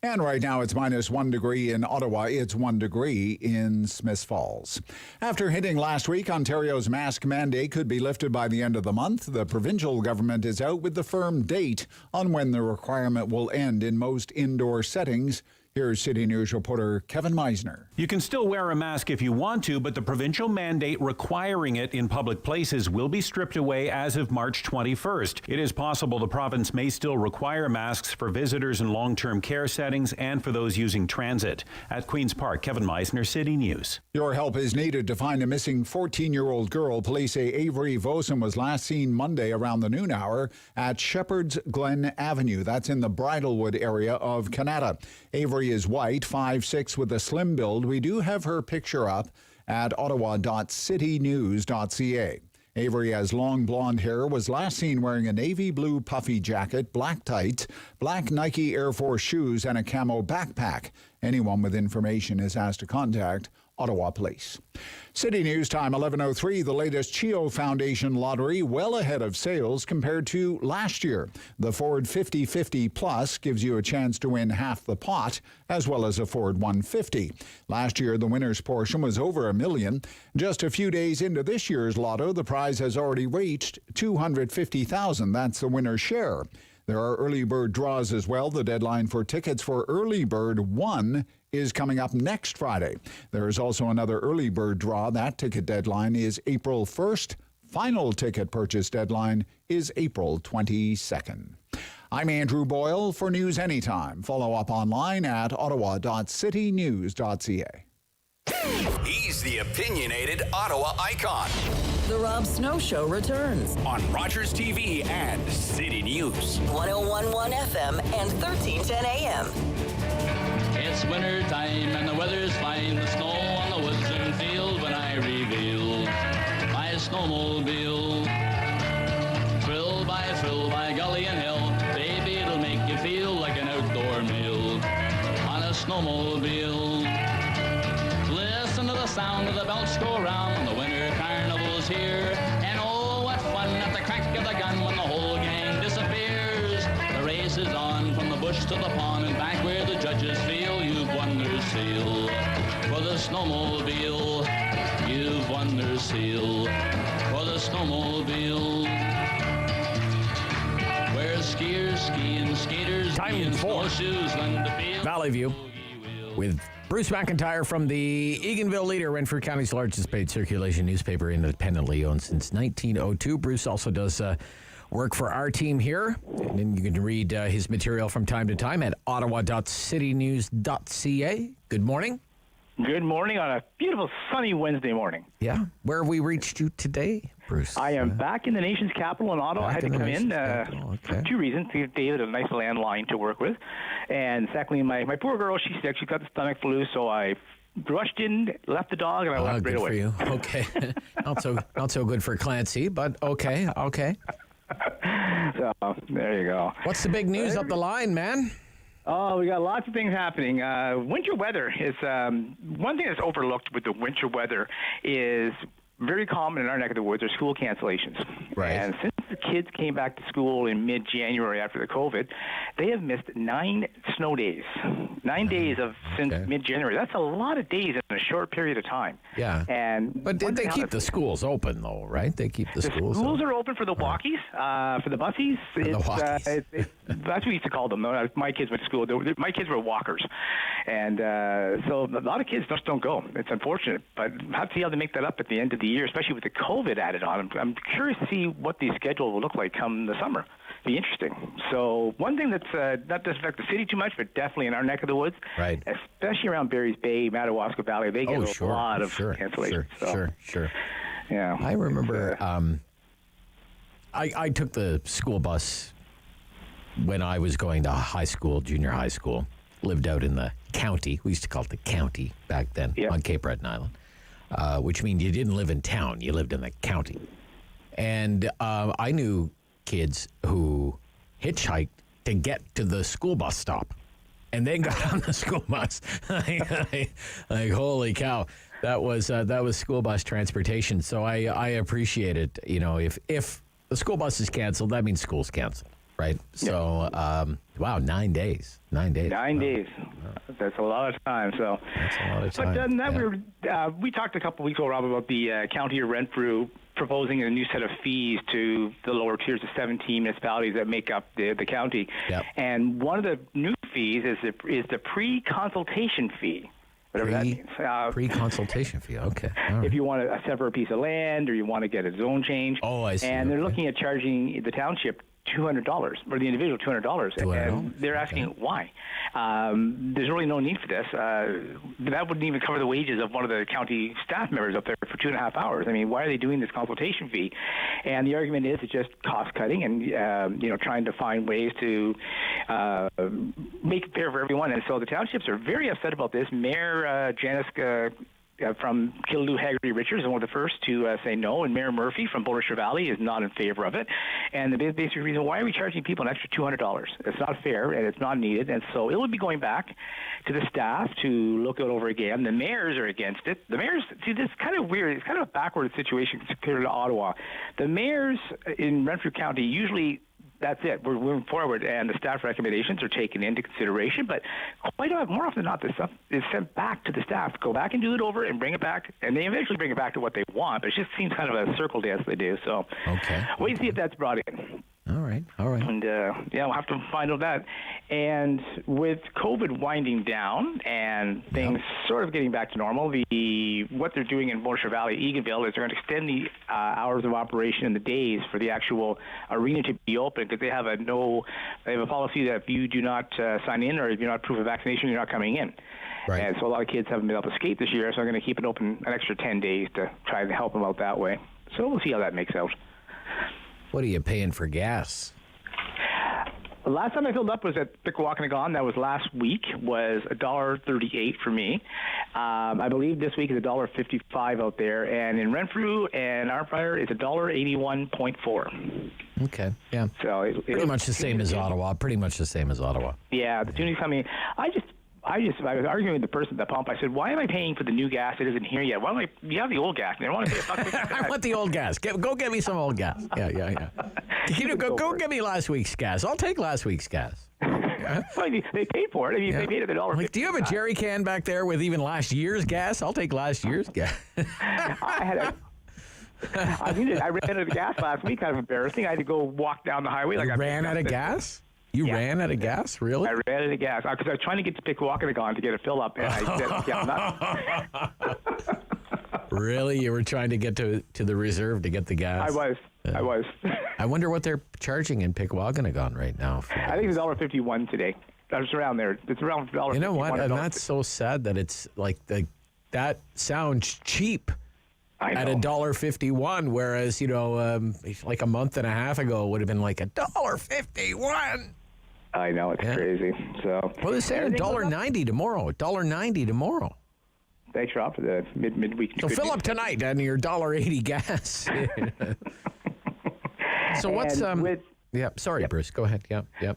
And right now it's -1 degree in Ottawa. It's 1 degree in Smiths Falls. After hitting last week, Ontario's mask mandate could be lifted by the end of the month. The provincial government is out with the firm date on when the requirement will end in most indoor settings. Here's City News reporter Kevin Meisner. You can still wear a mask if you want to, but the provincial mandate requiring it in public places will be stripped away as of March 21st. It is possible the province may still require masks for visitors in long-term care settings and for those using transit. At Queen's Park, Kevin Meisner, City News. Your help is needed to find a missing 14-year-old girl. Police say Avery Vosen was last seen Monday around the noon hour at Shepherd's Glen Avenue. That's in the Bridlewood area of Canada. Avery is white, 5'6", with a slim build. We do have her picture up at ottawa.citynews.ca. Avery has long blonde hair, was last seen wearing a navy blue puffy jacket, black tights, black Nike Air Force shoes, and a camo backpack. Anyone with information is asked to contact Ottawa Police. City News Time 11:03. The latest CHEO Foundation lottery well ahead of sales compared to last year. The Ford 50/50 Plus gives you a chance to win half the pot, as well as a Ford 150. Last year, the winner's portion was over $1 million. Just a few days into this year's lotto, the prize has already reached $250,000. That's the winner's share. There are early bird draws as well. The deadline for tickets for Early Bird 1 is coming up next Friday. There is also another early bird draw. That ticket deadline is April 1st. Final ticket purchase deadline is April 22nd. I'm Andrew Boyle for News Anytime. Follow up online at ottawa.citynews.ca. He's the opinionated Ottawa icon. The Rob Snow Show returns on Rogers TV and City News. 101.1 FM and 1310 AM. It's winter time and the weather's fine. The snow on the woods and field when I reveal my snowmobile. Thrill by gully and hill. Baby, it'll make you feel like an outdoor meal on a snowmobile. Listen to the sound of the bells go round when the winter carnival's here. And oh, what fun at the crack of the gun when the whole gang disappears. The race is on from the bush to the pond and back where the judges feel you've won their seal. For the snowmobile, you've won their seal. For the snowmobile. Where skiers ski and skaters ski and snowshoes lend the feel. Valley View with Bruce McIntyre from the Eganville Leader, Renfrew County's largest paid circulation newspaper, independently owned since 1902. Bruce also does work for our team here, and then you can read his material from time to time at ottawa.citynews.ca. Good morning. Good morning on a beautiful sunny Wednesday morning. Yeah. Where have we reached you today, Bruce? I am back in the nation's capital in Ottawa. I had to come in for two reasons. To give David a nice landline to work with. And secondly, my poor girl, she's sick. She's got the stomach flu, so I rushed in, left the dog, and I left right good away. For you. Okay. not so good for Clancy, but okay. So there you go. What's the big news up the line, man? Oh, we got lots of things happening. Winter weather is one thing that's overlooked with the winter weather is very common in our neck of the woods are school cancellations. Right. And since the kids came back to school in mid-January after the COVID, they have missed 9 snow days. 9 days since mid-January. That's a lot of days in a short period of time. Yeah. But they keep the schools open, though, right? They keep the schools open. Schools are open for the walkies, for the bussies. That's what we used to call them. My kids went to school. My kids were walkers. And so a lot of kids just don't go. It's unfortunate. But we'll have to see how they make that up at the end of the year, especially with the COVID added on. I'm curious to see what the schedule will look like come the summer. Be interesting. So one thing that's not doesn't affect the city too much, but definitely in our neck of the woods, right? Especially around Barry's Bay, Madawaska Valley, they get a lot of cancellations. Sure. Yeah. I remember I took the school bus when I was going to high school, junior high school. Lived out in the county. We used to call it the county back then on Cape Breton Island, which means you didn't live in town. You lived in the county. And I knew kids who hitchhiked to get to the school bus stop. And they got on the school bus. like, holy cow. That was school bus transportation. So I appreciate it. You know, if the school bus is canceled, that means school's canceled. Right. So, wow, 9 days. 9 days. 9 days. That's a lot of time. So, that's a lot of time. But we talked a couple weeks ago, Rob, about the county of Renfrew proposing a new set of fees to the lower tiers of 17 municipalities that make up the county. Yep. And one of the new fees is the pre-consultation fee. Whatever that means. Pre-consultation fee, okay. If you want to sever a piece of land or you want to get a zone change. Oh, I see. And they're looking at charging the township $200, or the individual $200. And they're asking why. There's really no need for this. That wouldn't even cover the wages of one of the county staff members up there for 2.5 hours. I mean, why are they doing this consultation fee? And the argument is it's just cost cutting and trying to find ways to make it fair for everyone. And so the townships are very upset about this. Mayor Janice from Killaloe Haggerty Richards is one of the first to say no, and Mayor Murphy from Boulder Valley is not in favor of it. And the basic reason, why are we charging people an extra $200? It's not fair and it's not needed. And so it will be going back to the staff to look it over again. The mayors are against it. The mayors, see, this is kind of weird. It's kind of a backward situation compared to Ottawa. The mayors in Renfrew County usually, that's it. We're moving forward, and the staff recommendations are taken into consideration. But quite more often than not, this stuff is sent back to the staff. Go back and do it over and bring it back, and they eventually bring it back to what they want. But it just seems kind of a circle dance they do. So wait and see if that's brought in. All right. And, we'll have to find out that. And with COVID winding down and things sort of getting back to normal, what they're doing in Boulder Valley, Eganville, is they're going to extend the hours of operation and the days for the actual arena to be open, because they have a policy that if you do not sign in or if you're not proof of vaccination, you're not coming in. Right. And so a lot of kids haven't been able to skate this year, so I'm going to keep it open an extra 10 days to try to help them out that way. So we'll see how that makes out. What are you paying for gas? The last time I filled up was at Pickwackinagon. That was last week. Was $1.38 for me. I believe this week is $1.55 out there, and in Renfrew and Arnprior it's $1.81.4. Okay, yeah. So pretty much the same as Ottawa. Pretty much the same as Ottawa. Yeah, the tuning coming. I was arguing with the person at the pump. I said, why am I paying for the new gas that isn't here yet? Why am I? You have the old gas. I want to pay I want the old gas. Go get me some old gas. Yeah. Go get me last week's gas. I'll take last week's gas. Well, they paid for it. I mean, they paid it $1.50. Do you have a jerry can back there with even last year's gas? I'll take last year's gas. I ran out of gas last week. Kind of embarrassing. I had to go walk down the highway. You ran out of gas? You ran out of gas? Really? I ran out of gas because I was trying to get to Pickwackinagon to get a fill up, and I said, Really? You were trying to get to the reserve to get the gas? I was. I wonder what they're charging in Pickwackinagon right now. I think it's $1.51 today. That's around there. It's around $1.51. You know what? And that's so sad that it's like that sounds cheap. At $1.51, whereas like a month and a half ago it would have been like $1.51. I know, it's crazy. So they're saying $1.90 tomorrow. $1.90 tomorrow. Thanks, Rob, for the midweek. So fill up tonight on your $1.80 gas. So what's Bruce, go ahead.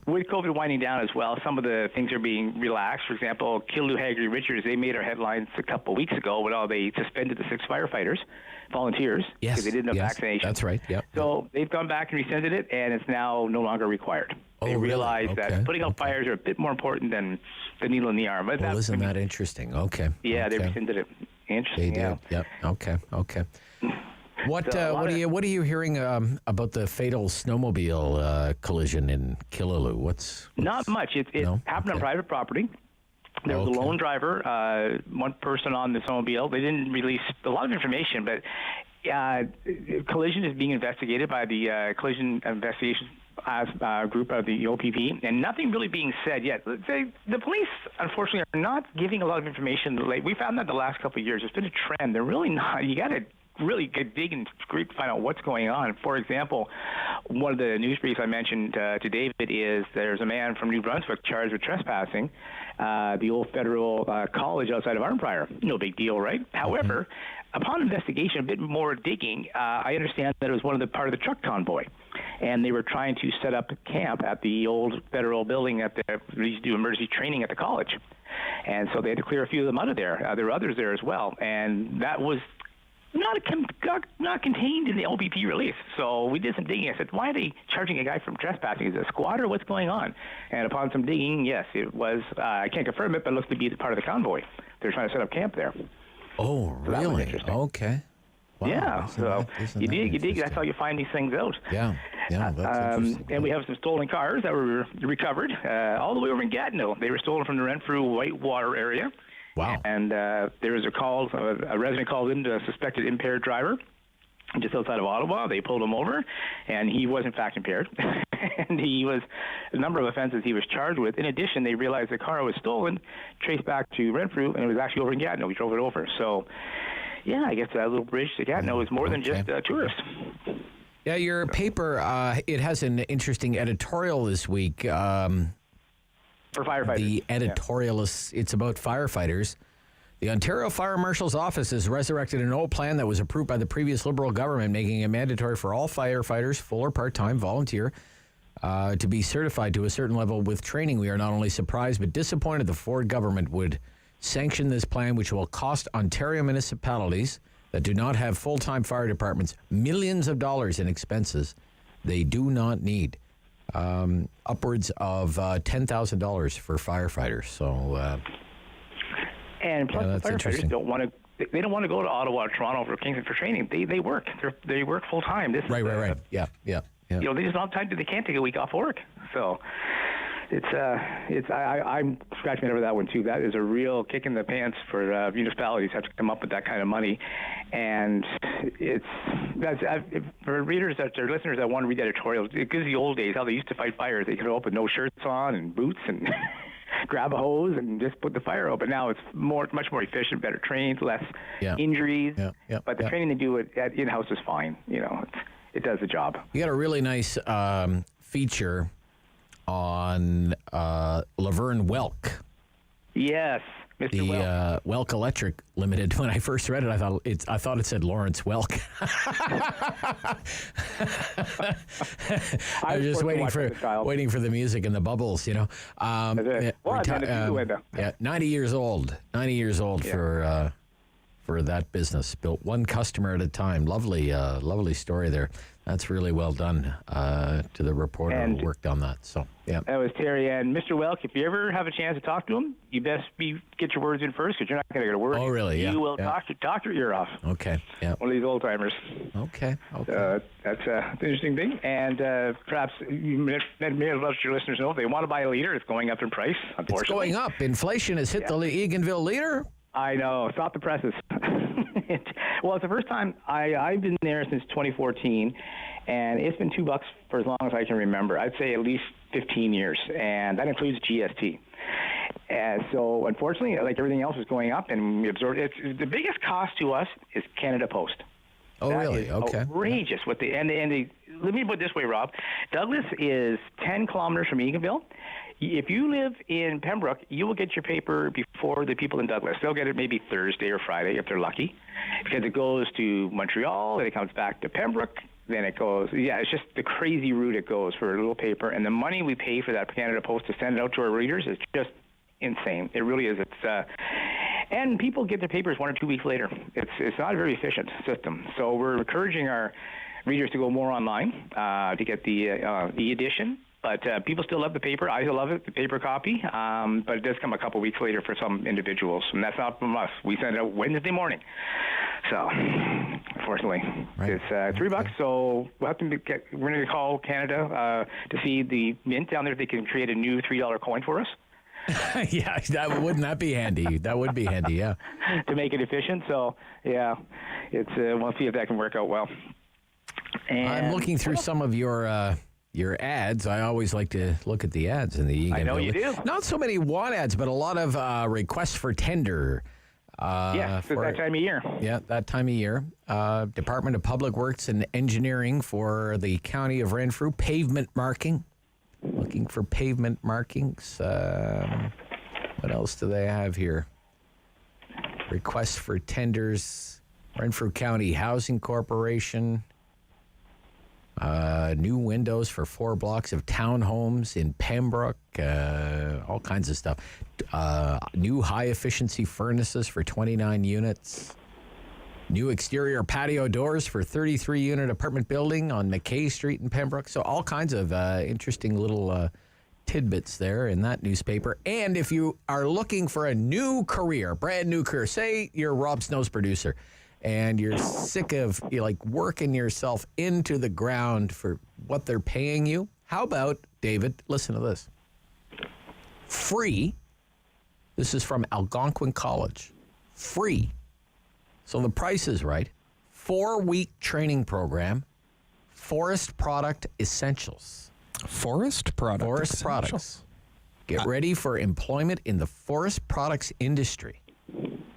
With COVID winding down as well, some of the things are being relaxed. For example, Killaloe, Hagerty, Richards, they made our headlines a couple of weeks ago when they suspended the 6 firefighters, volunteers, because they didn't have vaccination. That's right. So they've gone back and rescinded it, and it's now no longer required. They realize that putting out fires are a bit more important than the needle in the arm. But isn't that interesting? Okay. Yeah, they rescinded it. Interesting. They did. Yep. Okay. What are you hearing about the fatal snowmobile collision in Killaloe? What's not much. It happened on private property. There was a lone driver, one person on the snowmobile. They didn't release a lot of information, but collision is being investigated by the collision investigation group of the OPP, and nothing really being said yet. The police, unfortunately, are not giving a lot of information. We found that the last couple of years. It's been a trend. They're really not. You got to really dig and find out what's going on. For example, one of the news briefs I mentioned to David is there's a man from New Brunswick charged with trespassing the old federal college outside of Arnprior. No big deal, right? However, upon investigation, a bit more digging, I understand that it was part of the truck convoy, and they were trying to set up camp at the old federal building they used to do emergency training at the college. And so they had to clear a few of them out of there. There were others there as well, and that was not contained in the LPP release. So we did some digging. I said, why are they charging a guy from trespassing? Is it a squatter? What's going on? And upon some digging, yes, it was. I can't confirm it, but it looks to be part of the convoy. They're trying to set up camp there. Oh, really? Okay. Wow, yeah. So you dig. That's how you find these things out. Yeah. That's interesting. And we have some stolen cars that were recovered all the way over in Gatineau. They were stolen from the Renfrew Whitewater area. Wow. And there was a resident called in to a suspected impaired driver just outside of Ottawa. They pulled him over, and he was in fact impaired. And he was a number of offenses he was charged with. In addition, they realized the car was stolen, traced back to Renfrew, and it was actually over in Gatineau. We drove it over. So, yeah, I guess that little bridge to Gatineau is more than just tourists. Yeah, your paper, it has an interesting editorial this week. For firefighters. The editorialists, it's about firefighters. The Ontario Fire Marshal's Office has resurrected an old plan that was approved by the previous Liberal government, making it mandatory for all firefighters, full or part-time, volunteer, to be certified to a certain level with training. We are not only surprised but disappointed the Ford government would sanction this plan, which will cost Ontario municipalities that do not have full-time fire departments millions of dollars in expenses they do not need. Upwards of $10,000 for firefighters. So, and plus, the firefighters don't want to. They don't want to go to Ottawa, or Toronto, or Kingston for training. They work. They work full time. Right. Yeah. They just don't have time. They can't take a week off work. So, I'm scratching my head over that one too. That is a real kick in the pants for municipalities have to come up with that kind of money, and for readers or listeners that want to read editorials, it gives the old days how they used to fight fires. They could go up with no shirts on and boots and grab a hose and just put the fire out. But now it's much more efficient, better trained, less injuries. But the training they do at in-house is fine. It does the job. You got a really nice feature on Laverne Welk. Yes, Mr. Welk. Welk Electric Limited. When I first read it, I thought it said Lawrence Welk. I was just waiting for the music and the bubbles, 90 years old. 90 years old for that business. Built one customer at a time. Lovely story there. That's really well done to the reporter who worked on that. So, yeah. That was Terry. And Mr. Welk, if you ever have a chance to talk to him, you best get your words in first because you're not going to go to work. Oh, really? Yeah. You will talk your ear off. Okay. Yeah. One of these old timers. Okay. That's an interesting thing. And perhaps you may have let your listeners know if they want to buy a liter, it's going up in price, unfortunately. It's going up. Inflation has hit the Eganville liter. I know. Stop the presses. Well, it's the first time I've been there since 2014, and it's been $2 for as long as I can remember. I'd say at least 15 years, and that includes GST. And so, unfortunately, like everything else is going up, and we absorb it. The biggest cost to us is Canada Post. Oh, that really? Is okay. Outrageous. Let me put it this way, Rob. Douglas is 10 kilometers from Eganville. If you live in Pembroke, you will get your paper before the people in Douglas. They'll get it maybe Thursday or Friday if they're lucky, because it goes to Montreal, then it comes back to Pembroke, then it goes, it's just the crazy route it goes for a little paper. And the money we pay for that Canada Post to send it out to our readers is just insane. It really is. And people get their papers 1 or 2 weeks later. It's not a very efficient system. So we're encouraging our readers to go more online to get the e-edition. But people still love the paper. I still love it, the paper copy. But it does come a couple weeks later for some individuals. And that's not from us. We send it out Wednesday morning. So, unfortunately, it's $3. So we're going to call Canada to see the Mint down there if they can create a new $3 coin for us. Yeah, wouldn't that be handy? That would be handy, yeah. To make it efficient. So, yeah, we'll see if that can work out well. And I'm looking through some of your ads. I always like to look at the ads in the Eganville. I know you do. Not so many want ads, but a lot of requests for tender. It's that time of year. Yeah, that time of year. Department of Public Works and Engineering for the County of Renfrew. Pavement marking. Looking for pavement markings. What else do they have here? Requests for tenders. Renfrew County Housing Corporation. New windows for 4 blocks of townhomes in Pembroke. All kinds of stuff. New high-efficiency furnaces for 29 units. New exterior patio doors for 33-unit apartment building on McKay Street in Pembroke. So all kinds of interesting little tidbits there in that newspaper. And if you are looking for a new career, brand new career, say you're Rob Snow's producer, and you're sick of working yourself into the ground for what they're paying you, how about, David, listen to this. Free. This is from Algonquin College. Free. So the price is right. 4-week training program. Forest Product Essentials. Forest Products. Get ready for employment in the forest products industry.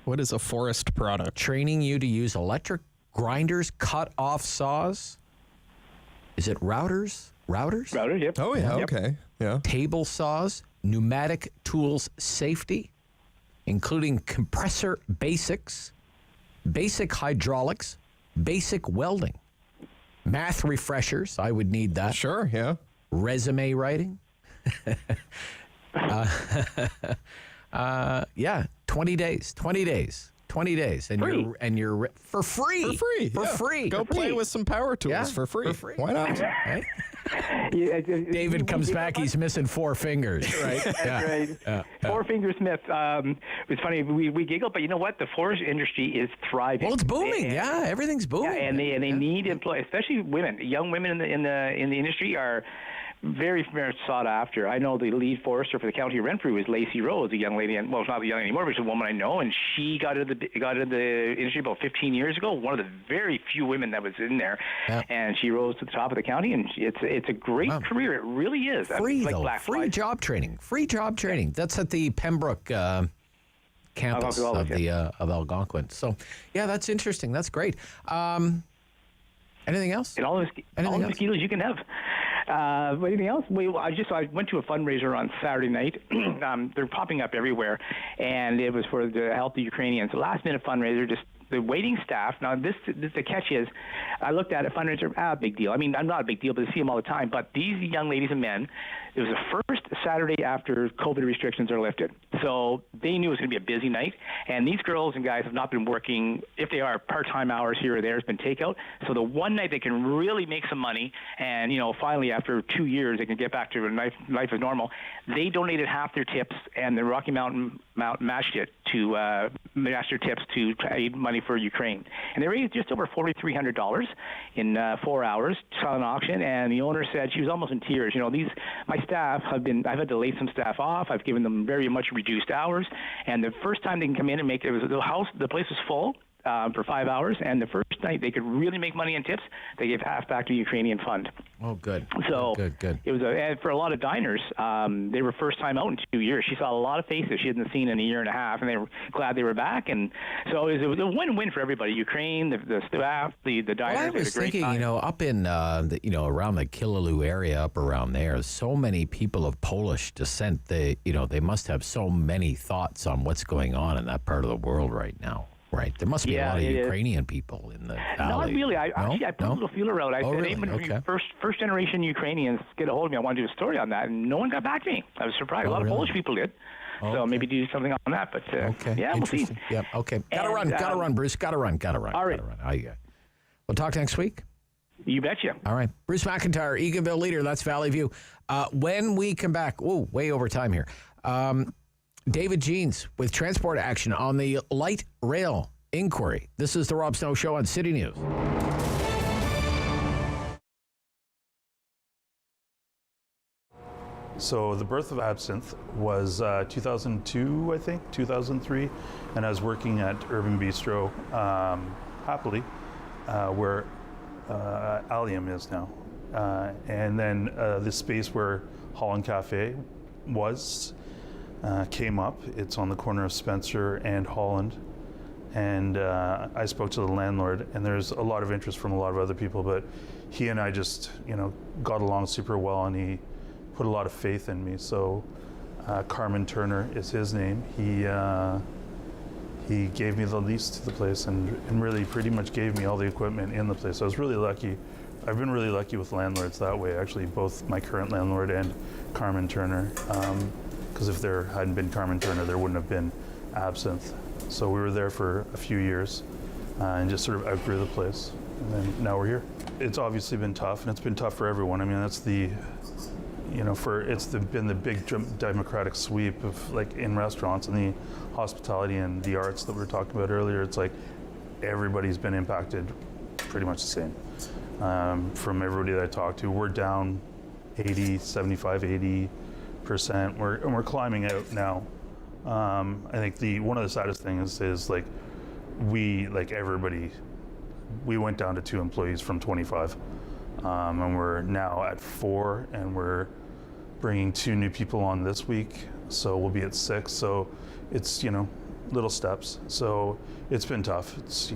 What is a forest product? Training you to use electric grinders, cut-off saws. Is it routers? Routers, yep. Oh, yeah, yep. Okay. Yeah. Table saws, pneumatic tools safety, including compressor basics, basic hydraulics, basic welding, math refreshers. I would need that. Sure, yeah. Resume writing. 20 days. And you're for free. For free. Go play with some power tools for free. Why not? Right? David comes back, he's missing 4 fingers. Right. Right. 4 finger Smith. It's funny, we giggle, but you know what? The forest industry is thriving. Well, it's booming. Everything's booming. Yeah, and they need employees, especially women. Young women in the industry are very, very sought after. I know the lead forester for the county of Renfrew is Lacey Rose, a young lady, and well, it's not young anymore, but she's a woman I know, and she got into the industry about 15 years ago. One of the very few women that was in there, and she rose to the top of the county, and it's a great career. It really is. Free job training. That's at the Pembroke campus of Algonquin. So, yeah, that's interesting. That's great. Anything else? And all the mosquitoes you can have. Anything else? I went to a fundraiser on Saturday night. They're popping up everywhere, and it was for the health of Ukrainians. Last-minute fundraiser, just the waiting staff. Now, the catch is, I looked at a fundraiser, big deal. I mean, I'm not a big deal, but I see them all the time. But these young ladies and men, it was the first Saturday after COVID restrictions are lifted. So they knew it was going to be a busy night. And these girls and guys have not been working, if they are part-time hours here or there, it's been takeout. So the one night they can really make some money, and, finally after 2 years they can get back to life as normal, they donated half their tips, and the Rocky Mountain matched it to match their tips to aid money for Ukraine. And they raised just over $4,300 in 4 hours, saw an auction, and the owner said she was almost in tears. My staff I've had to lay some staff off. I've given them very much reduced hours, and the first time they can come in and make it was the place was full. for 5 hours, and the first night they could really make money in tips. They gave half back to the Ukrainian fund. Oh, good. So good. It was and for a lot of diners, they were first time out in 2 years. She saw a lot of faces she hadn't seen in a year and a half, and they were glad they were back. And so it was a win-win for everybody: Ukraine, the staff, the diners. Well, I was thinking, time. Up in around the Killaloe area, up around there, so many people of Polish descent. They must have so many thoughts on what's going on in that part of the world right now. Right, there must be a lot of Ukrainian people in the valley. Not really. I put a little feeler out. I said, really? Hey, first generation Ukrainians, get a hold of me. I want to do a story on that, and no one got back to me. I was surprised. A lot of Polish people did. So maybe do something on that. But yeah, we'll see. Yep. Okay. Gotta run, Bruce. Gotta run. All right. We'll talk next week. You betcha. All right. Bruce McIntyre, Eganville leader. That's Valley View. When we come back, way over time here. David Jeans with Transport Action on the light rail inquiry. This is the Rob Snow Show on City News. So the birth of absinthe was 2002, I think, 2003, and I was working at Urban Bistro, happily, where Allium is now. And then the space where Holland Cafe was came up. It's on the corner of Spencer and Holland. And I spoke to the landlord, and there's a lot of interest from a lot of other people, but he and I just, got along super well, and he put a lot of faith in me. So Carmen Turner is his name. He gave me the lease to the place and really pretty much gave me all the equipment in the place. I was really lucky. I've been really lucky with landlords that way, actually, both my current landlord and Carmen Turner. Because if there hadn't been Carmen Turner, there wouldn't have been absinthe. So we were there for a few years and just sort of outgrew the place. And then now we're here. It's obviously been tough, and it's been tough for everyone. I mean, that's been the big democratic sweep of in restaurants and the hospitality and the arts that we were talking about earlier. It's like everybody's been impacted pretty much the same. From everybody that I talked to, we're down 80%. We're climbing out now. I think one of the saddest things is we went down to 2 employees from 25, and we're now at 4, and we're bringing 2 new people on this week, so we'll be at 6. So it's little steps. So it's been tough. It's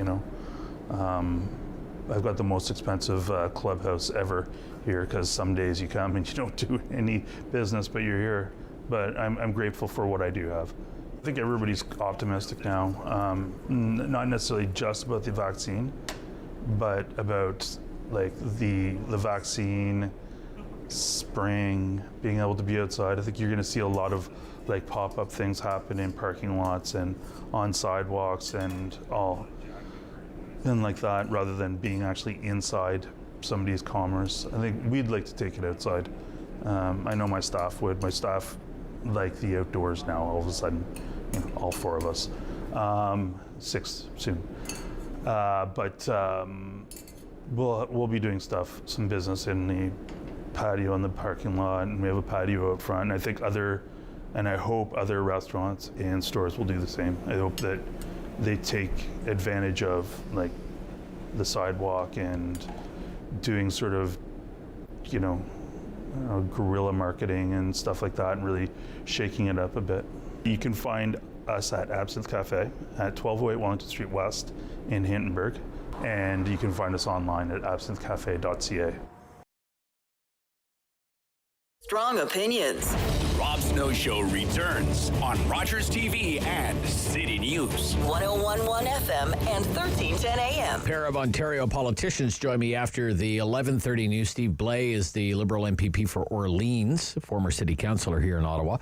I've got the most expensive clubhouse ever here, because some days you come and you don't do any business, but you're here. But I'm grateful for what I do have. I think everybody's optimistic now, not necessarily just about the vaccine, but about the vaccine, spring, being able to be outside. I think you're going to see a lot of pop-up things happen in parking lots and on sidewalks and all, and like that, rather than being actually inside somebody's commerce. I think we'd like to take it outside. I know my staff would. My staff like the outdoors now, all of a sudden, all 4 of us. 6 soon. But we'll be doing some business in the patio in the parking lot, and we have a patio out front. And I hope other restaurants and stores will do the same. I hope that they take advantage of the sidewalk and doing sort of, guerrilla marketing and stuff like that, and really shaking it up a bit. You can find us at Absinthe Cafe at 1208 Wellington Street West in Hintonburg, and you can find us online at absinthecafe.ca. Strong opinions. The Rob Snow Show returns on Rogers TV and City News. 101.1 FM and 1310 AM. A pair of Ontario politicians join me after the 11:30 news. Steve Blais is the Liberal MPP for Orleans, former city councillor here in Ottawa.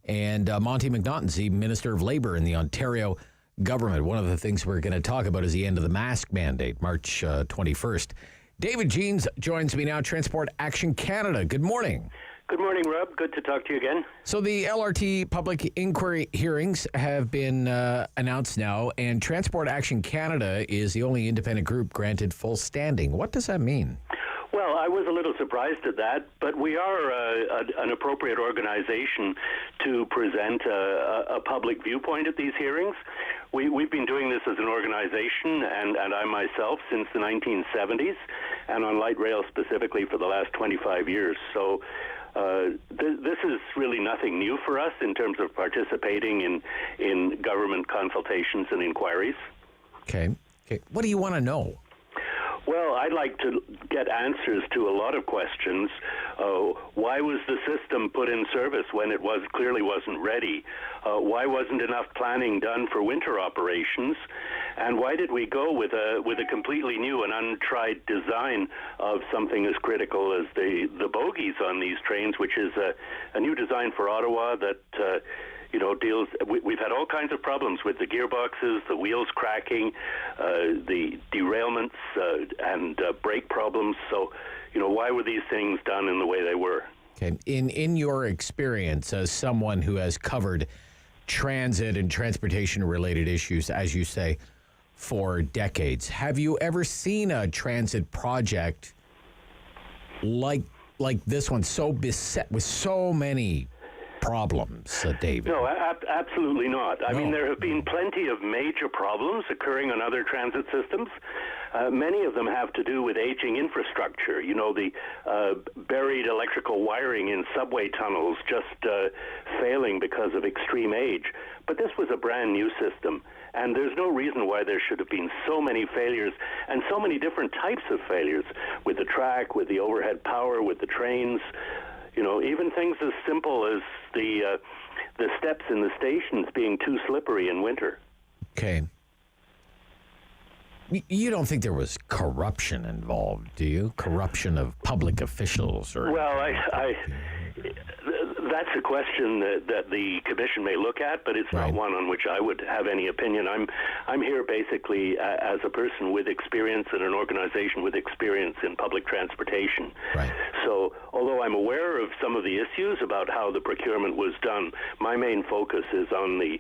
And Monte McNaughton's the Minister of Labour in the Ontario government. One of the things we're going to talk about is the end of the mask mandate, March 21st. David Jeans joins me now, Transport Action Canada. Good morning. Good morning, Rob. Good to talk to you again. So the LRT public inquiry hearings have been announced now, and Transport Action Canada is the only independent group granted full standing. What does that mean? Well, I was a little surprised at that, but we are an appropriate organization to present a public viewpoint at these hearings. We've been doing this as an organization, and I myself, since the 1970s, and on light rail specifically for the last 25 years. So this is really nothing new for us in terms of participating in government consultations and inquiries. Okay. What do you want to know? Well, I'd like to get answers to a lot of questions. Why was the system put in service when it clearly wasn't ready? Why wasn't enough planning done for winter operations? And why did we go with a completely new and untried design of something as critical as the bogies on these trains, which is a new design for Ottawa that deals. We've had all kinds of problems with the gearboxes, the wheels cracking, the derailments, and brake problems. So, why were these things done in the way they were? Okay. In your experience as someone who has covered transit and transportation-related issues, as you say, for decades, have you ever seen a transit project like this one, so beset with so many problems, David? No, absolutely not. I mean, there have been plenty of major problems occurring on other transit systems. Many of them have to do with aging infrastructure. The buried electrical wiring in subway tunnels just failing because of extreme age. But this was a brand new system, and there's no reason why there should have been so many failures and so many different types of failures with the track, with the overhead power, with the trains. Even things as simple as the steps in the stations being too slippery in winter. Okay. You don't think there was corruption involved, do you? Corruption of public officials? Well, that's a question that the commission may look at, but it's not one on which I would have any opinion. I'm here basically as a person with experience in an organization with experience in public transportation. Right. So, although I'm aware of some of the issues about how the procurement was done, my main focus is on the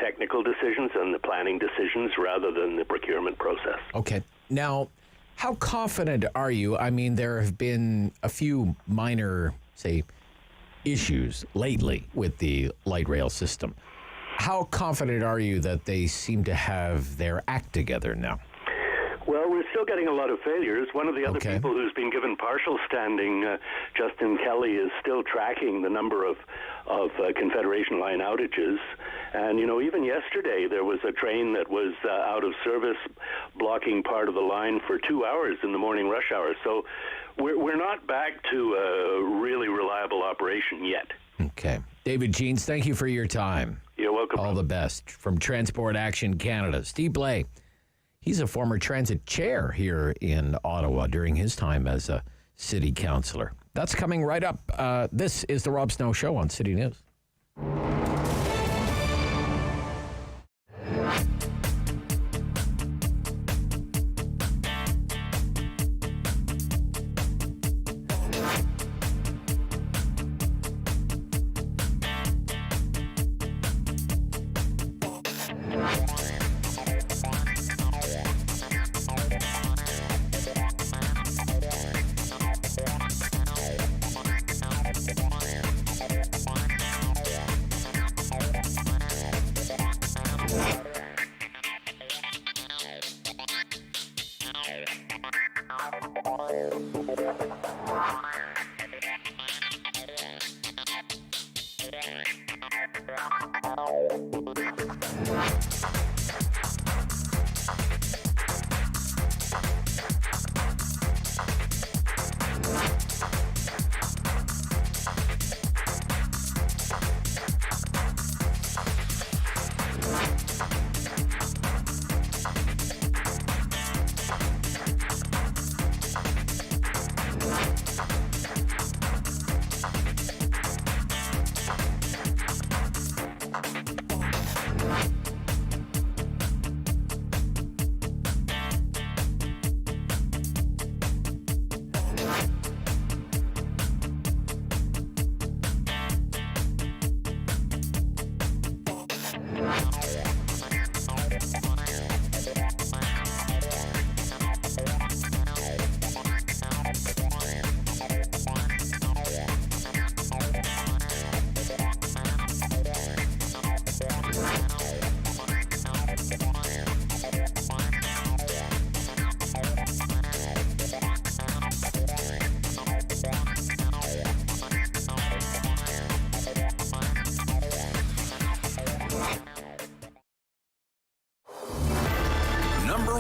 technical decisions and the planning decisions rather than the procurement process. Okay. Now, how confident are you? I mean, there have been a few minor, say, issues lately with the light rail system. How confident are you that they seem to have their act together now? Well, we're still getting a lot of failures. One of the other people who's been given partial standing, Justin Kelly, is still tracking the number of Confederation line outages. And, even yesterday there was a train that was out of service, blocking part of the line for 2 hours in the morning rush hour. So we're not back to a really reliable operation yet. Okay. David Jeans, thank you for your time. You're welcome. All the best. From Transport Action Canada, Steve Blais. He's a former transit chair here in Ottawa during his time as a city councillor. That's coming right up. This is the Rob Snow Show on City News.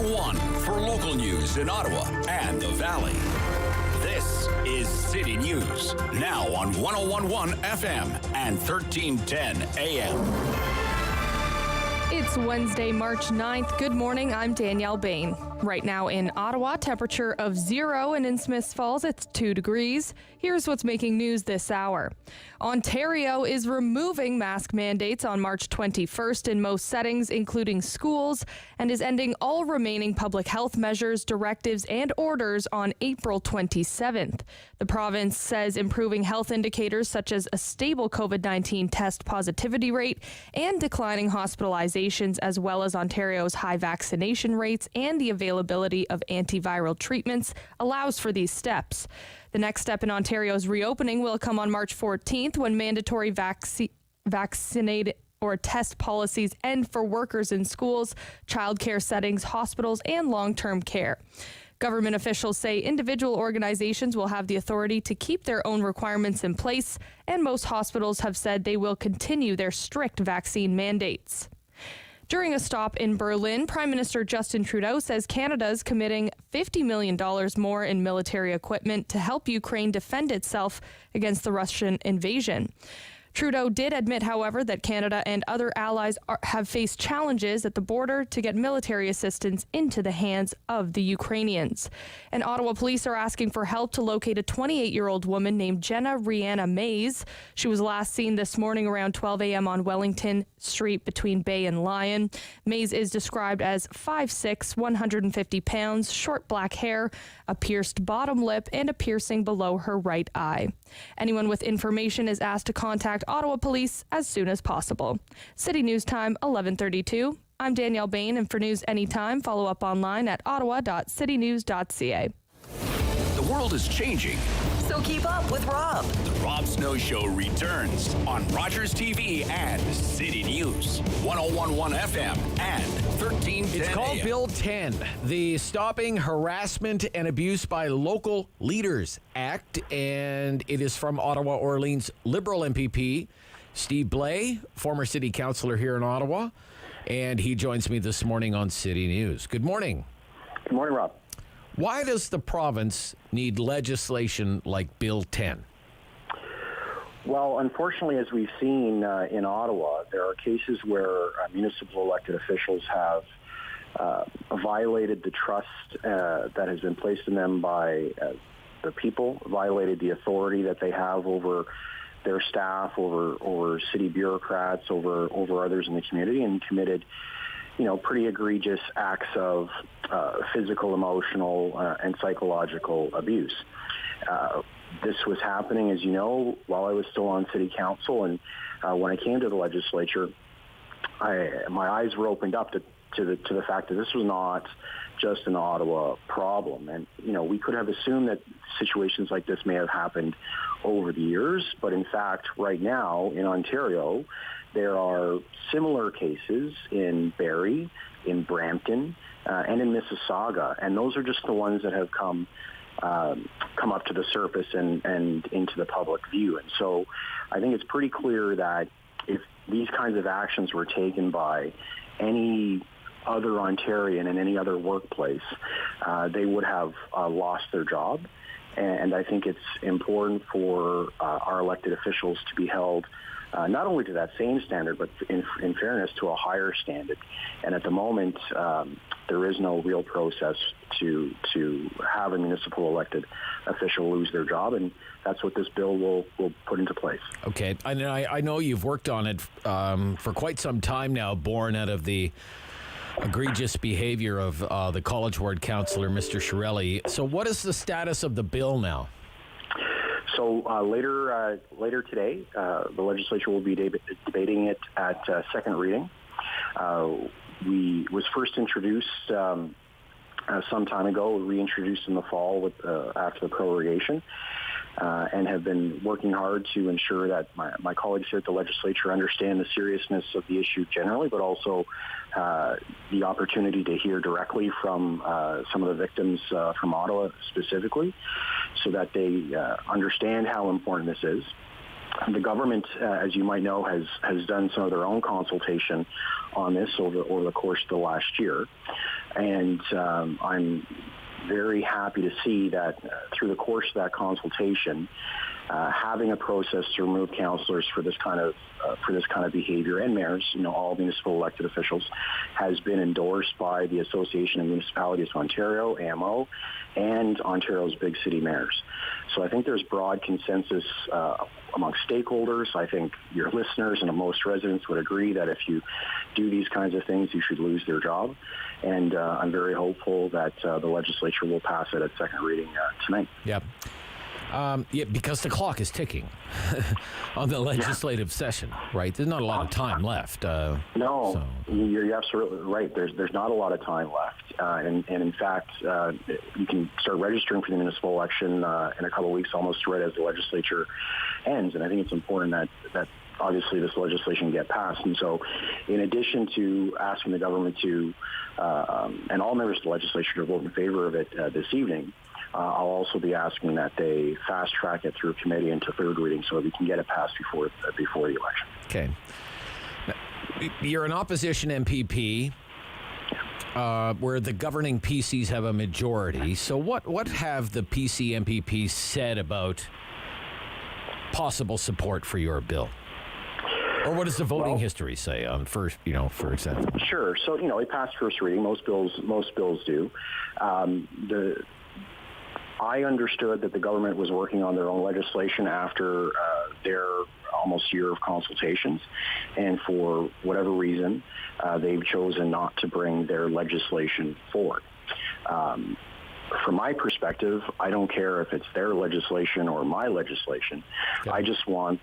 1 for local news in Ottawa and the Valley. This is City News, now on 101.1 FM and 1310 AM. It's Wednesday, March 9th. Good morning, I'm Danielle Bain. Right now in Ottawa, temperature of 0, and in Smiths Falls, it's 2 degrees. Here's what's making news this hour. Ontario is removing mask mandates on March 21st in most settings, including schools, and is ending all remaining public health measures, directives, and orders on April 27th. The province says improving health indicators such as a stable COVID-19 test positivity rate and declining hospitalizations, as well as Ontario's high vaccination rates and the availability of antiviral treatments, allows for these steps. The next step in Ontario's reopening will come on March 14th when mandatory vaccinated or test policies end for workers in schools, childcare settings, hospitals, and long-term care. Government officials say individual organizations will have the authority to keep their own requirements in place, and most hospitals have said they will continue their strict vaccine mandates. During a stop in Berlin, Prime Minister Justin Trudeau says Canada is committing $50 million more in military equipment to help Ukraine defend itself against the Russian invasion. Trudeau did admit, however, that Canada and other allies have faced challenges at the border to get military assistance into the hands of the Ukrainians. And Ottawa police are asking for help to locate a 28-year-old woman named Jenna Rihanna Mays. She was last seen this morning around 12 a.m. on Wellington Street between Bay and Lyon. Mays is described as 5'6", 150 pounds, short black hair, a pierced bottom lip, and a piercing below her right eye. Anyone with information is asked to contact Ottawa Police as soon as possible. City News Time, 11:32. I'm Danielle Bain, and for news anytime, follow up online at ottawa.citynews.ca. The world is changing. So keep up with Rob. The Rob Snow Show returns on Rogers TV and City News, 101.1 FM and 1310 It's called AM. Bill 10, the Stopping Harassment and Abuse by Local Leaders Act, and it is from Ottawa Orleans Liberal MPP Steve Blais, former city councillor here in Ottawa, and he joins me this morning on City News. Good morning. Good morning, Rob. Why does the province need legislation like Bill 10? Well, unfortunately, as we've seen in Ottawa, there are cases where municipal elected officials have violated the trust that has been placed in them by the people, violated the authority that they have over their staff, over city bureaucrats, over others in the community, and committed pretty egregious acts of physical, emotional, and psychological abuse. This was happening, as you know, while I was still on city council, and when I came to the legislature, my eyes were opened up to the fact that this was not just an Ottawa problem. And, we could have assumed that situations like this may have happened over the years, but in fact, right now in Ontario, there are similar cases in Barrie, in Brampton, and in Mississauga, and those are just the ones that have come up to the surface and into the public view. And so I think it's pretty clear that if these kinds of actions were taken by any other Ontarian in any other workplace, they would have lost their job. And I think it's important for our elected officials to be held not only to that same standard, but in fairness to a higher standard. And at the moment, there is no real process to have a municipal elected official lose their job, and that's what this bill will put into place. Okay, I know you've worked on it for quite some time now, born out of the egregious behavior of the College Ward councillor, Mr. Shirelli. So what is the status of the bill now? So later today, the legislature will be debating it at second reading. Was first introduced some time ago, reintroduced in the fall after the prorogation, and have been working hard to ensure that my colleagues here at the legislature understand the seriousness of the issue generally, but also the opportunity to hear directly from some of the victims from Ottawa specifically, so that they understand how important this is. The government, as you might know, has done some of their own consultation on this over the course of the last year. And I'm very happy to see that through the course of that consultation, having a process to remove councillors for this kind of behavior, and mayors, all municipal elected officials, has been endorsed by the Association of Municipalities of Ontario, AMO, and Ontario's big city mayors. So I think there's broad consensus amongst stakeholders. I think your listeners and most residents would agree that if you do these kinds of things, you should lose their job. And I'm very hopeful that the legislature will pass it at second reading tonight. Yeah. Because the clock is ticking on the legislative session, right? There's not a lot of time left. You're absolutely right. There's not a lot of time left. And in fact, you can start registering for the municipal election in a couple of weeks, almost right as the legislature ends. And I think it's important that obviously this legislation get passed. And so in addition to asking the government to, and all members of the legislature to vote in favor of it this evening, I'll also be asking that they fast track it through committee into third reading so that we can get it passed before the election. Okay. You're an opposition MPP where the governing PCs have a majority. So what have the PC MPPs said about possible support for your bill? Or what does the voting history say on first, for example? Sure. So, it passed first reading. Most bills do. I understood that the government was working on their own legislation after their almost year of consultations, and for whatever reason, they've chosen not to bring their legislation forward. From my perspective, I don't care if it's their legislation or my legislation. Okay. I just want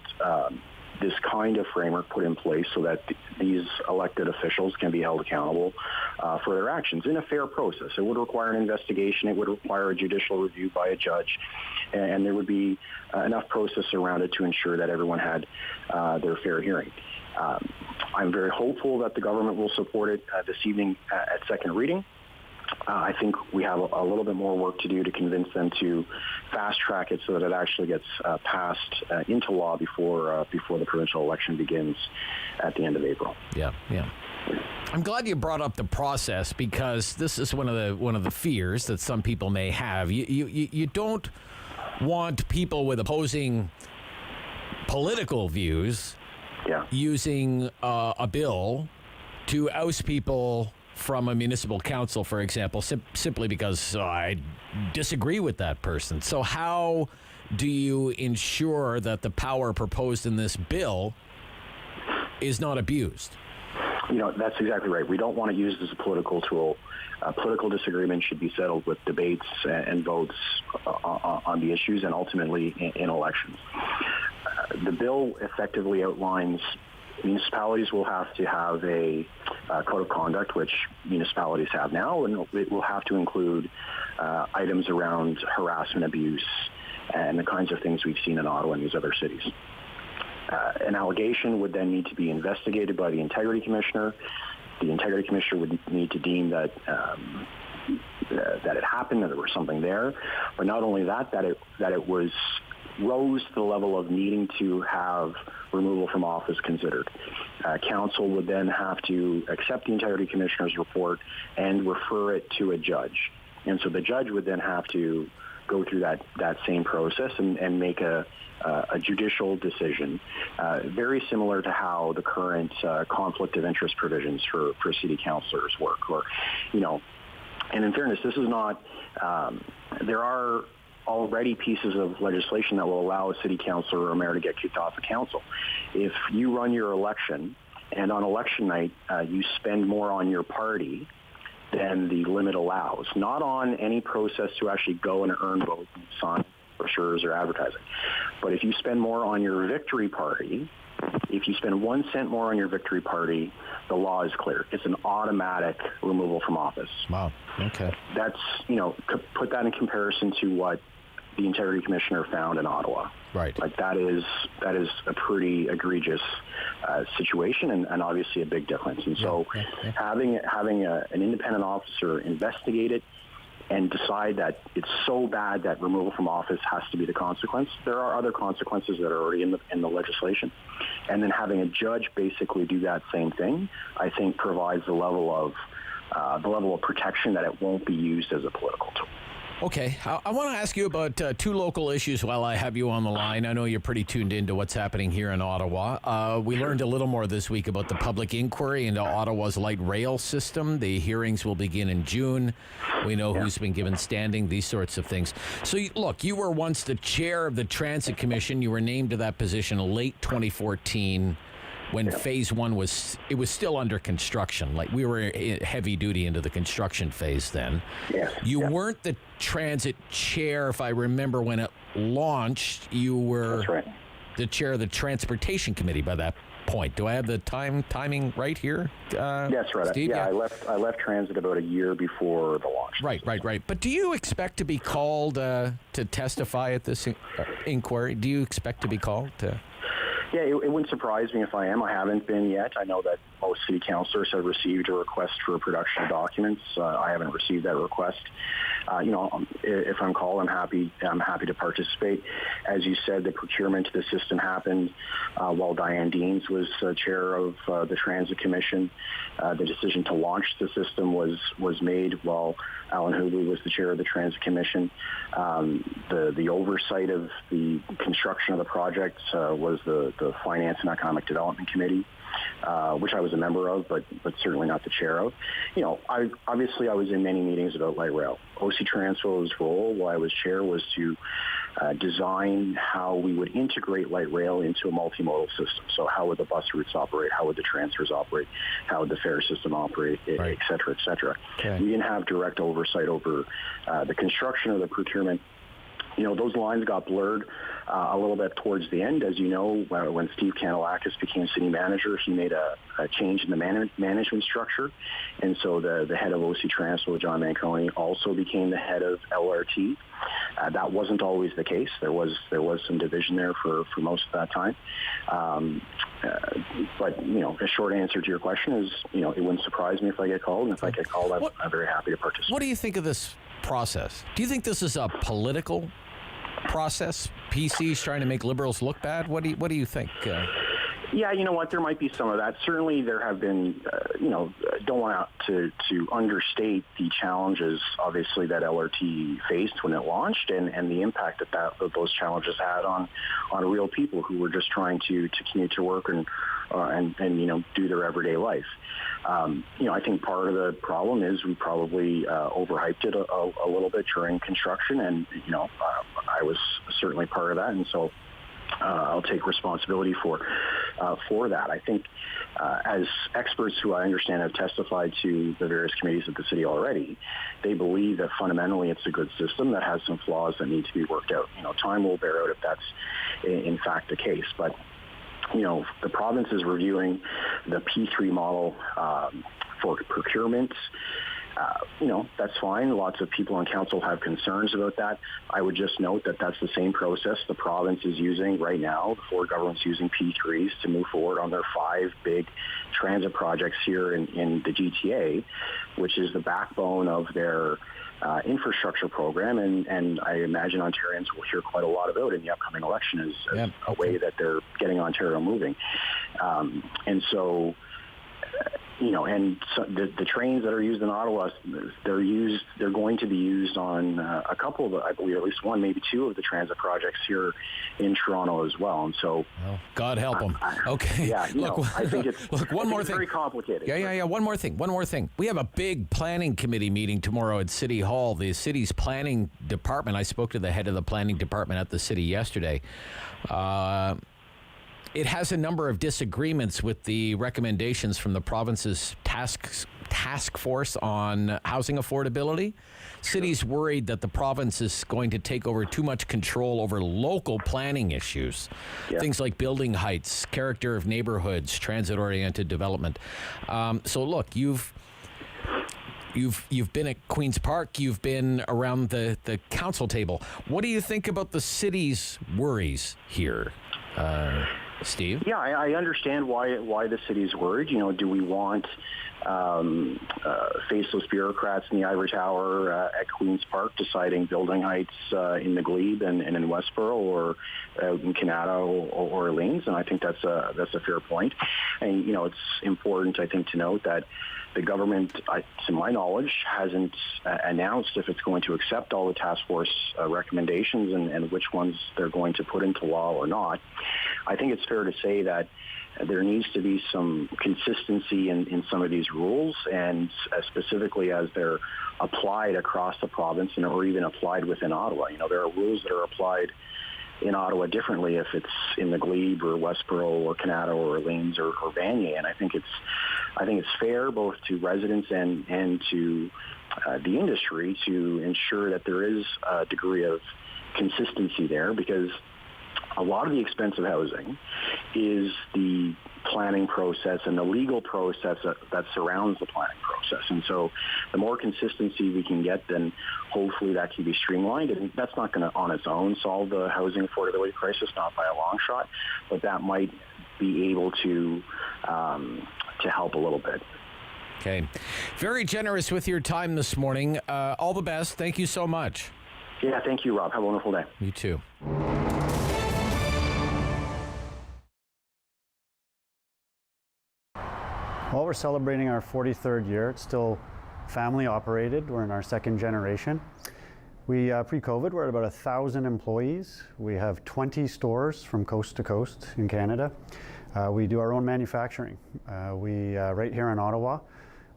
this kind of framework put in place so that these elected officials can be held accountable for their actions in a fair process. It would require an investigation. It would require a judicial review by a judge, and there would be enough process around it to ensure that everyone had their fair hearing. I'm very hopeful that the government will support it this evening at second reading. I think we have a little bit more work to do to convince them to fast track it so that it actually gets passed into law before the provincial election begins at the end of April. Yeah. I'm glad you brought up the process, because this is one of the fears that some people may have. You don't want people with opposing political views using a bill to oust people from a municipal council, for example, simply because I disagree with that person. So how do you ensure that the power proposed in this bill is not abused? That's exactly right. We don't want to use this as a political tool. Political disagreement should be settled with debates and votes on the issues, and ultimately in elections. The bill effectively outlines municipalities will have to have a code of conduct, which municipalities have now, and it will have to include items around harassment, abuse, and the kinds of things we've seen in Ottawa and these other cities. An allegation would then need to be investigated by the Integrity Commissioner. The Integrity Commissioner would need to deem that it happened, that there was something there, but not only that it rose to the level of needing to have removal from office considered. Council would then have to accept the Integrity Commissioner's report and refer it to a judge. And so the judge would then have to go through that same process and make a judicial decision, very similar to how the current conflict of interest provisions for city councillors work. And in fairness, this is not, there are already pieces of legislation that will allow a city councillor or a mayor to get kicked off the council. If you run your election and on election night you spend more on your party than the limit allows, not on any process to actually go and earn votes, sign brochures or advertising, but if you spend more on your victory party, if you spend 1 cent more on your victory party, the law is clear. It's an automatic removal from office. Wow. Okay. That's, put that in comparison to what the Integrity Commissioner found in Ottawa. Right. Like that is a pretty egregious situation, and obviously a big difference. And so having an independent officer investigate it and decide that it's so bad that removal from office has to be the consequence. There are other consequences that are already in the legislation. And then having a judge basically do that same thing, I think provides a level of the level of protection that it won't be used as a political tool. Okay, I want to ask you about two local issues while I have you on the line. I know you're pretty tuned into what's happening here in Ottawa. We learned a little more this week about the public inquiry into Ottawa's light rail system. The hearings will begin in June. We know who's been given standing, these sorts of things. So, look, you were once the chair of the Transit Commission. You were named to that position late 2014. When phase one was still under construction. Like, we were heavy duty into the construction phase then. Yes. You weren't the transit chair, if I remember, when it launched. You were the chair of the transportation committee by that point. Do I have the timing right here? That's right. Steve? Yeah, I left transit about a year before the launch. Right. But do you expect to be called to testify at this inquiry? Do you expect to be called to? Yeah, it wouldn't surprise me if I am. I haven't been yet. I know that most city councillors have received a request for production of documents. I haven't received that request. If I'm called, I'm happy to participate. As you said, the procurement of the system happened while Diane Deans was chair of the Transit Commission. The decision to launch the system was made while Alan Hubley was the chair of the Transit Commission. The oversight of the construction of the project was the Finance and Economic Development Committee, which I was a member of, but certainly not the chair of. I was in many meetings about light rail. OC Transpo's role while I was chair was to design how we would integrate light rail into a multimodal system. So how would the bus routes operate? How would the transfers operate? How would the fare system operate? Et cetera, et cetera. Okay. We didn't have direct oversight over the construction or the procurement. Those lines got blurred a little bit towards the end. As you know, when Steve Kanellakis became city manager, he made a change in the management structure. And so the head of OC Transpo, John Manconi, also became the head of LRT. That wasn't always the case. There was some division there for most of that time. But the short answer to your question is, it wouldn't surprise me if I get called. And if I get called, I'm very happy to participate. What do you think of this process? Do you think this is a political process? PC's trying to make Liberals look bad? What do you think? Yeah, you know what? There might be some of that. Certainly, there have been. Don't want to understate the challenges, obviously, that LRT faced when it launched, and the impact that those challenges had on real people who were just trying to commute to work and do their everyday life. I think part of the problem is we probably overhyped it a little bit during construction, and I was certainly part of that, and so I'll take responsibility for that. I think as experts who I understand have testified to the various committees of the city already, they believe that fundamentally it's a good system that has some flaws that need to be worked out. Time will bear out if that's in fact the case, but the province is reviewing the P3 model for procurement. That's fine. Lots of people on council have concerns about that. I would just note that that's the same process the province is using right now. The Ford government's using P3s to move forward on their 5 big transit projects here in the GTA, which is the backbone of their infrastructure program, and I imagine Ontarians will hear quite a lot about in the upcoming election as a way that they're getting Ontario moving. And so the trains that are used in Ottawa, they're going to be used on a couple of, I believe, at least one, maybe 2 of the transit projects here in Toronto as well. And so, God help them. Okay. Yeah. I think it's one more thing. Very complicated. Yeah. One more thing. We have a big planning committee meeting tomorrow at City Hall. The city's planning department. I spoke to the head of the planning department at the city yesterday. It has a number of disagreements with the recommendations from the province's task force on housing affordability. City's worried that the province is going to take over too much control over local planning issues. Yeah. Things like building heights, character of neighborhoods, transit-oriented development. So look, you've been at Queen's Park. You've been around the council table. What do you think about the city's worries here? Steve? Yeah, I understand why the city's worried. Do we want faceless bureaucrats in the Ivory Tower at Queen's Park deciding building heights in the Glebe and in Westboro or in Canada or Orleans? And I think that's a fair point. And it's important, I think, to note that The government, to my knowledge, hasn't announced if it's going to accept all the task force recommendations and which ones they're going to put into law or not. I think it's fair to say that there needs to be some consistency in some of these rules, and specifically as they're applied across the province or even applied within Ottawa. There are rules that are applied in Ottawa differently if it's in the Glebe or Westboro or Canada or Orleans or Vanier, and I think it's fair both to residents and to the industry to ensure that there is a degree of consistency there, because a lot of the expensive housing is the planning process and the legal process that surrounds the planning process. And so the more consistency we can get, then hopefully that can be streamlined. And that's not going to, on its own, solve the housing affordability crisis, not by a long shot, but that might be able to help a little bit. Okay. Very generous with your time this morning. All the best. Thank you so much. Yeah, thank you, Rob. Have a wonderful day. You too. Well, we're celebrating our 43rd year. It's still family operated. We're in our second generation. We, pre-COVID, we're at about 1,000 employees. We have 20 stores from coast to coast in Canada. We do our own manufacturing. Right here in Ottawa,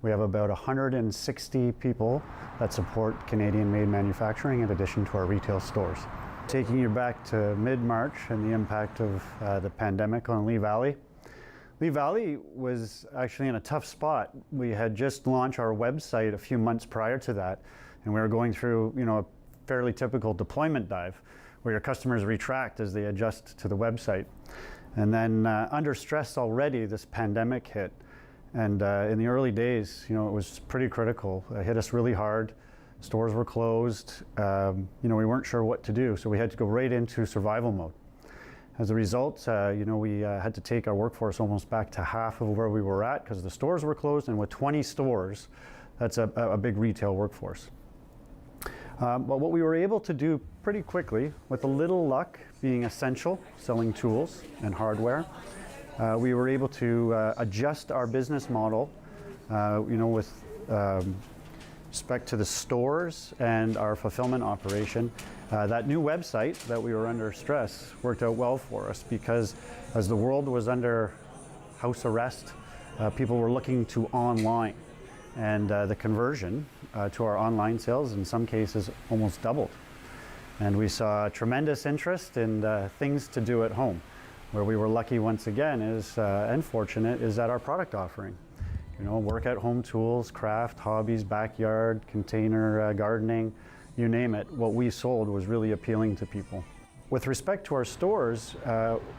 we have about 160 people that support Canadian-made manufacturing in addition to our retail stores. Taking you back to mid-March and the impact of the pandemic on Lee Valley. Lee Valley was actually in a tough spot. We had just launched our website a few months prior to that, and we were going through, a fairly typical deployment dive where your customers retract as they adjust to the website. And then under stress already, this pandemic hit. And in the early days, it was pretty critical. It hit us really hard. Stores were closed. We weren't sure what to do, so we had to go right into survival mode. As a result, we had to take our workforce almost back to half of where we were at because the stores were closed, and with 20 stores, that's a big retail workforce. But what we were able to do pretty quickly, with a little luck, being essential, selling tools and hardware, we were able to adjust our business model, with respect to the stores and our fulfillment operation. That new website that we were under stress worked out well for us because as the world was under house arrest, people were looking to online, and the conversion to our online sales in some cases almost doubled. And we saw tremendous interest in things to do at home. Where we were lucky once again is, and fortunate, is that our product offering. Work at home tools, craft, hobbies, backyard, container gardening, you name it, what we sold was really appealing to people. With respect to our stores,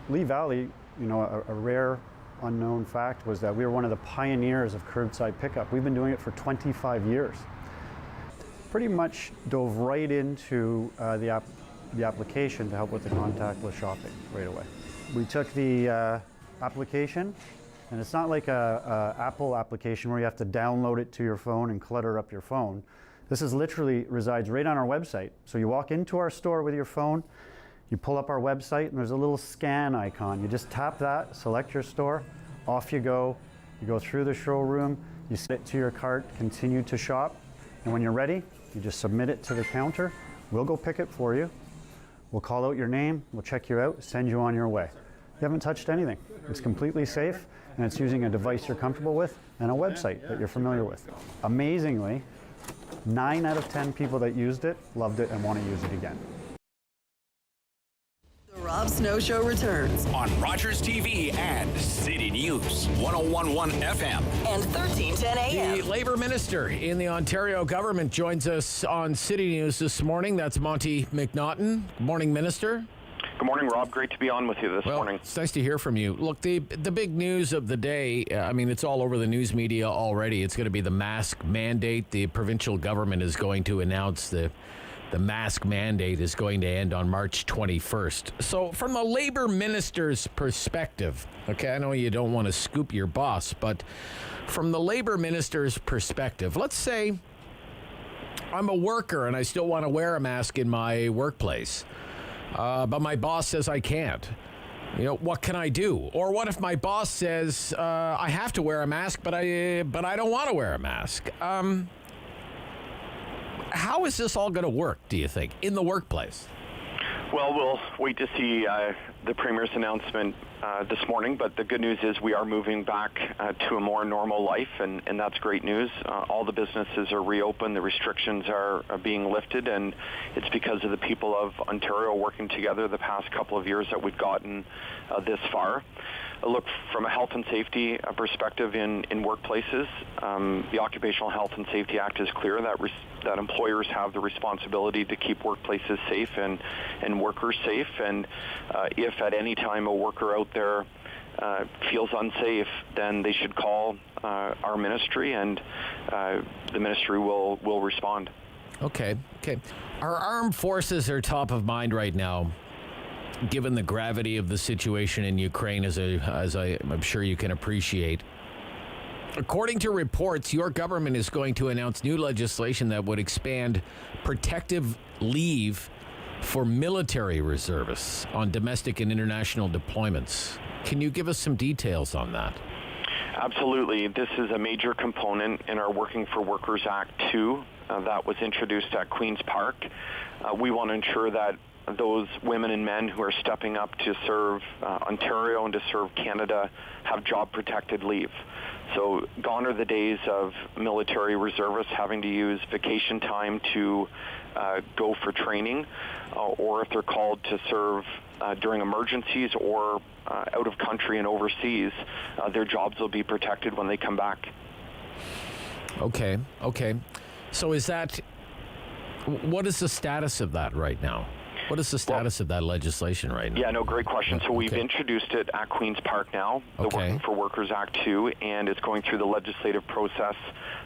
Lee Valley, a rare unknown fact was that we were one of the pioneers of curbside pickup. We've been doing it for 25 years. Pretty much dove right into the application to help with the contactless shopping right away. We took the application, and it's not like a Apple application where you have to download it to your phone and clutter up your phone. This is literally resides right on our website. So you walk into our store with your phone, you pull up our website, and there's a little scan icon. You just tap that, select your store, off you go. You go through the showroom, you set it to your cart, continue to shop, and when you're ready, you just submit it to the counter. We'll go pick it for you. We'll call out your name, we'll check you out, send you on your way. You haven't touched anything. It's completely safe, and it's using a device you're comfortable with and a website that you're familiar with. Amazingly, 9 out of 10 people that used it loved it and want to use it again. The Rob Snow Show returns on Rogers TV and City News 101.1 FM and 1310 AM. The Labour Minister in the Ontario government joins us on City News this morning. That's Monte McNaughton. Good morning, Minister. Good morning, Rob. Great to be on with you this morning. It's nice to hear from you. Look, the big news of the day, it's all over the news media already. It's going to be the mask mandate. The provincial government is going to announce the mask mandate is going to end on March 21st. So from the Labour Minister's perspective, okay, I know you don't want to scoop your boss, but from the Labour Minister's perspective, let's say I'm a worker and I still want to wear a mask in my workplace. But my boss says I can't. what can I do? Or what if my boss says I have to wear a mask, but I don't want to wear a mask? How is this all going to work, do you think, in the workplace? Well, we'll wait to see the Premier's announcement this morning, but the good news is we are moving back to a more normal life, and that's great news. All the businesses are reopened, the restrictions are being lifted, and it's because of the people of Ontario working together the past couple of years that we've gotten this far. Look, from a health and safety perspective in workplaces, the Occupational Health and Safety Act is clear that employers have the responsibility to keep workplaces safe and workers safe. And if at any time a worker out there feels unsafe, then they should call our ministry, and the ministry will respond. Okay. Our armed forces are top of mind right now, given the gravity of the situation in Ukraine, as I'm sure you can appreciate. According to reports, your government is going to announce new legislation that would expand protective leave for military reservists on domestic and international deployments. Can you give us some details on that? Absolutely. This is a major component in our Working for Workers Act 2 that was introduced at Queen's Park. We want to ensure that those women and men who are stepping up to serve Ontario and to serve Canada have job-protected leave. So gone are the days of military reservists having to use vacation time to go for training, or if they're called to serve during emergencies or out of country and overseas, their jobs will be protected when they come back. Okay. So what is the status of that right now? What is the status of that legislation right now? Yeah, no, great question. So we've introduced it at Queen's Park now, the Working for Workers Act 2, and it's going through the legislative process.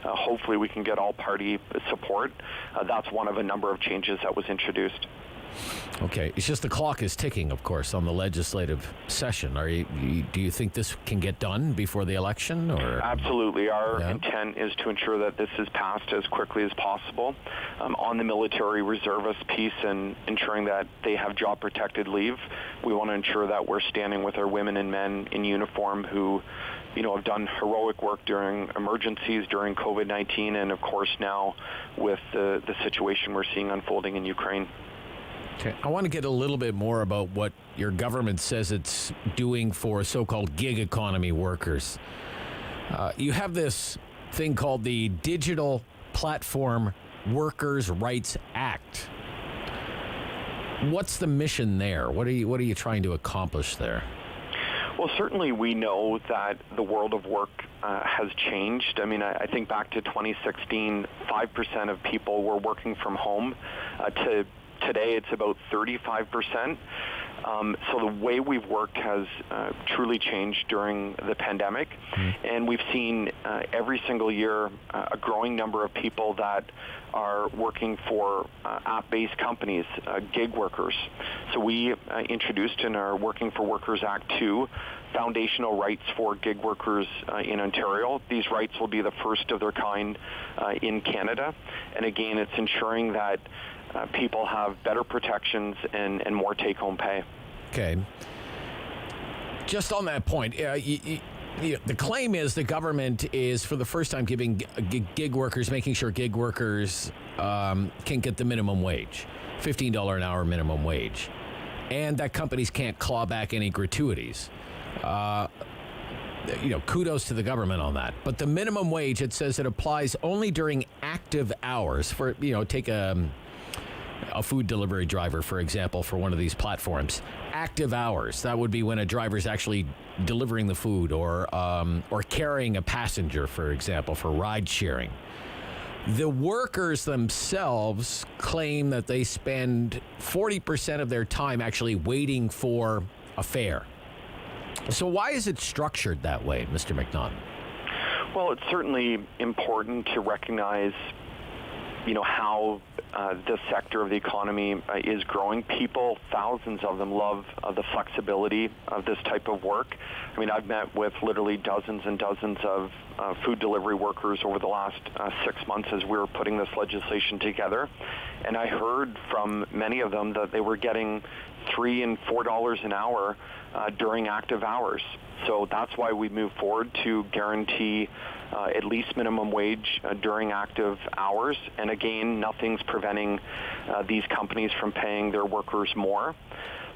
Hopefully we can get all party support. That's one of a number of changes that was introduced. Okay, it's just the clock is ticking, of course, on the legislative session. Do you think this can get done before the election? Or? Absolutely. Our intent is to ensure that this is passed as quickly as possible. On the military reservist piece and ensuring that they have job-protected leave, we want to ensure that we're standing with our women and men in uniform who have done heroic work during emergencies, during COVID-19, and, of course, now with the situation we're seeing unfolding in Ukraine. Okay. I want to get a little bit more about what your government says it's doing for so-called gig economy workers. You have this thing called the Digital Platform Workers' Rights Act. What's the mission there? What are you trying to accomplish there? Well, certainly we know that the world of work has changed. I mean, I think back to 2016, 5% of people were working from home. To today, it's about 35%. So the way we've worked has truly changed during the pandemic. And we've seen every single year a growing number of people that are working for app-based companies, gig workers. So we introduced in our Working for Workers Act 2 foundational rights for gig workers in Ontario. These rights will be the first of their kind in Canada. And again, it's ensuring that people have better protections and more take-home pay. Okay. Just on that point, the claim is the government is, for the first time, giving gig workers, making sure gig workers can get the minimum wage, $15 an hour minimum wage, and that companies can't claw back any gratuities. Kudos to the government on that. But the minimum wage, it says it applies only during active hours. For take a food delivery driver, for example, for one of these platforms. Active hours, that would be when a driver's actually delivering the food or carrying a passenger, for example, for ride sharing. The workers themselves claim that they spend 40% of their time actually waiting for a fare. So why is it structured that way, Mr. McNaughton? Well, it's certainly important to recognize how this sector of the economy is growing. People, thousands of them, love the flexibility of this type of work. I mean, I've met with literally dozens and dozens of food delivery workers over the last 6 months as we were putting this legislation together. And I heard from many of them that they were getting $3 and $4 an hour during active hours. So that's why we move forward to guarantee at least minimum wage during active hours. And again, nothing's preventing these companies from paying their workers more.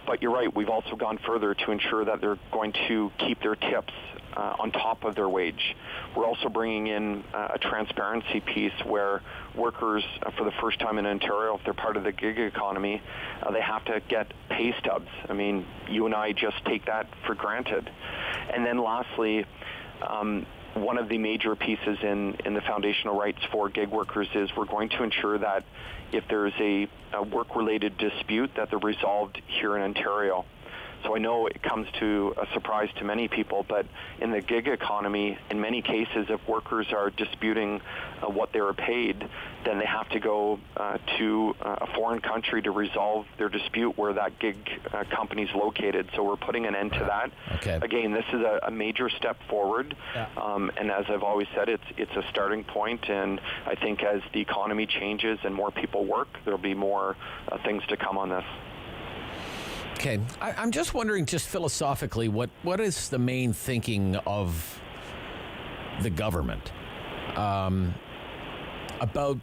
But you're right, we've also gone further to ensure that they're going to keep their tips on top of their wage. We're also bringing in a transparency piece where workers, for the first time in Ontario, if they're part of the gig economy, they have to get pay stubs. I mean, you and I just take that for granted. And then lastly, one of the major pieces in the foundational rights for gig workers is we're going to ensure that if there's a work-related dispute, that they're resolved here in Ontario. So I know it comes to a surprise to many people, but in the gig economy, in many cases, if workers are disputing what they were paid, then they have to go to a foreign country to resolve their dispute where that gig company is located. So we're putting an end to that. Okay. Again, this is a major step forward, and as I've always said, it's a starting point, and I think as the economy changes and more people work, there'll be more things to come on this. Okay. I'm just wondering, just philosophically, what is the main thinking of the government about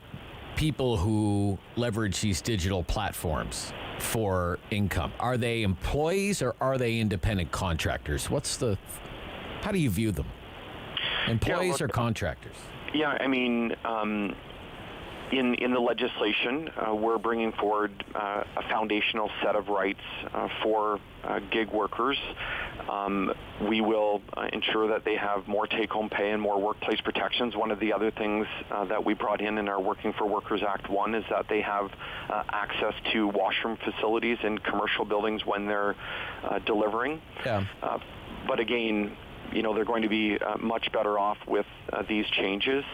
people who leverage these digital platforms for income? Are they employees or are they independent contractors? How do you view them? Employees or contractors? Yeah, I mean, in the legislation, we're bringing forward a foundational set of rights for gig workers. We will ensure that they have more take-home pay and more workplace protections. One of the other things that we brought in our Working for Workers Act 1 is that they have access to washroom facilities in commercial buildings when they're delivering. Yeah. But again, they're going to be much better off with these changes.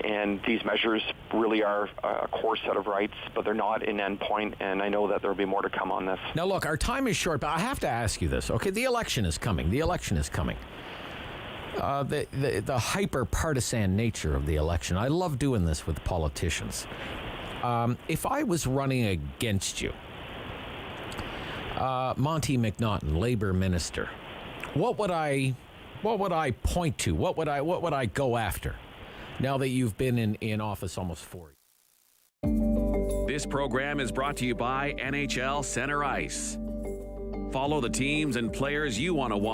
And these measures really are a core set of rights, but they're not an endpoint, and I know that there will be more to come on this. Now, look, our time is short, but I have to ask you this. Okay, the election is coming. The hyper-partisan nature of the election. I love doing this with politicians. If I was running against you, Monte McNaughton, Labour Minister, what would I point to? What would I go after? Now that you've been in office almost 4 years. This program is brought to you by NHL Center Ice. Follow the teams and players you want to watch